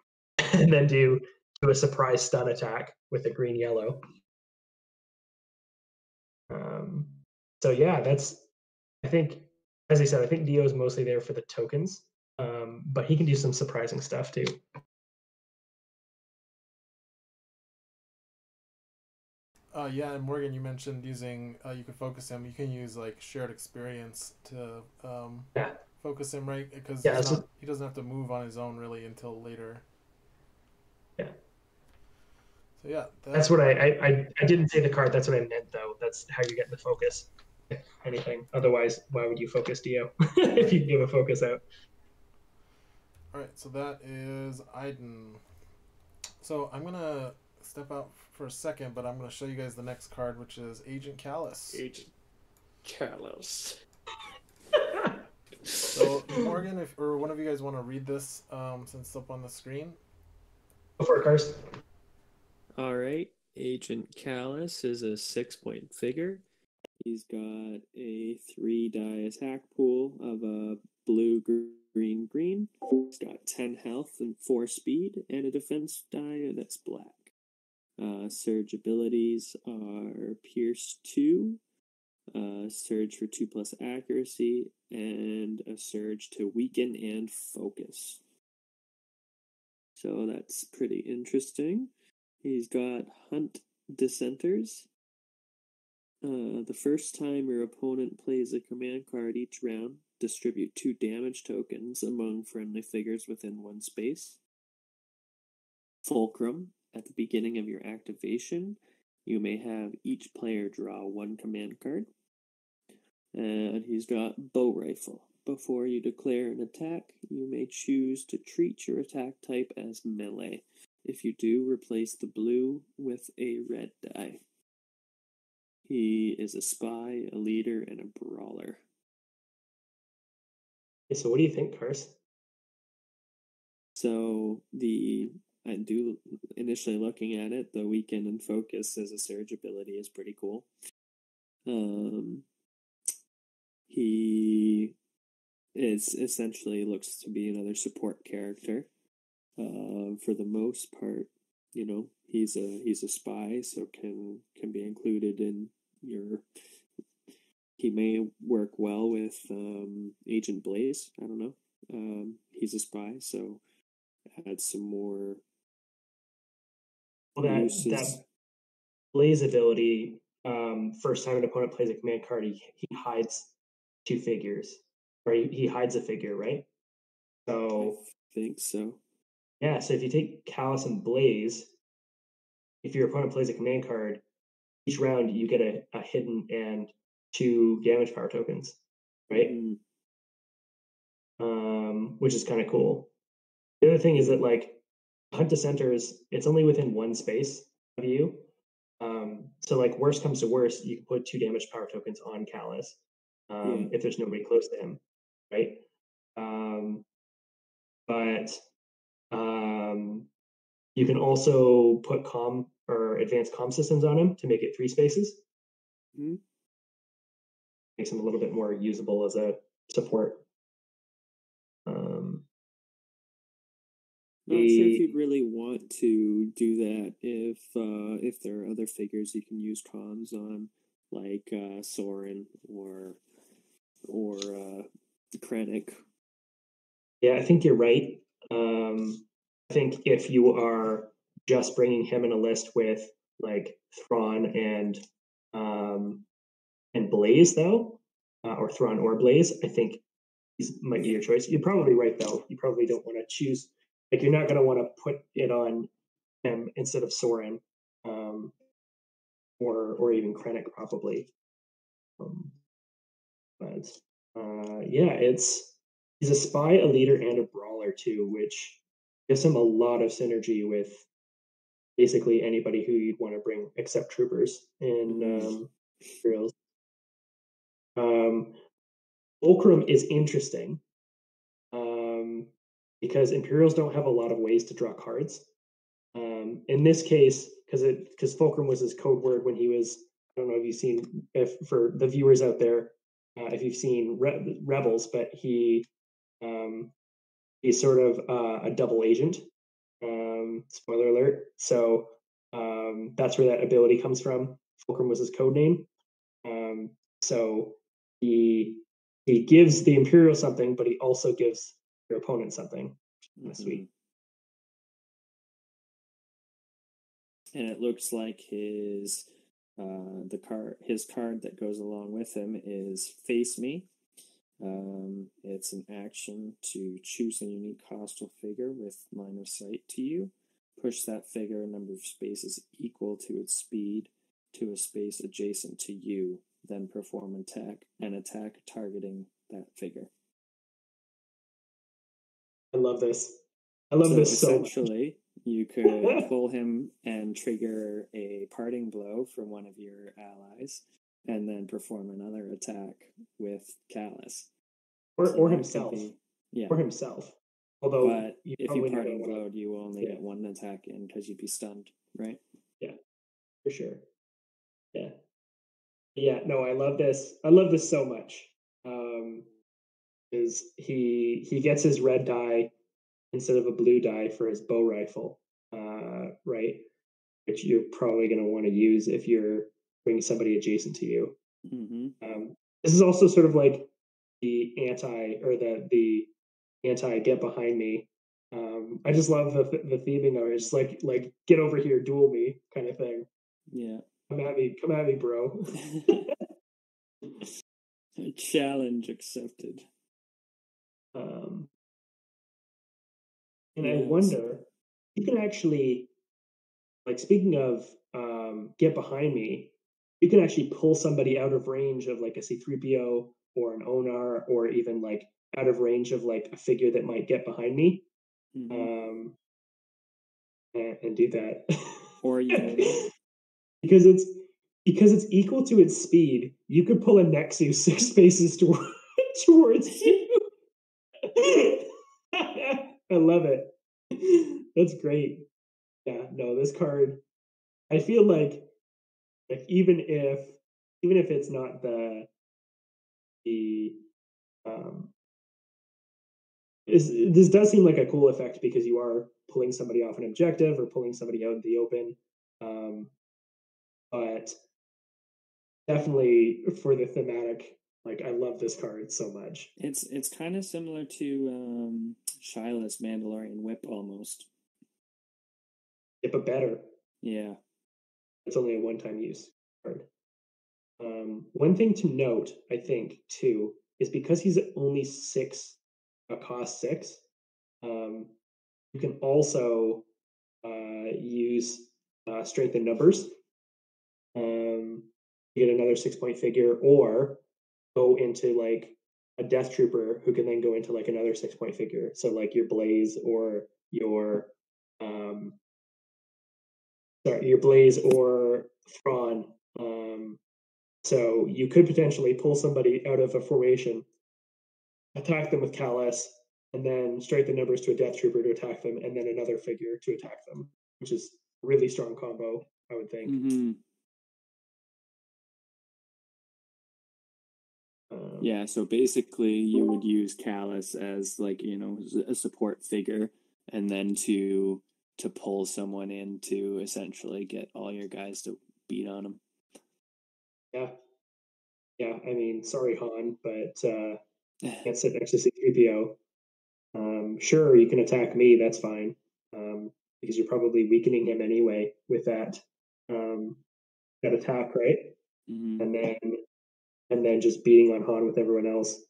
then do a surprise stun attack with a green yellow. So yeah, that's, I think, as I said, I think Dio is mostly there for the tokens, but he can do some surprising stuff too. Yeah, and Morgan, you mentioned using you can focus him. You can use like shared experience to Yeah, focus him, right? Because yeah, he doesn't have to move on his own really until later. yeah. So yeah, That's what I didn't say the card. That's what I meant though. That's how you get the focus. If anything, otherwise, why would you focus Dio if you give a focus out? All right, so that is Aiden. So I'm gonna step out for a second, but I'm gonna show you guys the next card, which is Agent Callus. Agent Callus. So Morgan, if or one of you guys want to read this, since it's up on the screen. Go for it, Karst. All right. Agent Callus is a 6-point figure. He's got a 3-die attack pool of a blue, green, green. He's got 10 health and 4 speed, and a defense die that's black. Surge abilities are Pierce 2, Surge for 2+ accuracy, and a Surge to weaken and focus. So that's pretty interesting. He's got Hunt Dissenters. The first time your opponent plays a command card each round, distribute 2 damage tokens among friendly figures within 1 space. Fulcrum. At the beginning of your activation, you may have each player draw 1 command card. And he's got Bow Rifle. Before you declare an attack, you may choose to treat your attack type as melee. If you do, replace the blue with a red die. He is a spy, a leader, and a brawler. Okay, so what do you think, Karst? So I do initially looking at it, the weaken and focus as a surge ability is pretty cool. He is essentially looks to be another support character. For the most part, you know, he's a spy, so can be included in your. He may work well with Agent Blaze. I don't know. He's a spy, so add some more. Well, that Blaze ability, first time an opponent plays a command card, he hides 2 figures, or he hides a figure, right? So I think so. Yeah, so if you take Callus and Blaze, if your opponent plays a command card, each round you get a hidden and 2 damage power tokens, right? Which is kind of cool. The other thing is that like Hunt Dissenters, it's only within 1 space of you. So like worst comes to worst, you can put 2 damage power tokens on Callus if there's nobody close to him, right? But you can also put comm or advanced comm systems on him to make it 3 spaces. Mm-hmm. Makes him a little bit more usable as a support. Not sure if you'd really want to do that if there are other figures you can use comms on, like Soren or Krennic. Yeah, I think you're right. I think if you are just bringing him in a list with like Thrawn and Blaze though, or Thrawn or Blaze, I think these might be your choice. You're probably right though. You probably don't want to choose. Like you're not going to want to put it on him instead of Soren, or even Krennic probably. But yeah, he's a spy, a leader, and a brawler too, which gives him a lot of synergy with basically anybody who you'd want to bring except troopers in Imperials. Fulcrum is interesting because Imperials don't have a lot of ways to draw cards. In this case, because Fulcrum was his code word when he was, I don't know if you've seen, if for the viewers out there, if you've seen Rebels, but he's sort of a double agent. Spoiler alert. So that's where that ability comes from. Fulcrum was his code name. So he gives the Imperial something, but he also gives your opponent something. Sweet. And it looks like his card that goes along with him is Face Me. It's an action to choose a unique hostile figure with line of sight to you. Push that figure a number of spaces equal to its speed to a space adjacent to you. Then perform an attack targeting that figure. I love this. I love this so much. Essentially, you could pull him and trigger a parting blow from one of your allies, and then perform another attack with Callus. Or himself. Yeah. Or himself. Although, but if you parting blowed, you only get one attack in because you'd be stunned, right? Yeah, for sure. Yeah. Yeah, no, I love this. I love this so much. Is he gets his red die instead of a blue die for his bow rifle, right? Which you're probably going to want to use if you're bringing somebody adjacent to you. This is also sort of like the anti get behind me. I just love the theming of it. It's like get over here, duel me kind of thing. Yeah. Come at me, bro. Challenge accepted. And I wonder, you can actually, like, speaking of get behind me, you can actually pull somebody out of range of like a C-3PO or an Onar, or even like out of range of like a figure that might get behind me, and do that. Or you because it's equal to its speed. You could pull a Nexus 6 spaces towards you. I love it. That's great. Yeah, no, this card, I feel like even if it's not this does seem like a cool effect because you are pulling somebody off an objective or pulling somebody out in the open. But definitely for the thematic, like, I love this card so much. It's kind of similar to Shyla's Mandalorian Whip almost. Yeah, but better. Yeah. It's only a one-time use card. One thing to note, I think, too, is because he's only cost 6, you can also use strength in numbers. You get another 6-point figure, or go into like a Death Trooper who can then go into like another 6-point figure. So like your Blaze or your sorry, your Blaze or Thrawn. So you could potentially pull somebody out of a formation, attack them with Callus, and then strike the numbers to a Death Trooper to attack them, and then another figure to attack them, which is a really strong combo, I would think. Mm-hmm. Yeah, so basically you would use Callus as like, you know, a support figure, and then to pull someone in to essentially get all your guys to beat on them. Yeah, I mean, sorry, Han, but can't sit next to C-3PO. Sure, you can attack me, that's fine, because you're probably weakening him anyway with that attack, right? Mm-hmm. And then just beating on Han with everyone else.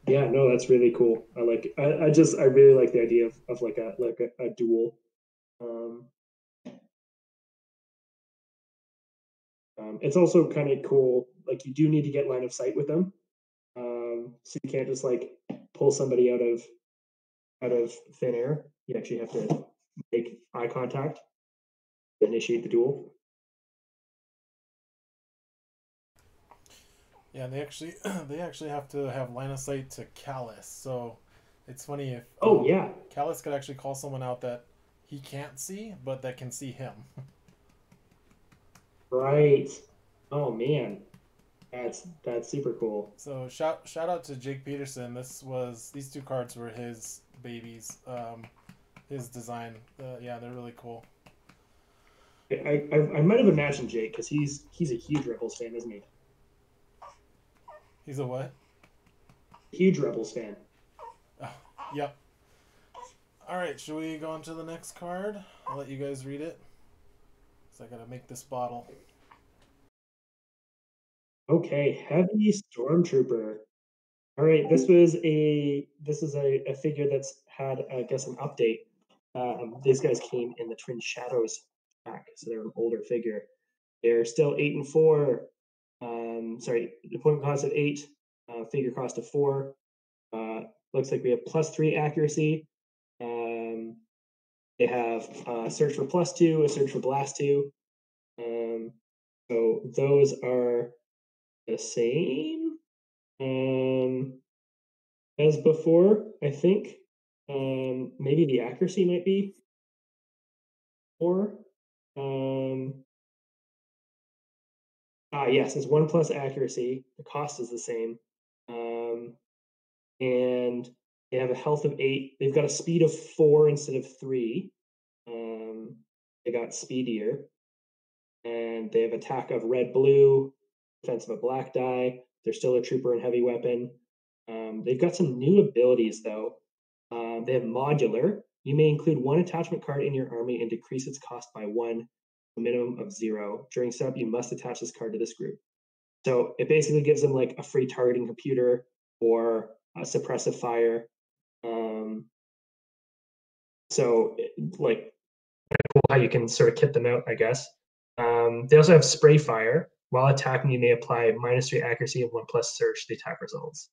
Yeah, no, that's really cool. I really like the idea of like a duel. It's also kind of cool. Like you do need to get line of sight with them, so you can't just like pull somebody out of thin air. You actually have to make eye contact to initiate the duel. Yeah, they actually have to have line of sight to Callus. So it's funny if yeah, Callus could actually call someone out that he can't see, but that can see him. Right. Oh man, that's super cool. So shout out to Jake Peterson. These two cards were his babies. His design. Yeah, they're really cool. I might have imagined Jake because he's a huge Rebels fan, isn't he? He's a what? Huge Rebels fan. Oh, yep. All right, should we go on to the next card? I'll let you guys read it. So I gotta make this bottle. Okay, Heavy Stormtrooper. All right, this is a figure that's had, I guess, an update. These guys came in the Twin Shadows pack, so they're an older figure. They're still 8 and 4. Sorry, the point cost of 8, figure cost of 4. Looks like we have +3 accuracy. They have search for +2, a search for blast 2. So those are the same as before, I think. Maybe the accuracy might be more. Yes, it's 1+ accuracy. The cost is the same. And they have a health of 8. They've got a speed of 4 instead of 3. They got speedier. And they have attack of red-blue, defense of a black die. They're still a trooper and heavy weapon. They've got some new abilities, though. They have modular. You may include 1 attachment card in your army and decrease its cost by 1, a minimum of 0. During setup, you must attach this card to this group. So it basically gives them like a free targeting computer or a suppressive fire. So like cool how you can sort of kit them out, I guess. They also have spray fire. While attacking, you may apply -3 accuracy and 1+ search to the attack results.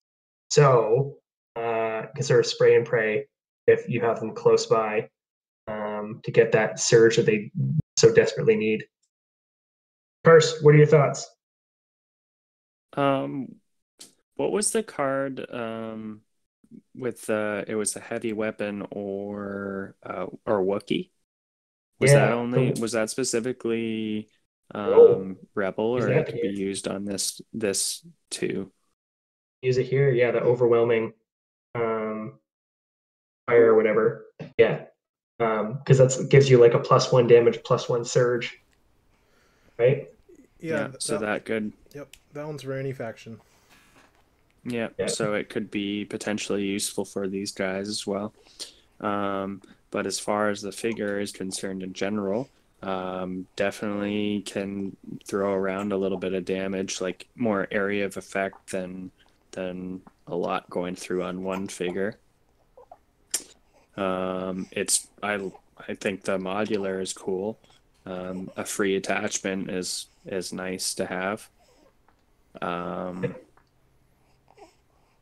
So you can sort of spray and pray if you have them close by to get that surge that they so desperately need. First, what are your thoughts? What was the card with it was a heavy weapon or Wookiee? Was that specifically Rebel, or it could be used on this too? Use it here, yeah, the overwhelming fire or whatever. Yeah. Because that gives you like a +1 damage, +1 surge. Right? Yeah, so that could. Yep, that one's for any faction. Yeah, so it could be potentially useful for these guys as well. But as far as the figure is concerned in general, definitely can throw around a little bit of damage, like more area of effect than a lot going through on one figure. I think the modular is cool. A free attachment is nice to have.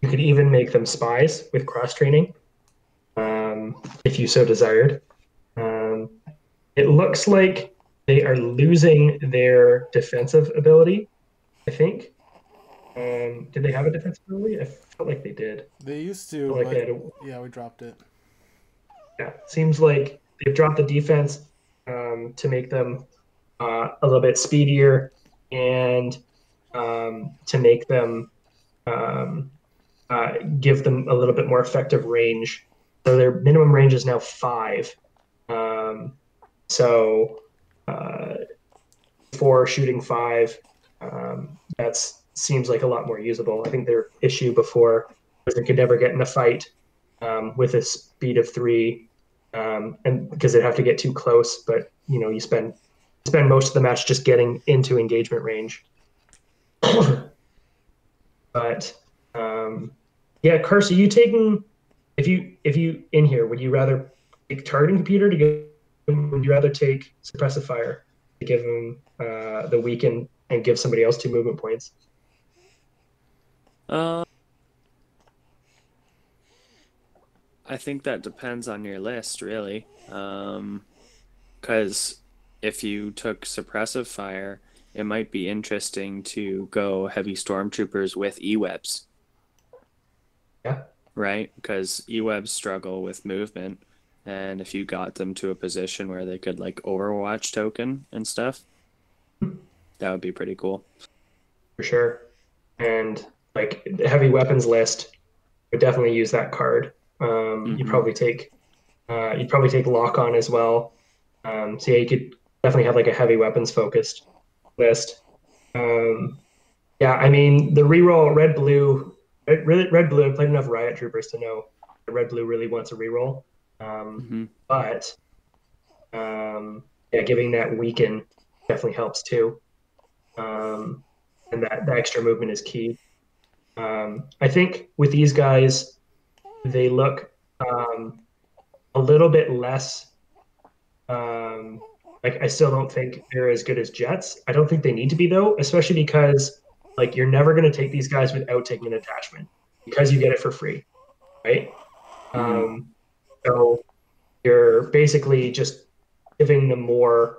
You could even make them spies with cross training. if you so desired. It looks like they are losing their defensive ability, I think. Did they have a defensive ability? I felt like they did. They used to, Like but yeah, we dropped it. Yeah, seems like they've dropped the defense to make them a little bit speedier and to make them um, give them a little bit more effective range. So their minimum range is now 5. So for shooting 5, that's seems like a lot more usable. I think their issue before was they could never get in a fight with a speed of 3, and because they'd have to get too close. But you spend most of the match just getting into engagement range. But yeah, Carson, you taking if you in here, would you rather take targeting computer to give? Would you rather take suppressive fire to give them the weaken and give somebody else 2 movement points? I think that depends on your list, really. Because if you took suppressive fire, it might be interesting to go heavy stormtroopers with E-webs. Yeah. Right? Because E-webs struggle with movement. And if you got them to a position where they could like Overwatch token and stuff, that would be pretty cool. For sure. And like the heavy weapons list would definitely use that card. You'd probably take lock on as well. So yeah, you could definitely have like a heavy weapons focused list. Yeah, I mean the reroll red blue. I've played enough Riot Troopers to know that red blue really wants a reroll. But yeah, giving that weaken definitely helps too. And that extra movement is key. I think with these guys, they look a little bit less. Like I still don't think they're as good as Jets. I don't think they need to be though, especially because like you're never going to take these guys without taking an attachment because you get it for free, right? So you're basically just giving them more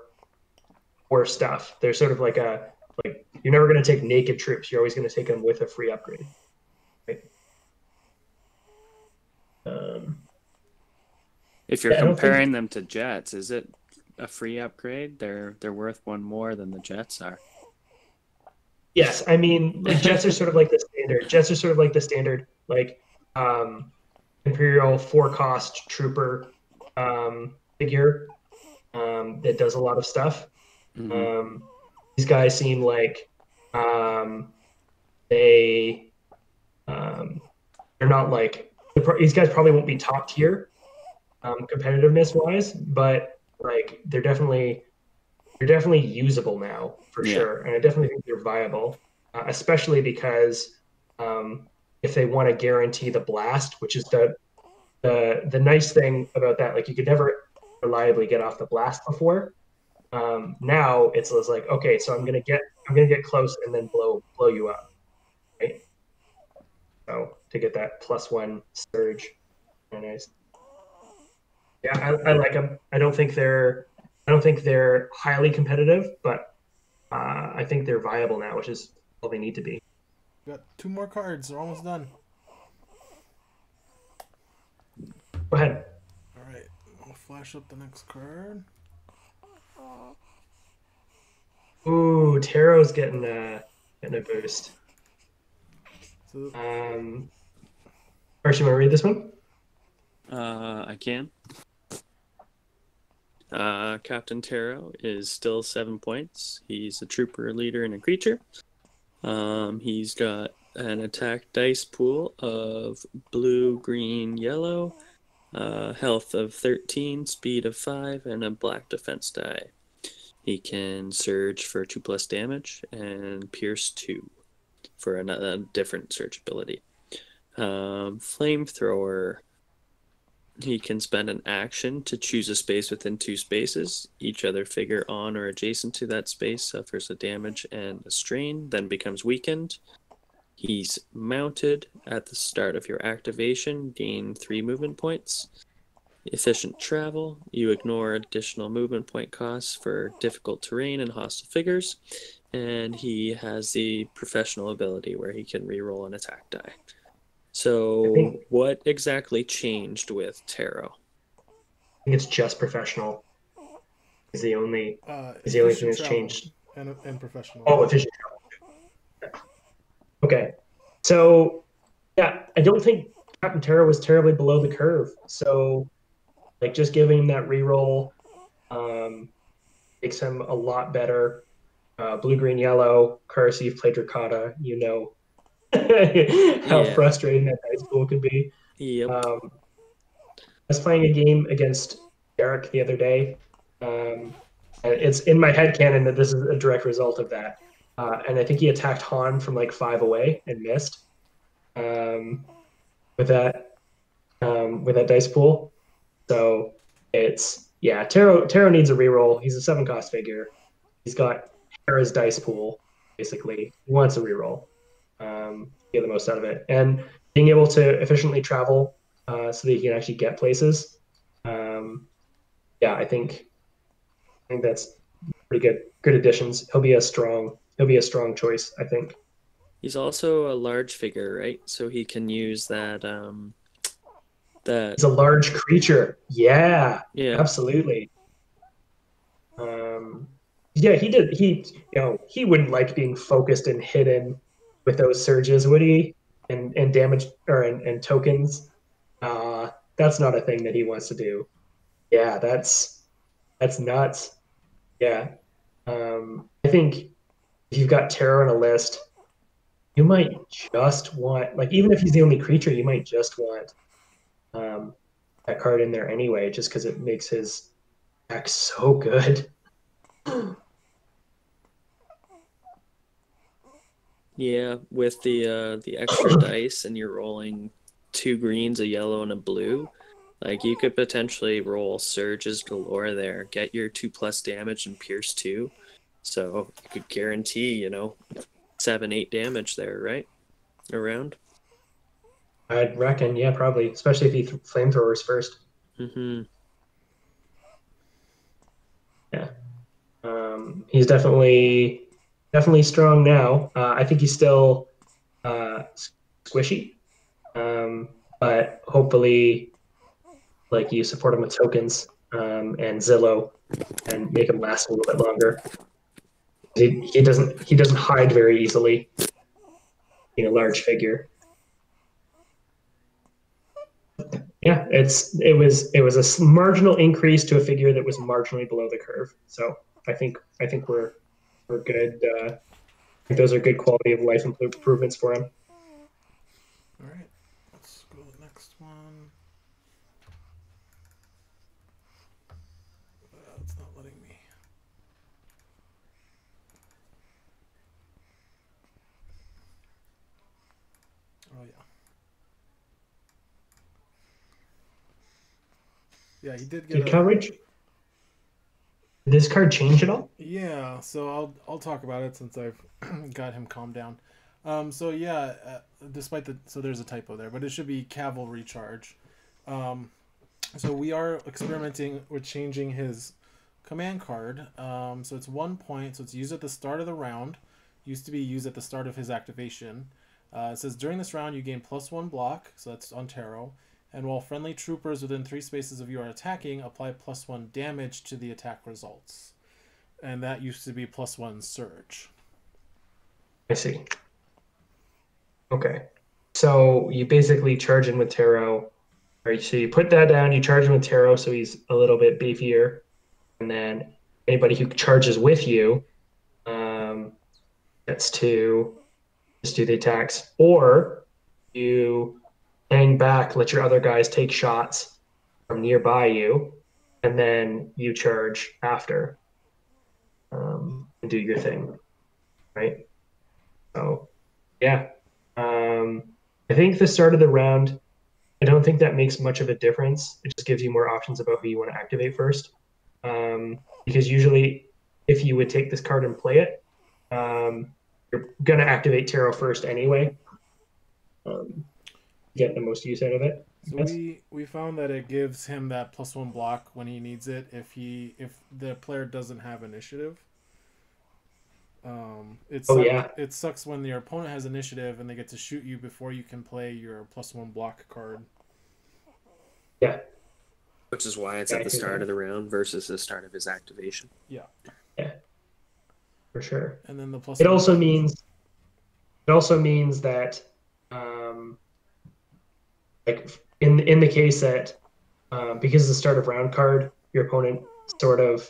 stuff. They're sort of like you're never going to take naked troops. You're always going to take them with a free upgrade. Right? If you're comparing them to Jets, is it a free upgrade? They're worth 1 more than the Jets are. Yes, I mean like Jets are sort of like the standard. Jets are sort of like the standard like Imperial 4-cost trooper figure that does a lot of stuff. These guys seem like they're not like these guys probably won't be top tier competitiveness wise, but like they're definitely usable now for sure, and I definitely think they're viable, especially because if they want to guarantee the blast, which is the nice thing about that, like you could never reliably get off the blast before. Now it's like, okay, so I'm gonna get close and then blow you up, right? So to get that +1 surge, very nice. Yeah, I like them. I don't think they're highly competitive, but I think they're viable now, which is all they need to be. We got 2 more cards. We're almost done. Go ahead. All right, I'll flash up the next card. Ooh, Taro's getting a boost. So, First, you want to read this one? I can. Captain Taro is still 7 points. He's a trooper, leader, and a creature. He's got an attack dice pool of blue, green, yellow, health of 13, speed of 5, and a black defense die. He can surge for 2+ damage and pierce 2 for a different surge ability. Flamethrower. He can spend an action to choose a space within 2 spaces. Each other figure on or adjacent to that space suffers a damage and a strain, then becomes weakened. He's mounted at the start of your activation, gain 3 movement points. Efficient travel. You ignore additional movement point costs for difficult terrain and hostile figures. And he has the professional ability where he can reroll an attack die. I So, think what exactly changed with Tarot? it's just professional is the only thing Efficient that's travel changed. and professional. Oh, efficient travel. Okay. So yeah, I don't think Captain Terra was terribly below the curve. So like just giving him that reroll makes him a lot better. Blue, green, yellow, Curse, you've played Dracata, you know how Yeah. frustrating that dice pool can be. Yep. I was playing a game against Derek the other day. And it's in my head canon that this is a direct result of that. And I think he attacked Han from like 5 away and missed um, with that dice pool. So it's yeah, Taro needs a reroll. He's a 7 cost figure. He's got Hera's dice pool basically. He wants a reroll. Get the most out of it, and being able to efficiently travel so that he can actually get places. Yeah, I think that's pretty good additions. He'll be a strong choice, I think. He's also a large figure, right? So he can use that He's a large creature. Yeah, yeah. absolutely. Yeah, he did. He wouldn't like being focused and hidden with those surges, would he? And damage or and tokens. That's not a thing that he wants to do. Yeah, that's nuts. Yeah. I think if you've got terror on a list, you might just want like even if he's the only creature, you might just want um, that card in there anyway, just because it makes his deck so good. Yeah, with the extra dice and you're rolling 2 greens, a yellow, and a blue, like you could potentially roll surges galore there, get your 2+ damage and pierce 2. So you could guarantee, 7, 8 damage there, right? Around. I'd reckon, yeah, probably, especially if he flamethrowers first. Mm-hmm. Yeah, he's definitely strong now. I think he's still squishy, but hopefully, like you support him with tokens and Zillow and make him last a little bit longer. He doesn't hide very easily, being a large figure. Yeah, it was a marginal increase to a figure that was marginally below the curve. So I think we're good. I think those are good quality of life improvements for him. All right, let's go to the next one. It's not letting me. Oh yeah. Yeah, he did get Did coverage? Did this card change at all? Yeah, so I'll talk about it since I've got him calmed down. So yeah, despite so there's a typo there, but it should be cavalry charge. So we are experimenting with changing his command card. So it's 1 point, so it's used at the start of the round. Used to be used at the start of his activation. It says during this round you gain +1 block, so that's on Tarot. And while friendly troopers within 3 spaces of you are attacking, apply +1 damage to the attack results. And that used to be +1 surge. I see. Okay. So you basically charge him with tarot. Right, so you put that down, you charge him with tarot so he's a little bit beefier. And then anybody who charges with you gets to just do the attacks. Or you hang back, let your other guys take shots from nearby you, and then you charge after and do your thing. Right? So, yeah. I think the start of the round, I don't think that makes much of a difference. It just gives you more options about who you want to activate first. Because usually, if you would take this card and play it, you're going to activate Tarot first anyway. Get the most use out of it. So Yes. we found that it gives him that +1 block when he needs it if the player doesn't have initiative. Oh yeah. It sucks when your opponent has initiative and they get to shoot you before you can play your +1 block card. Yeah. Which is why it's Yeah, at I the feel start that. of the round versus the start of his activation. Yeah. Yeah. For sure. And then the +1 It also means that like in the case that because it's the start of round card, your opponent sort of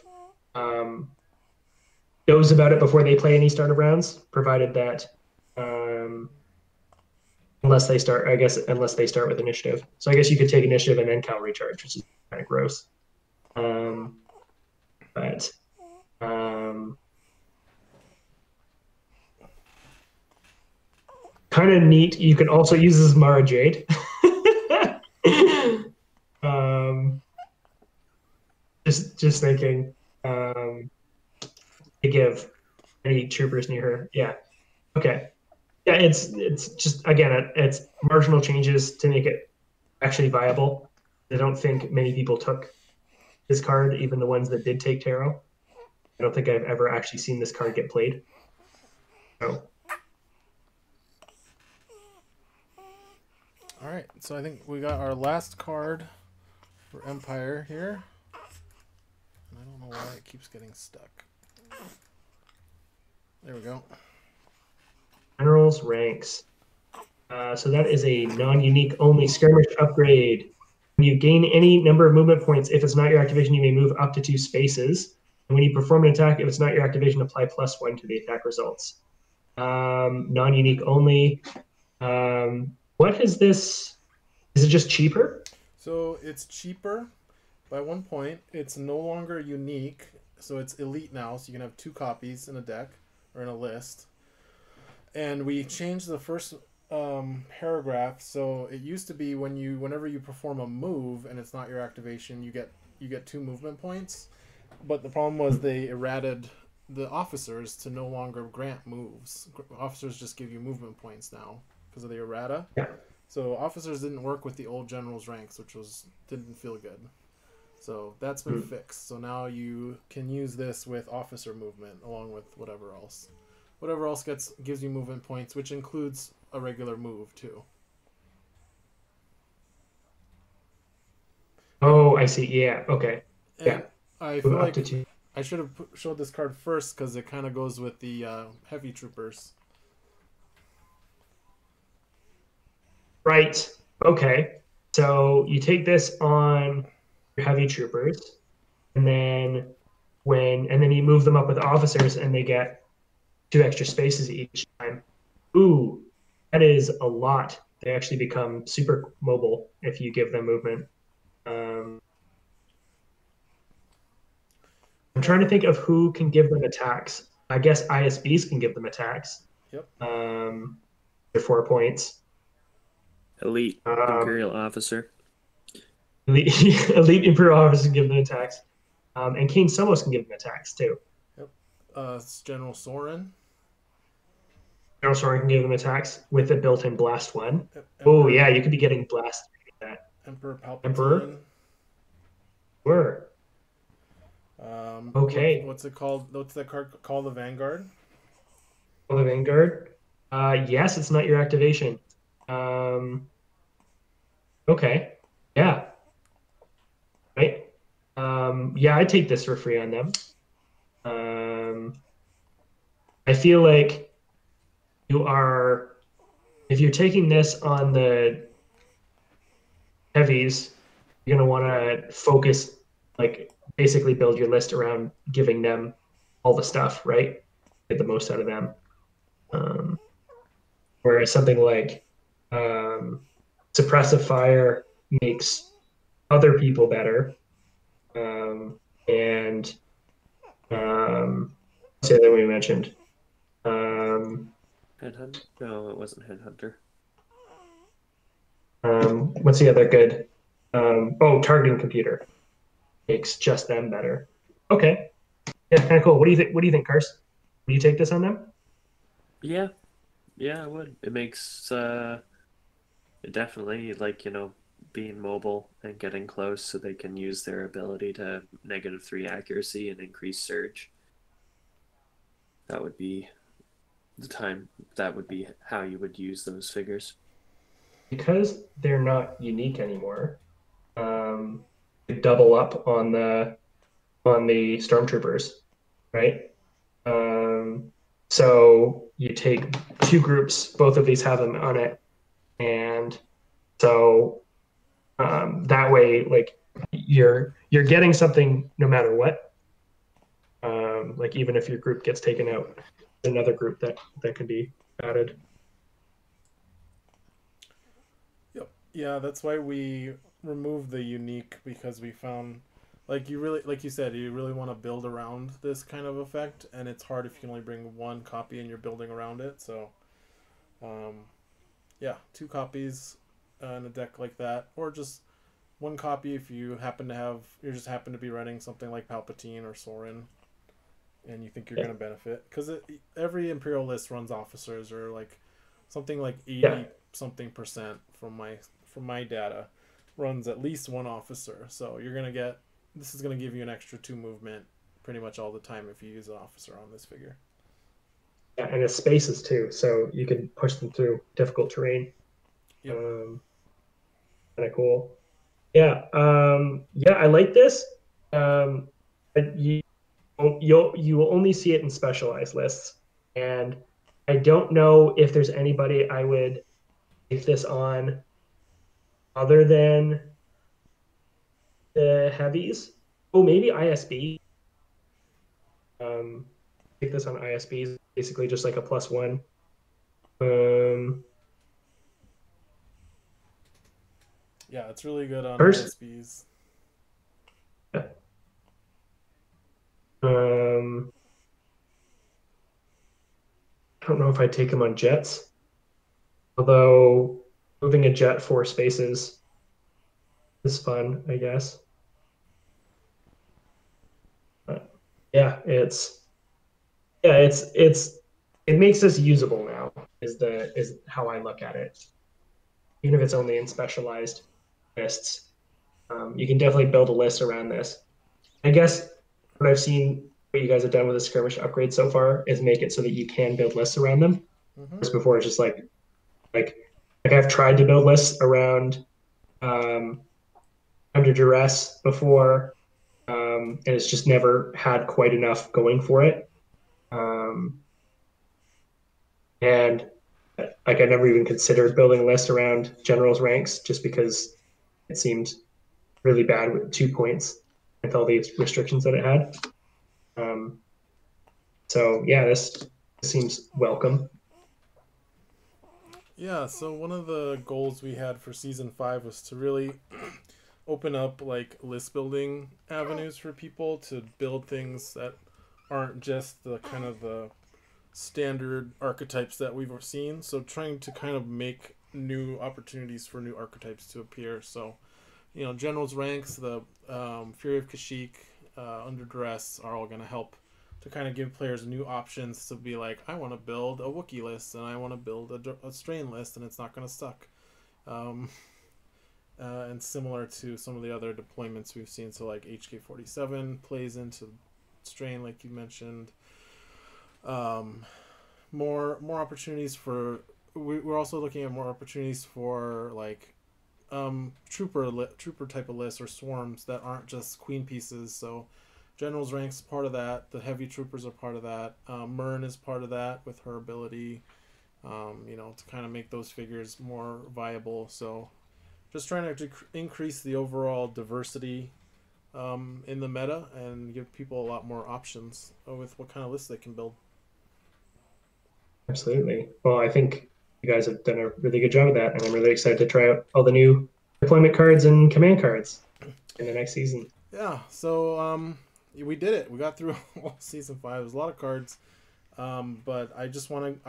knows about it before they play any start of rounds, provided that unless they start, I guess, unless they start with initiative. So I guess you could take initiative and then cavalry charge, which is kind of gross. But kind of neat. You can also use this Mara Jade. Just thinking to give any troopers near her. Yeah. Okay. Yeah, it's just again it's marginal changes to make it actually viable. I don't think many people took this card, even the ones that did take tarot. I don't think I've ever actually seen this card get played. So All right, so I think we got our last card for Empire here. And I don't know why it keeps getting stuck. There we go. generals ranks. So that is a non-unique only skirmish upgrade. When you gain any number of movement points, if it's not your activation, you may move up to 2 spaces. And when you perform an attack, if it's not your activation, apply +1 to the attack results. Non-unique only. What is this? Is it just cheaper? So it's cheaper by 1 point. It's no longer unique, so it's elite now. So you can have 2 copies in a deck or in a list. And we changed the first paragraph. So it used to be whenever you perform a move and it's not your activation, you get 2 movement points. But the problem was they errated the officers to no longer grant moves. Officers just give you movement points now because of the errata. Yeah. So officers didn't work with the old generals ranks, which didn't feel good. So that's been fixed. So now you can use this with officer movement along with whatever else. Whatever else gives you movement points, which includes a regular move too. Oh, I see. Yeah. Okay. And yeah. I feel Move up like to 2. I should have showed this card first because it kind of goes with the heavy troopers. Right. Okay. So you take this on your heavy troopers, and then you move them up with officers, and they get 2 extra spaces each time. Ooh, that is a lot. They actually become super mobile if you give them movement. I'm trying to think of who can give them attacks. I guess ISBs can give them attacks. Yep. They're 4 points. Elite Imperial officer. Elite Imperial officers can give them attacks. And Kane Somos can give them attacks too. Yep. General Soren. General Soren can give them attacks with a built-in blast 1. Emperor, yeah, you could be getting blast. That. Emperor Palpatine. Emperor? Sure. Okay. What's it called? What's that card called? The Vanguard? Oh, the Vanguard? Yes, it's not your activation. Okay. Yeah. Right. Yeah, I take this for free on them. I feel like if you're taking this on the heavies, you're going to want to focus, like basically build your list around giving them all the stuff, right? Get the most out of them. Whereas something like suppressive fire makes other people better. And what's the other one we mentioned? Headhunter? No, it wasn't Headhunter. What's the other good? Targeting computer makes just them better. Okay, yeah, kind of cool. What do you think? What do you think, Kars? Would you take this on them? Yeah, I would. It makes it definitely, like, being mobile and getting close so they can use their ability to -3 accuracy and increase surge. That would be the time, that would be how you would use those figures. Because they're not unique anymore. Double up on the stormtroopers, right? So you take two groups, both of these have them on it, and so that way, like you're getting something no matter what. Like even if your group gets taken out, another group that can be added. Yep. Yeah, that's why we removed the unique, because we found, like, you really, like you said, you really want to build around this kind of effect, and it's hard if you can only bring one copy and you're building around it. So yeah, two copies in a deck like that, or just one copy if you happen to have, you just happen to be running something like Palpatine or Sorin, and you think you're going to benefit, because every Imperial list runs officers, or like something like 80 something percent from my data runs at least one officer. So you're going to get, this is going to give you an extra 2 movement pretty much all the time if you use an officer on this figure. Yeah, and it's spaces too, so you can push them through difficult terrain. Yep. Kind of cool. Yeah, yeah, I like this. But you will only see it in specialized lists, and I don't know if there's anybody I would take this on other than the heavies. Oh, maybe ISB. Take this on ISBs, basically just like a +1. Yeah, it's really good on ISBs. I don't know if I'd take him on jets, although moving a jet 4 spaces is fun, I guess. Yeah, it makes this usable now. Is how I look at it. Even if it's only in specialized lists, you can definitely build a list around this. I guess what I've seen, what you guys have done with the skirmish upgrade so far, is make it so that you can build lists around them. Whereas before, it's just like I've tried to build lists around under duress before, and it's just never had quite enough going for it. And like I never even considered building a list around generals ranks, just because it seemed really bad with 2 points with all these restrictions that it had. So yeah, this seems welcome. Yeah, so one of the goals we had for season 5 was to really open up like list building avenues for people to build things that aren't just the kind of the standard archetypes that we've seen. So trying to kind of make new opportunities for new archetypes to appear. So, you know, generals ranks, the Fury of Kashyyyk, Under Duress are all going to help to kind of give players new options to be like, I want to build a Wookiee list and I want to build a Strain list, and it's not going to suck. And similar to some of the other deployments we've seen, so like HK-47 plays into Strain, like you mentioned. More opportunities for, we're also looking at more opportunities for like trooper type of lists or swarms that aren't just queen pieces. So generals ranks part of that, the heavy troopers are part of that, Myrn is part of that with her ability, you know, to kind of make those figures more viable. So just trying to increase the overall diversity in the meta and give people a lot more options with what kind of lists they can build. Absolutely. Well, I think you guys have done a really good job of that, and I'm really excited to try out all the new deployment cards and command cards in the next season. Yeah, so we did it. We got through all season 5. It was a lot of cards, but I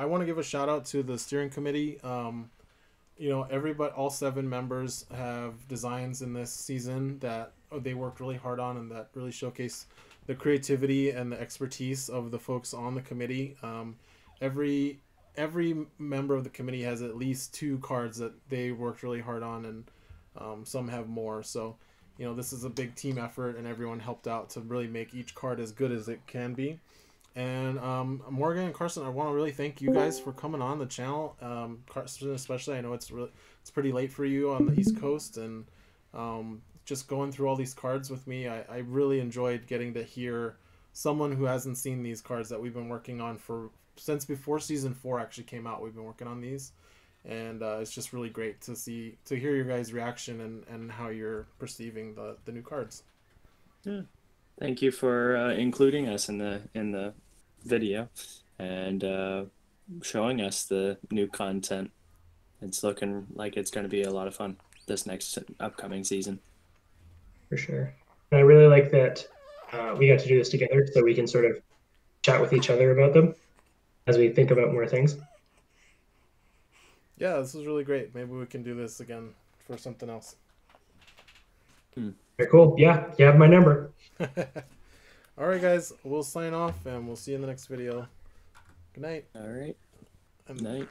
want to give a shout out to the steering committee. You know, everybody, all 7 members have designs in this season that they worked really hard on, and that really showcase the creativity and the expertise of the folks on the committee. Every member of the committee has at least 2 cards that they worked really hard on, and Some have more. So, you know, this is a big team effort, and everyone helped out to really make each card as good as it can be. And Morgan and Carson, I want to really thank you guys for coming on the channel. Carson, especially, I know it's pretty late for you on the East Coast, and just going through all these cards with me, I really enjoyed getting to hear someone who hasn't seen these cards that we've been working on since before season 4 actually came out. We've been working on these, and it's just really great to hear your guys' reaction and how you're perceiving the new cards. Yeah. Thank you for including us in the video and showing us the new content. It's looking like it's going to be a lot of fun this next upcoming season. For sure. And I really like that we got to do this together so we can sort of chat with each other about them as we think about more things. Yeah, this was really great. Maybe we can do this again for something else. Very cool. Yeah, you have my number. All right, guys, we'll sign off and we'll see you in the next video. Good night. All right. Good night.